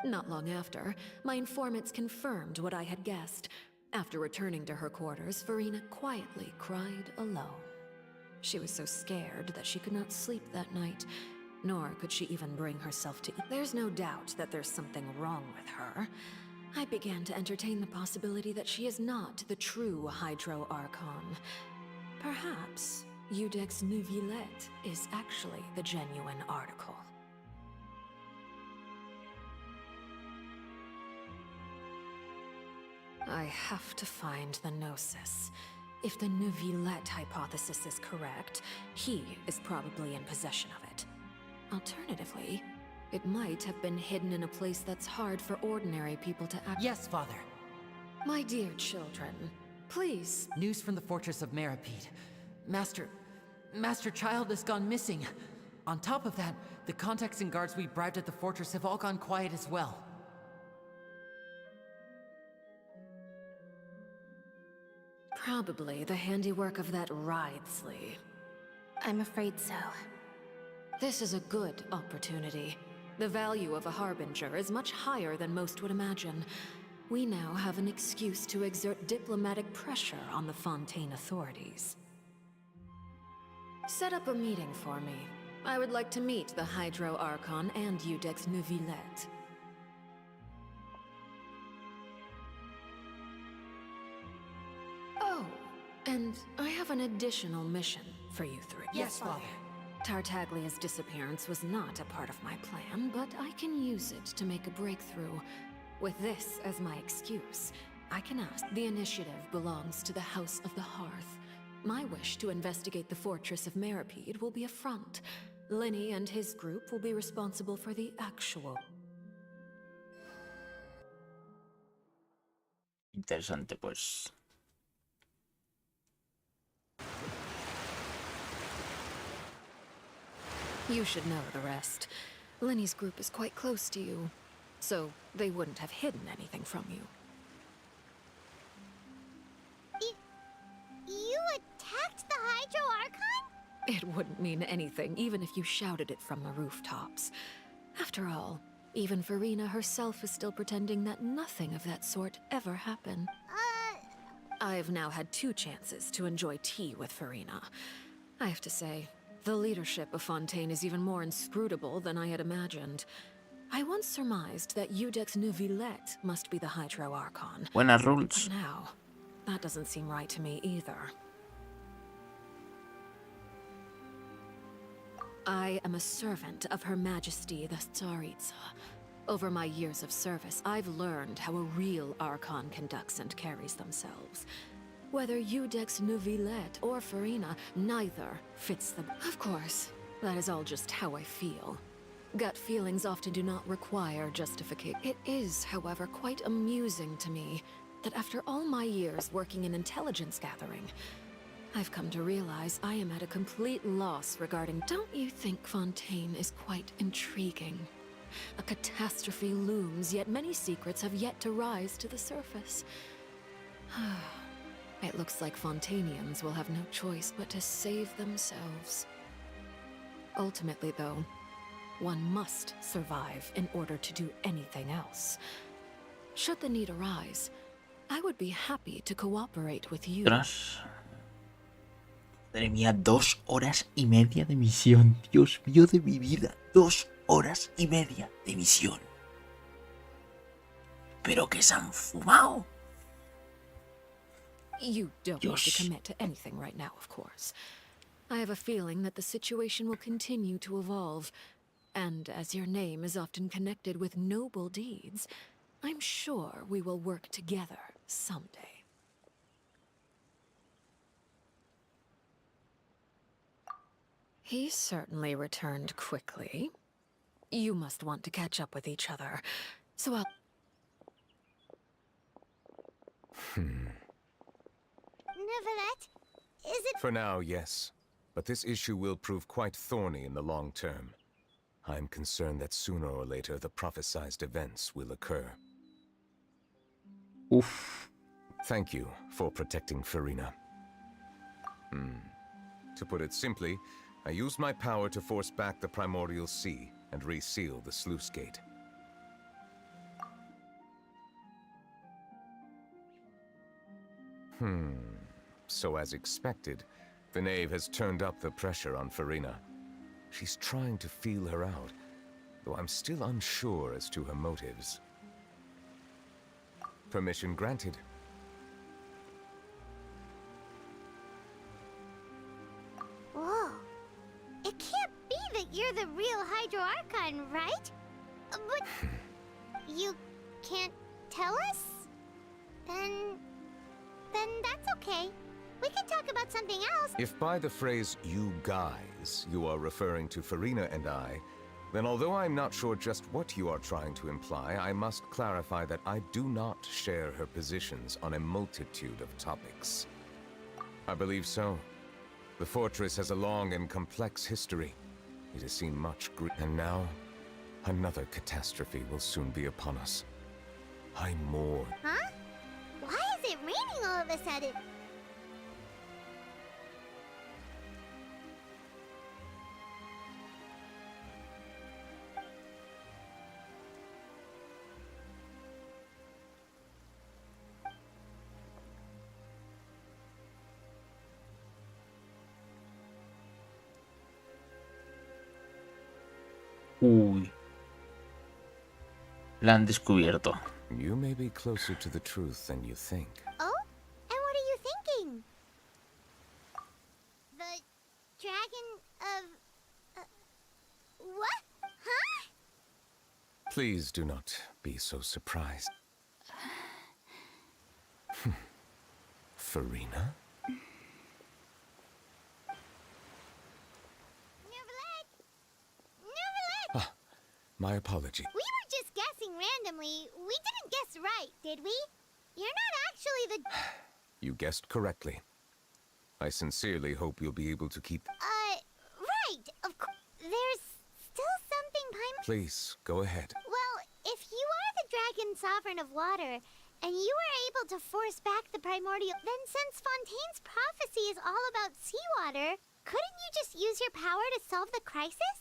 Not long after, my informants confirmed what I had guessed. After returning to her quarters, Farina quietly cried alone. She was so scared that she could not sleep that night, nor could she even bring herself to eat. There's no doubt that there's something wrong with her. I began to entertain the possibility that she is not the true Hydro Archon. Perhaps Iudex Neuvillette is actually the genuine article. I have to find the Gnosis. If the Neuvillette hypothesis is correct, he is probably in possession of it. Alternatively, it might have been hidden in a place that's hard for ordinary people to access. Yes, Father. My dear children, please. News from the Fortress of Meripede. Master Child has gone missing. On top of that, the contacts and guards we bribed at the fortress have all gone quiet as well. Probably the handiwork of that Writhsley. I'm afraid so. This is a good opportunity. The value of a Harbinger is much higher than most would imagine. We now have an excuse to exert diplomatic pressure on the Fontaine authorities. Set up a meeting for me. I would like to meet the Hydro Archon and Iudex Neuvillette. Oh, and I have an additional mission for you three. Yes, Father. Tartaglia's disappearance was not a part of my plan, but I can use it to make a breakthrough. With this as my excuse, I can ask. The initiative belongs to the House of the Hearth. My wish to investigate the Fortress of Meripede will be a front. Lenny and his group will be responsible for the actual... Interesante, pues. You should know the rest. Lenny's group is quite close to you, so they wouldn't have hidden anything from you. You attacked the Hydro Archon? It wouldn't mean anything, even if you shouted it from the rooftops. After all, even Farina herself is still pretending that nothing of that sort ever happened. I've now had 2 chances to enjoy tea with Farina. I have to say, the leadership of Fontaine is even more inscrutable than I had imagined. I once surmised that Iudex Neuvillette must be the Hydro Archon. Buenas rules. But now, that doesn't seem right to me either. I am a servant of Her Majesty the Tsaritsa. Over my years of service, I've learned how a real Archon conducts and carries themselves. Whether Iudex Neuvillette or Farina, neither fits the... Of course, that is all just how I feel. Gut feelings often do not require justification. It is, however, quite amusing to me that after all my years working in intelligence gathering, I've come to realize I am at a complete loss regarding... Don't you think Fontaine is quite intriguing? A catastrophe looms, yet many secrets have yet to rise to the surface. It looks like Fontainians will have no choice but to save themselves. Ultimately, though, One must survive in order to do anything else. Should the need arise, I would be happy to cooperate with you. Tras. Madre mía, 2 horas y media de misión. Dios mío de mi vida. 2 horas y media de misión. ¿Pero qué se han fumado? You don't need to commit to anything right now, of course. I have a feeling that the situation will continue to evolve. And as your name is often connected with noble deeds, I'm sure we will work together someday. He certainly returned quickly. You must want to catch up with each other, so I'll... Neuvillette, is it... For now, yes. But this issue will prove quite thorny in the long term. I'm concerned that sooner or later the prophesized events will occur. Oof. Thank you for protecting Farina. To put it simply, I used my power to force back the primordial sea and reseal the sluice gate. So as expected, the Knave has turned up the pressure on Farina. She's trying to feel her out, though I'm still unsure as to her motives. Permission granted. Whoa. It can't be that you're the real Hydro Archon, right? But you can't tell us? Then that's okay. We can talk about something else. If by the phrase, you guys, you are referring to Farina and I, then although I'm not sure just what you are trying to imply, I must clarify that I do not share her positions on a multitude of topics. I believe so. The fortress has a long and complex history. It has seen much grief, and now, another catastrophe will soon be upon us. I mourn. Huh? Why is it raining all of a sudden? Uy. La han descubierto. You may be closer to the truth than you think. Oh? And what are you thinking? The dragon of... what? Huh? Please do not be so surprised. Farina? Neuvillette! My apology. We were just guessing randomly. We didn't guess right, did we? You're not actually the... You guessed correctly. I sincerely hope you'll be able to keep... right. Of course. There's still something Paimon... Please, go ahead. Well, if you are the dragon sovereign of water, and you were able to force back the primordial... Then since Fontaine's prophecy is all about seawater, couldn't you just use your power to solve the crisis?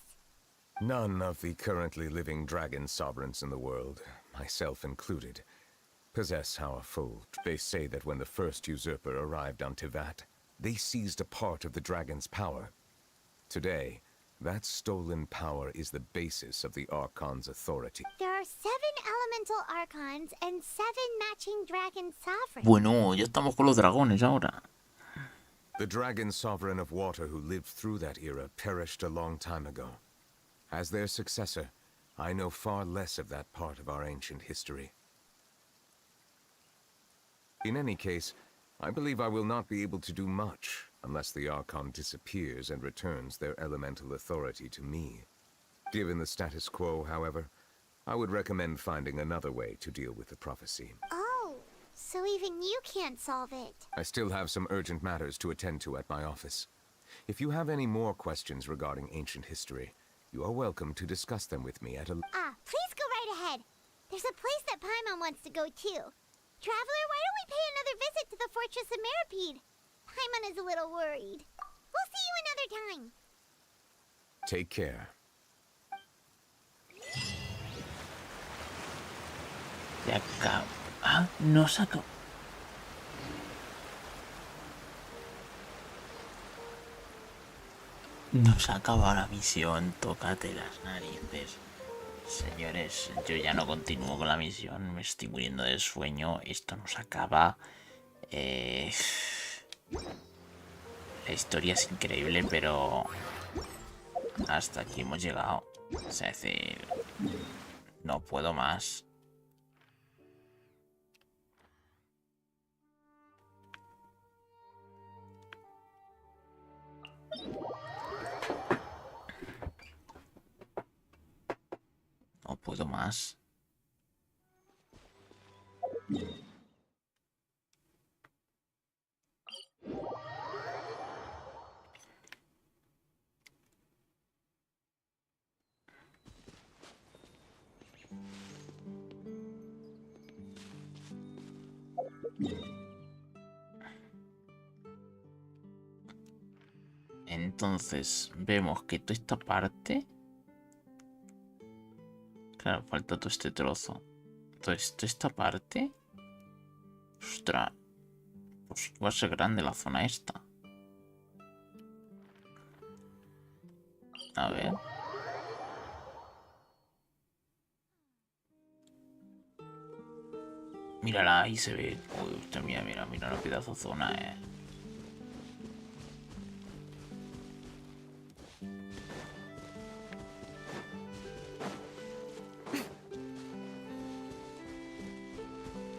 None of the currently living dragon sovereigns in the world, myself included, possess our full... They say that when the first usurper arrived on Tivat, they seized a part of the dragon's power. Today, that stolen power is the basis of the Archon's authority. There are 7 elemental Archons and 7 matching dragon sovereigns. Bueno, ya estamos con los dragones ahora. The dragon sovereign of water who lived through that era perished a long time ago. As their successor, I know far less of that part of our ancient history. In any case, I believe I will not be able to do much unless the Archon disappears and returns their elemental authority to me. Given the status quo, however, I would recommend finding another way to deal with the prophecy. Oh, so even you can't solve it. I still have some urgent matters to attend to at my office. If you have any more questions regarding ancient history, you are welcome to discuss them with me at a... Please go right ahead. There's a place that Paimon wants to go too. Traveler, why don't we pay another visit to the Fortress of Meropide? Paimon is a little worried. We'll see you another time. Take care. Se acaba. Ah, no se acaba. No se acaba la misión, tócate las narices. Señores, yo ya no continúo con la misión, me estoy muriendo de sueño, esto no se acaba. La historia es increíble, pero hasta aquí hemos llegado. Es decir, no puedo más. No puedo más. Entonces, vemos que toda esta parte... Claro, falta todo este trozo. Entonces, toda esta parte... Ostras. Pues va a ser grande la zona esta. A ver. Mírala, ahí se ve. Uy, usted, mira, mira, mira la pedazo zona,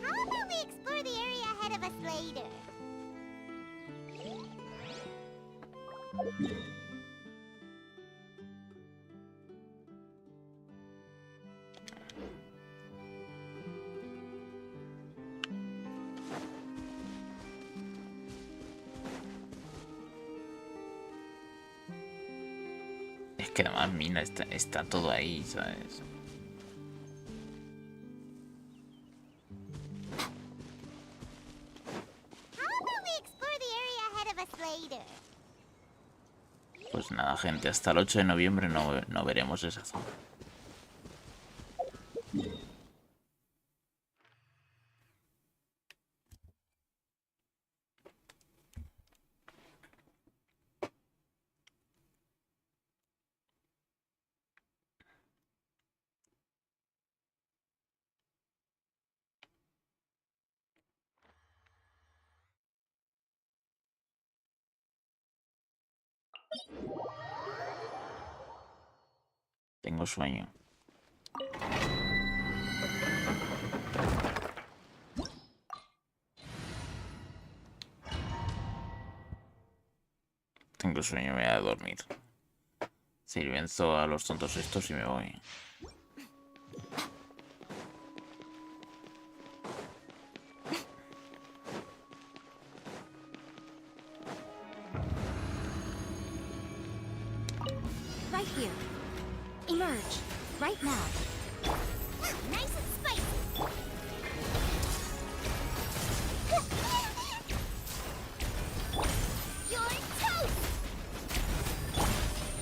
How about we explore the area ahead of us later? Es que además, mira, está todo ahí, ¿sabes? How about we explore the area ahead of us later? Pues nada, gente, hasta el 8 de noviembre no veremos esa zona. Tengo sueño. Tengo sueño, me voy a dormir. Si venzo a los tontos estos y me voy. Right here. Emerge. Right now. Nice and spicy. You're toast!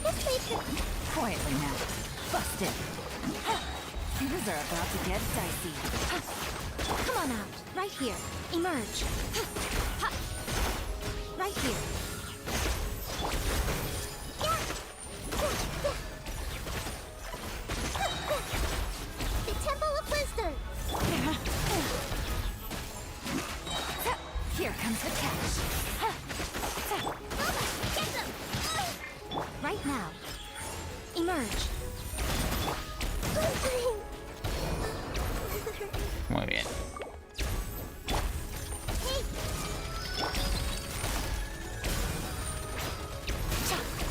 This leads to... Quietly now. Busted. Things are about to get dicey. Come on out. Right here. Emerge. Right here. The Temple of Wisdom. Here comes the catch. Get them! Right now. Emerge. Muy bien.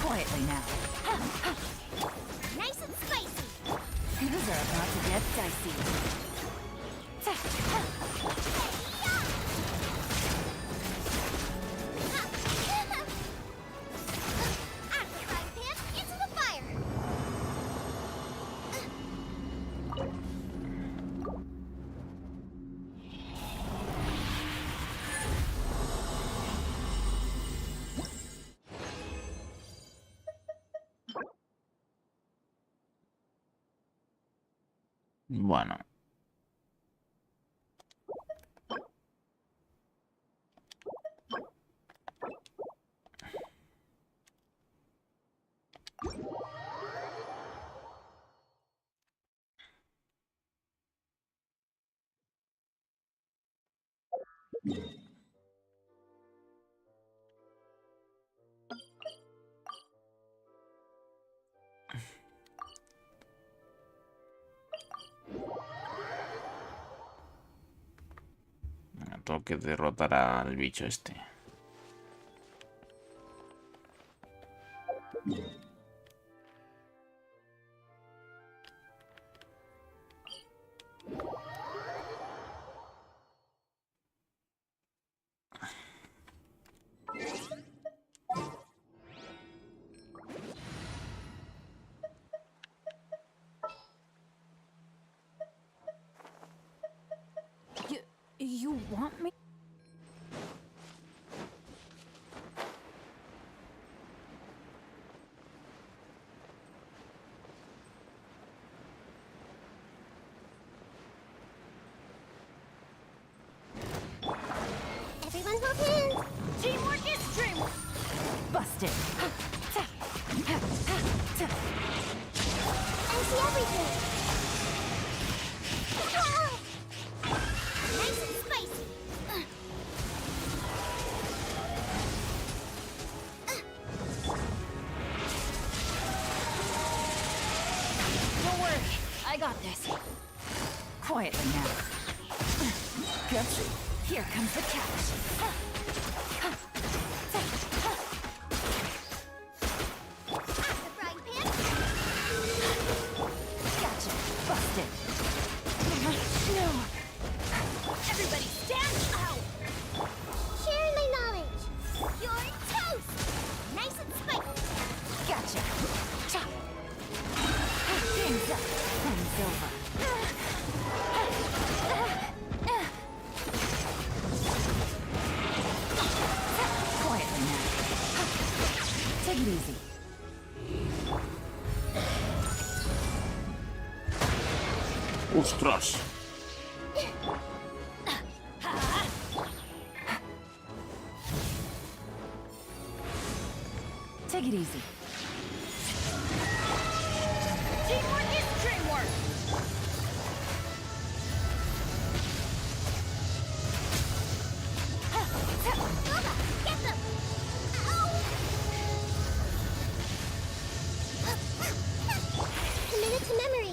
Quietly now. Nice and spicy. Things are about to get dicey. Out of the frying pan, into the fire. Bueno. Tengo que derrotar al bicho este. You want me? Everyone hold hands. Teamwork is dreamwork. Busted. I see everything. Nice and spicy. Don't worry, I got this. Quietly now. Gotcha. Here comes the catch. Gotcha. Busted. No. Everybody stand out. Share my knowledge. You're toast. Nice and spicy. Gotcha. Chop. Game's up. Fun's over. Quietly now. Take it easy. ¡Ostras! Take it easy. Teamwork is dreamwork. Bubba, get them. Commit it to memory.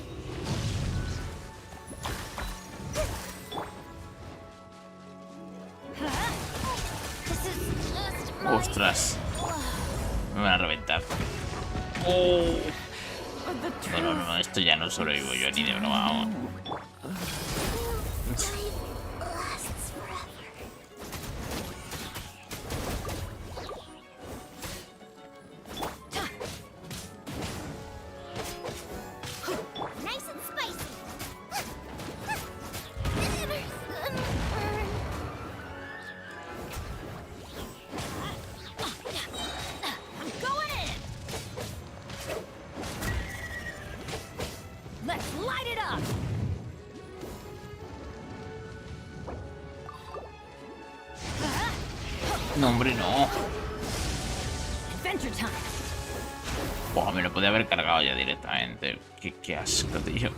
This is just ¡Ostras! Me van a reventar. ¡Oh! No, esto ya no sobrevivo yo ni de broma. Vamos. Lasts forever. Nice and spicy. I'm going in. Let's light it up. No, hombre, no. Adventure time. Buah, me lo podía haber cargado ya directamente. Qué asco, tío.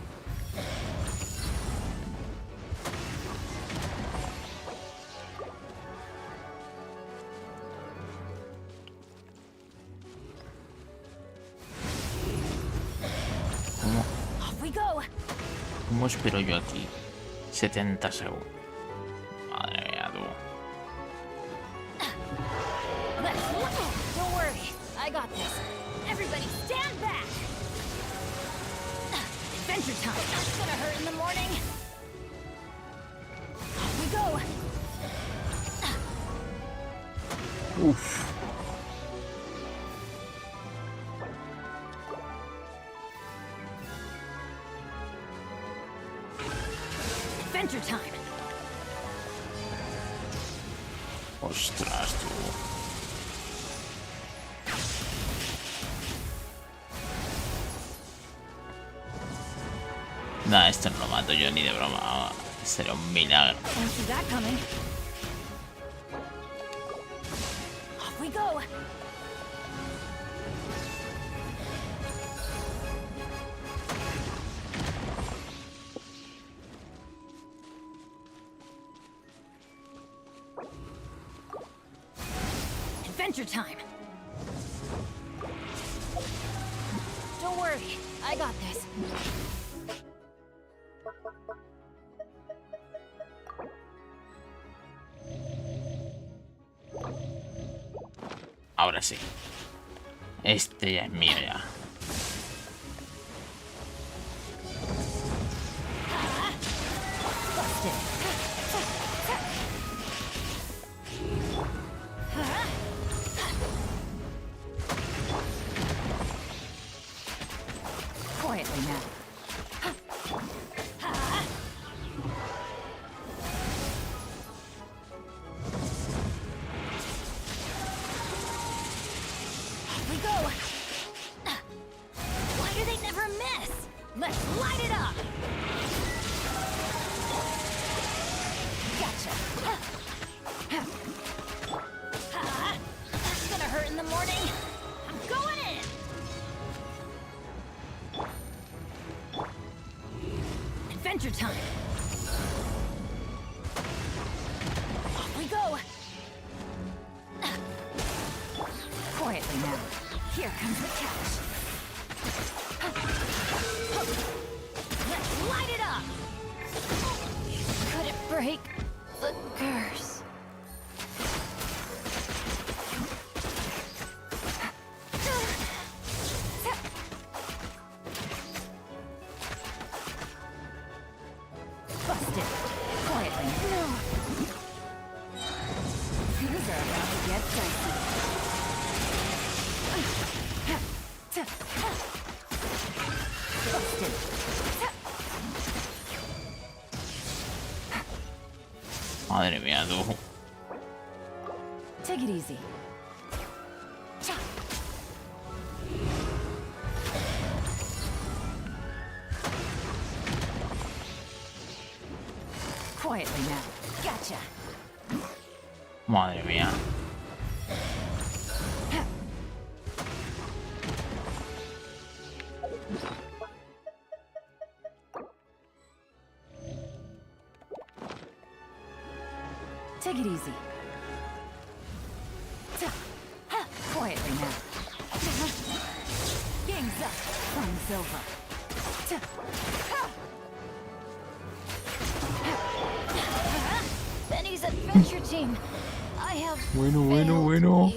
Off we go. ¿Cómo espero yo aquí? 70 segundos. Madre mía, tú. Don't worry, I got this. Everybody stand back. Adventure time. That's gonna hurt in the morning. Off we go. Uf. Adventure time. Ostras, tú. Nah, esto no lo mato yo ni de broma. Sería un milagro. Don't see that coming. Off we go. Adventure time! Don't worry, I got this. Ahora sí. Este ya es mío ya. Quietly now. Off we go. Why do they never miss? Let's light it up. Gotcha. That's gonna hurt in the morning. I'm going in. Adventure time! Off we go! Quietly now. Here comes the catch. Let's light it up! Could it break the curse? Busted. Quietly. No. Things are about to get dicey. Busted. Madre mía, tú. Take it easy. Quietly now. Gotcha. Madre mía. Take it easy. Quietly now. Gang's up. Fun's over. Benny's adventure team. I have Bueno.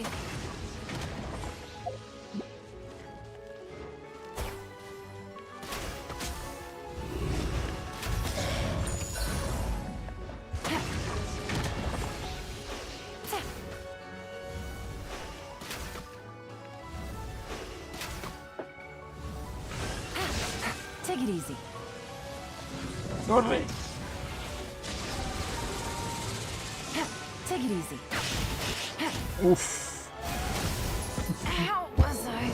Take it easy. Corre. Take it easy. Uf. How was I?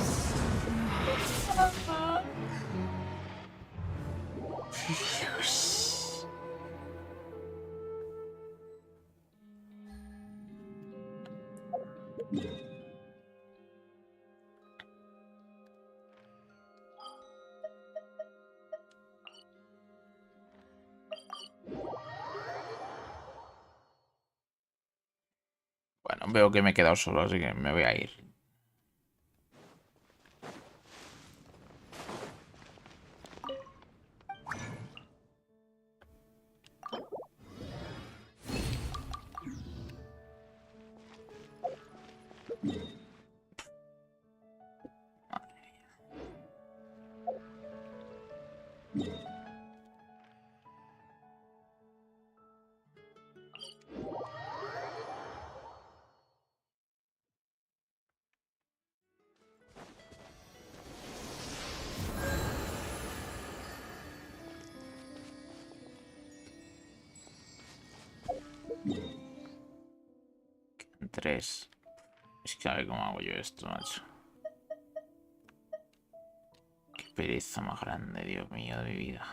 Dios. Bueno, veo que me he quedado solo, así que me voy a ir. Quedan 3. Es que a ver cómo hago yo esto, macho. Qué pereza más grande, Dios mío, de mi vida.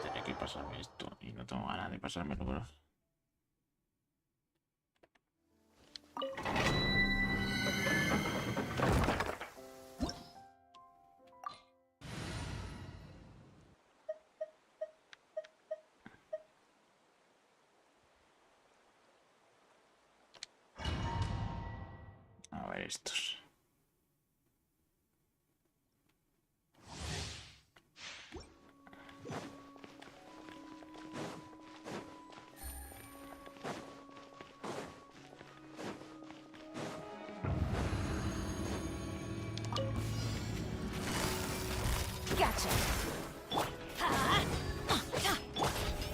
Tendré que pasarme esto y no tengo ganas de pasármelo, bro. estos. Gotcha.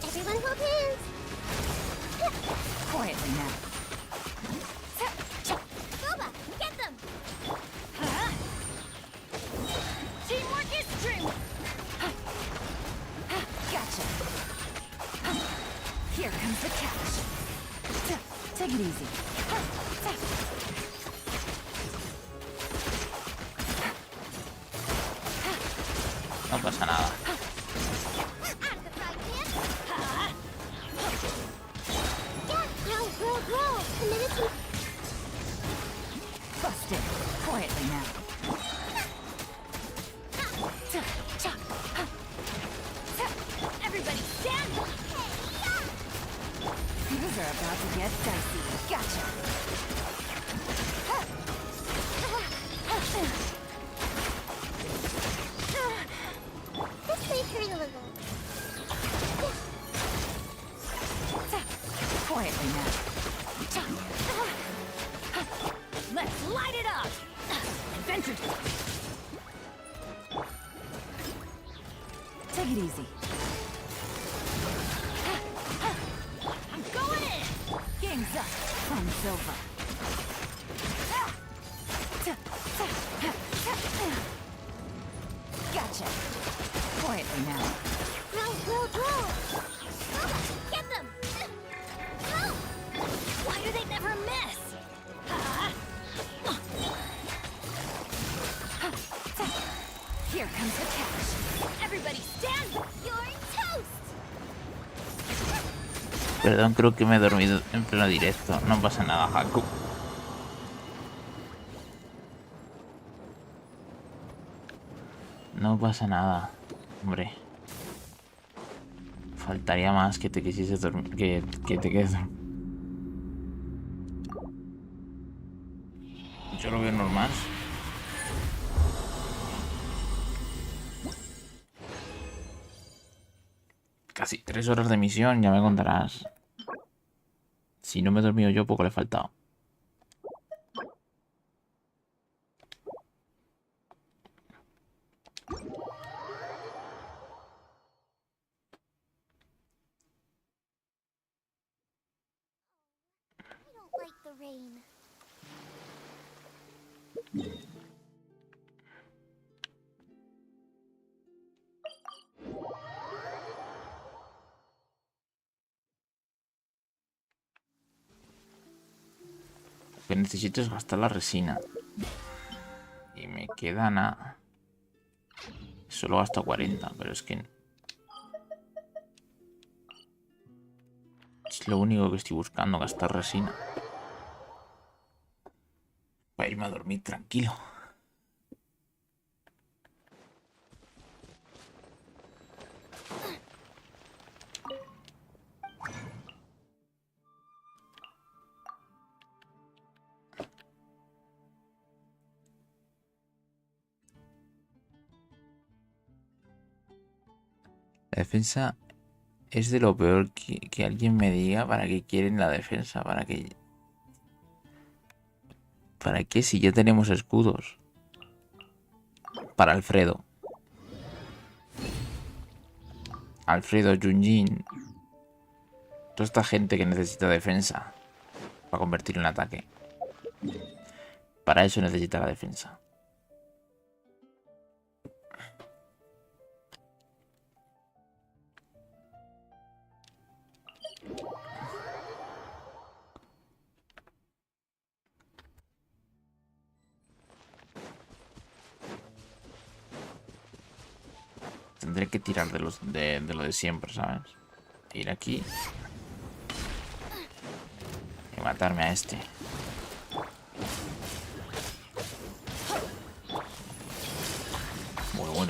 Everyone hold hands. Quietly now. Boba, get them. Teamwork is true. Gotcha. Here comes the catch. Take it easy. No pasa nada. Busted. Quietly now. Everybody stand. Things are about to get dicey. Gotcha. This may hurt a little. Quietly now. Let's light it up! Adventure! Take it easy. I'm going in! Game's up. Fun's over. Gotcha. Quietly now. Roll. Boba, get them. Go. Why do they never miss? Here comes the catch. Everybody stand. You're toast. Perdón, creo que me he dormido en pleno directo. No pasa nada, Haku. No pasa nada, hombre. Faltaría más que te quisiese dormir, que te quedes dormido. Yo lo veo normal. Casi 3 horas de misión, ya me contarás. Si no me he dormido yo, poco le he faltado. I don't like the rain. Lo que necesito es gastar la resina. Y me queda nada. Solo gasto 40, pero es que... es lo único que estoy buscando, gastar resina. Para irme a dormir tranquilo. La defensa es de lo peor que alguien me diga para qué quieren la defensa. ¿Para qué? ¿Para qué si ya tenemos escudos? Para Alfredo. Alfredo, Junjin. Toda esta gente que necesita defensa para convertirlo en ataque. Para eso necesita la defensa. Tendré que tirar de lo de siempre, ¿sabes? Ir aquí y matarme a este.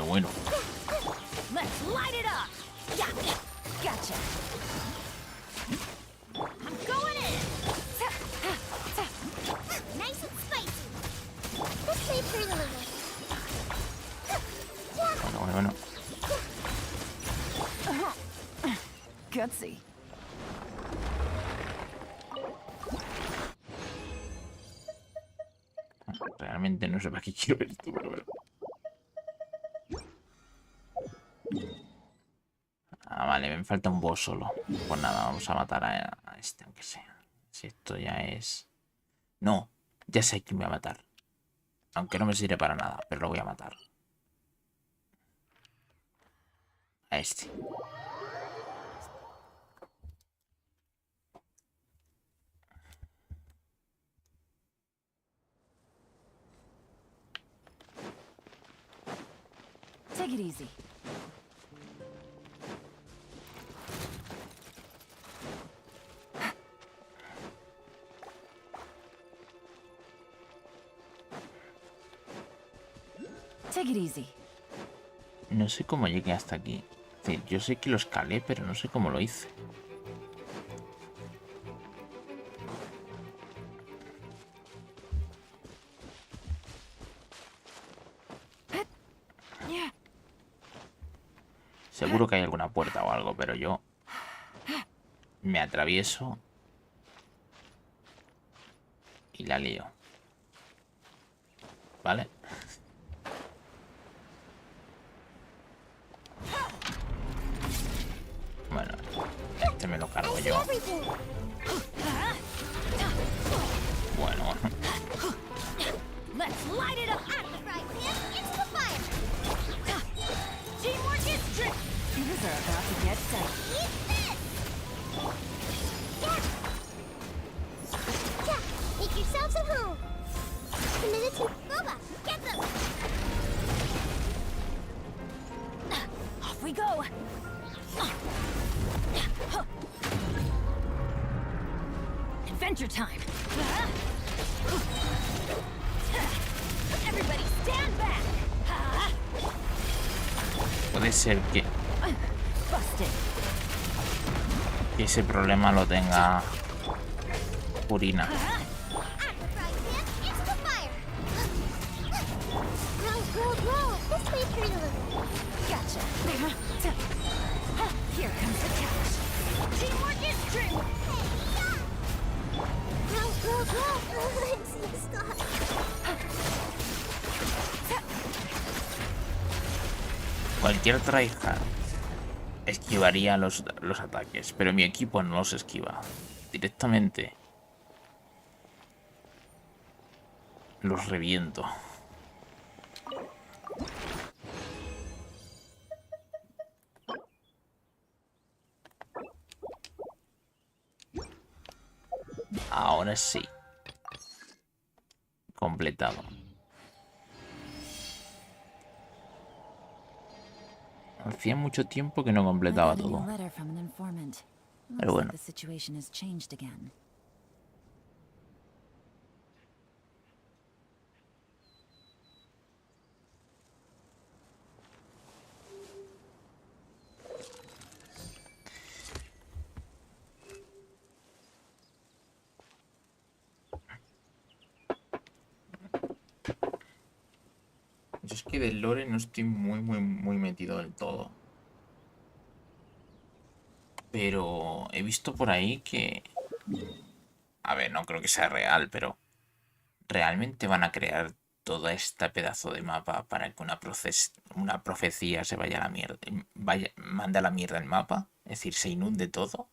Bueno. Let's light it up. Gotcha. I'm going in. Nice and spicy. Gutsy. Realmente no sé para qué quiero esto, pero bueno. Ah, vale, me falta un boss solo. Pues nada, vamos a matar a este, aunque sea. Si esto ya es... No, ya sé quién voy a matar. Aunque no me sirve para nada, pero lo voy a matar. A este. Take it easy. Take it easy. No sé cómo llegué hasta aquí. Es decir, yo sé que lo escalé, pero no sé cómo lo hice. Seguro que hay alguna puerta o algo, pero yo me atravieso y la lío. ¿Vale? Bueno, este me lo cargo yo. Bueno. Let's light it up! Right hand into the fire! Teamwork is trick! Things are about to get dicey. Eat this! Yeah! Make yourselves at home! Committed to Boba! Get them! Off we go. Adventure time. Everybody stand back! Puede ser que Busted. ese problema lo tenga Purina. Gotcha. Here comes the catch. Teamwork is trick! Cualquier tryhard esquivaría los ataques, pero mi equipo no los esquiva. Directamente los reviento. Ahora sí. Completado. Hacía mucho tiempo que no completaba todo. Pero bueno. Yo es que del lore no estoy muy metido del todo. Pero he visto por ahí que... A ver, no creo que sea real, pero... ¿Realmente van a crear todo este pedazo de mapa para que una profecía se vaya a la mierda? Mande a la mierda el mapa. Es decir, se inunde todo.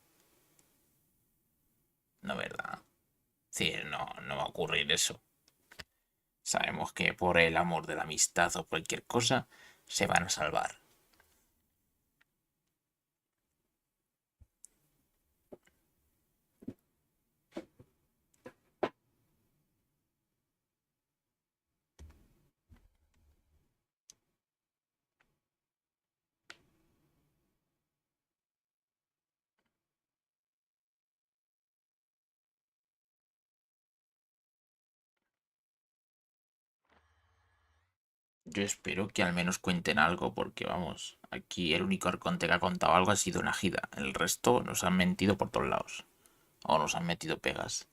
No, ¿verdad? Sí, no va a ocurrir eso. Sabemos que por el amor de la amistad o cualquier cosa se van a salvar. Yo espero que al menos cuenten algo, porque vamos, aquí el único arconte que ha contado algo ha sido Najida. El resto nos han mentido por todos lados. O nos han metido pegas.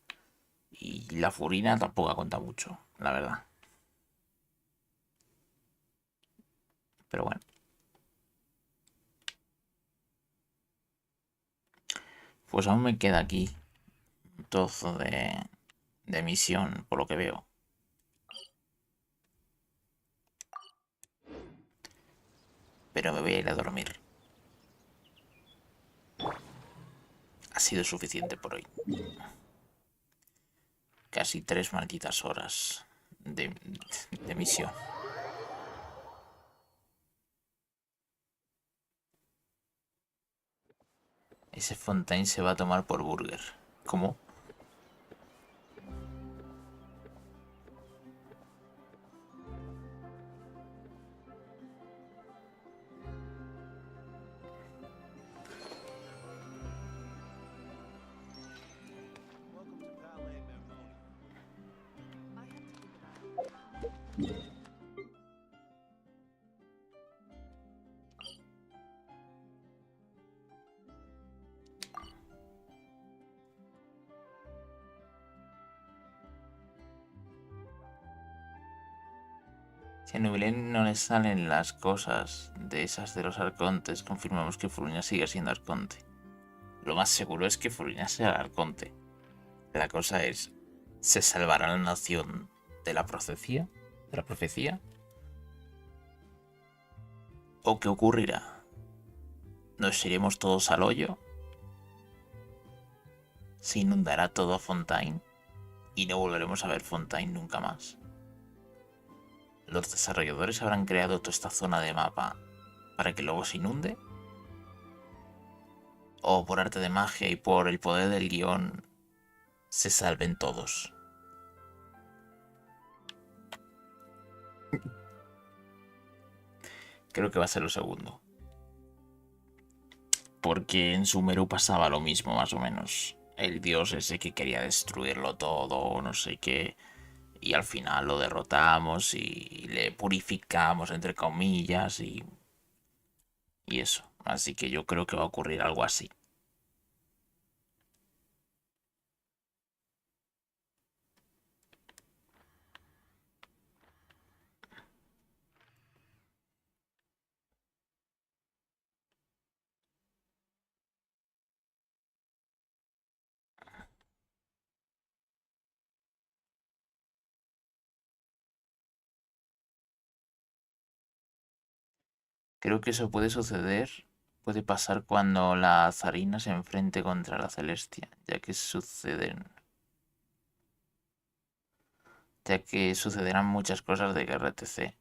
Y la Furina tampoco ha contado mucho, la verdad. Pero bueno. Pues aún me queda aquí un trozo de misión, por lo que veo. Pero me voy a ir a dormir. Ha sido suficiente por hoy. Casi 3 malditas horas de misión. Ese Fontaine se va a tomar por burger. ¿Cómo? Si a Neuvillette no le salen las cosas de esas de los arcontes, confirmamos que Furina sigue siendo arconte. Lo más seguro es que Furina sea arconte. La cosa es, ¿se salvará la nación de la profecía? ¿De la profecía? ¿O qué ocurrirá? ¿Nos iremos todos al hoyo? ¿Se inundará todo Fontaine? ¿Y no volveremos a ver Fontaine nunca más? ¿Los desarrolladores habrán creado toda esta zona de mapa para que luego se inunde? ¿O por arte de magia y por el poder del guión se salven todos? Creo que va a ser lo segundo. Porque en Sumeru pasaba lo mismo, más o menos. El dios ese que quería destruirlo todo, no sé qué. Y al final lo derrotamos y le purificamos, entre comillas, y eso. Así que yo creo que va a ocurrir algo así. Creo que eso puede suceder, puede pasar cuando la Zarina se enfrente contra la Celestia, ya que sucederán muchas cosas de guerra etc.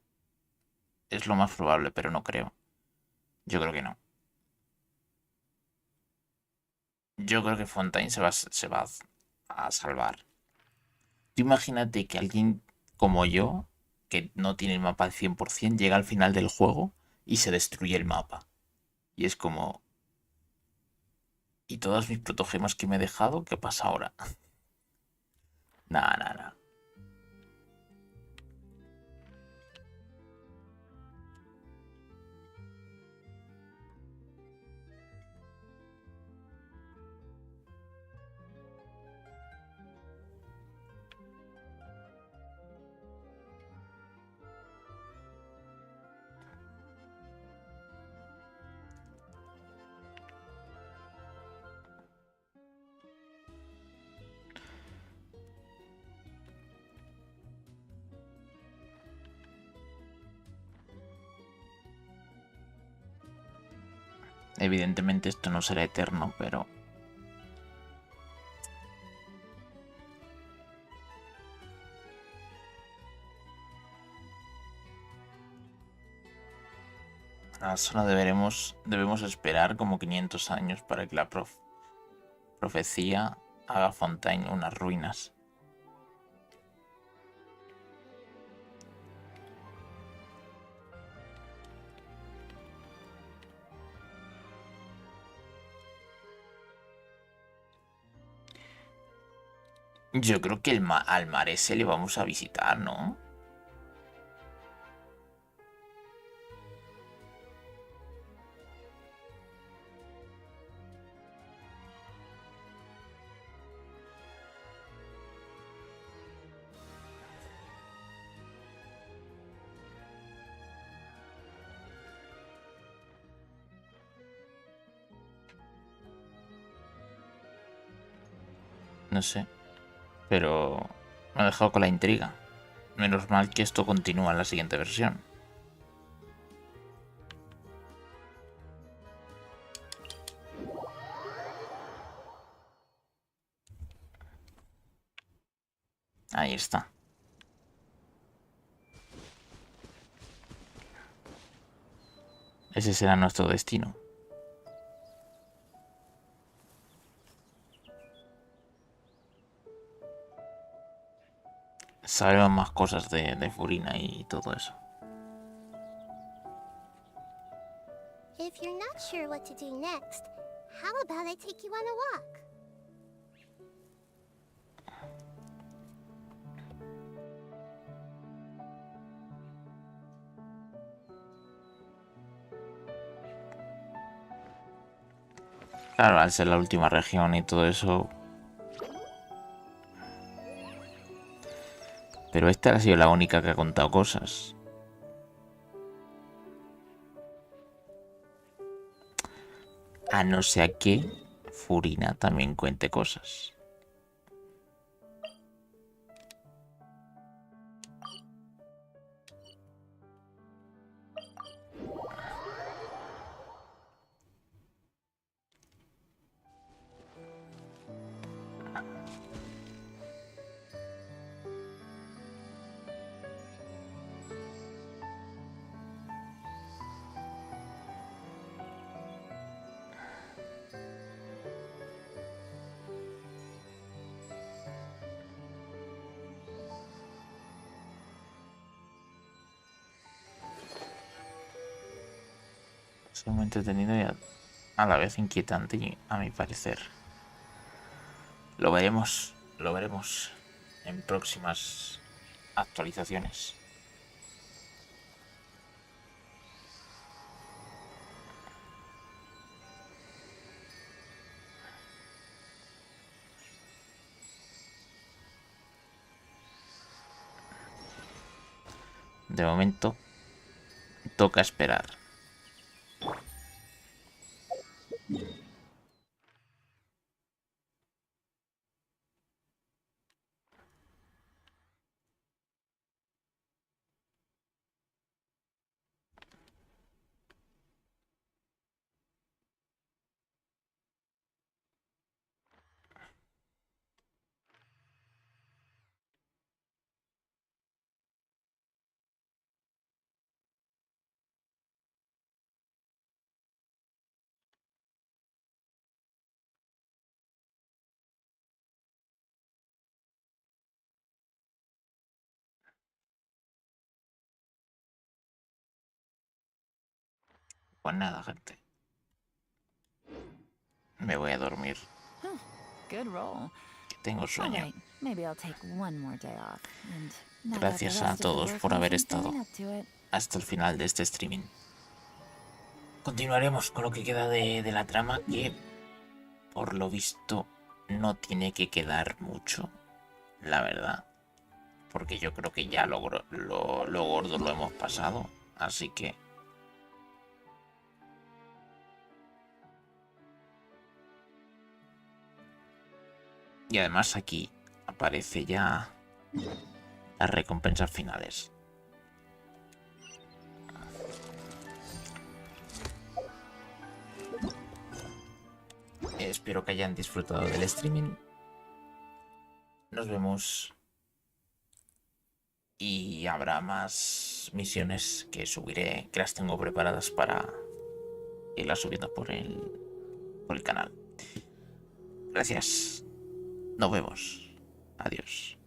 Es lo más probable, pero no creo. Yo creo que no. Yo creo que Fontaine se va a salvar. Tú imagínate que alguien como yo, que no tiene el mapa al 100%, llega al final del juego y se destruye el mapa. Y es como... ¿Y todas mis protogemas que me he dejado? ¿Qué pasa ahora? Nah. Evidentemente esto no será eterno, pero... Solo debemos esperar como 500 años para que la profecía haga Fontaine unas ruinas. Yo creo que al mar ese le vamos a visitar, ¿no? No sé. Pero me ha dejado con la intriga. Menos mal que esto continúa en la siguiente versión. Ahí está. Ese será nuestro destino. Sabremos más cosas de Furina y todo eso. If you're not sure what to do next, how about I take you on a walk? Claro, al ser la última región y todo eso. Pero esta ha sido la única que ha contado cosas. A no ser que Furina también cuente cosas. Es muy entretenido y a la vez inquietante, a mi parecer. Lo veremos en próximas actualizaciones. De momento, toca esperar. Pues nada, gente. Me voy a dormir. Good roll. Que tengo sueño. Alright, maybe I'll take one more day off. And now that Gracias the a rest of the todos work por haber meeting's estado coming up to it. hasta el final de este streaming. Continuaremos con lo que queda de la trama, que por lo visto no tiene que quedar mucho, la verdad. Porque yo creo que ya lo gordo lo hemos pasado. Así que... Y además aquí aparece ya las recompensas finales. Espero que hayan disfrutado del streaming. Nos vemos. Y habrá más misiones que subiré, que las tengo preparadas para irlas subiendo por el canal. Gracias. Nos vemos. Adiós.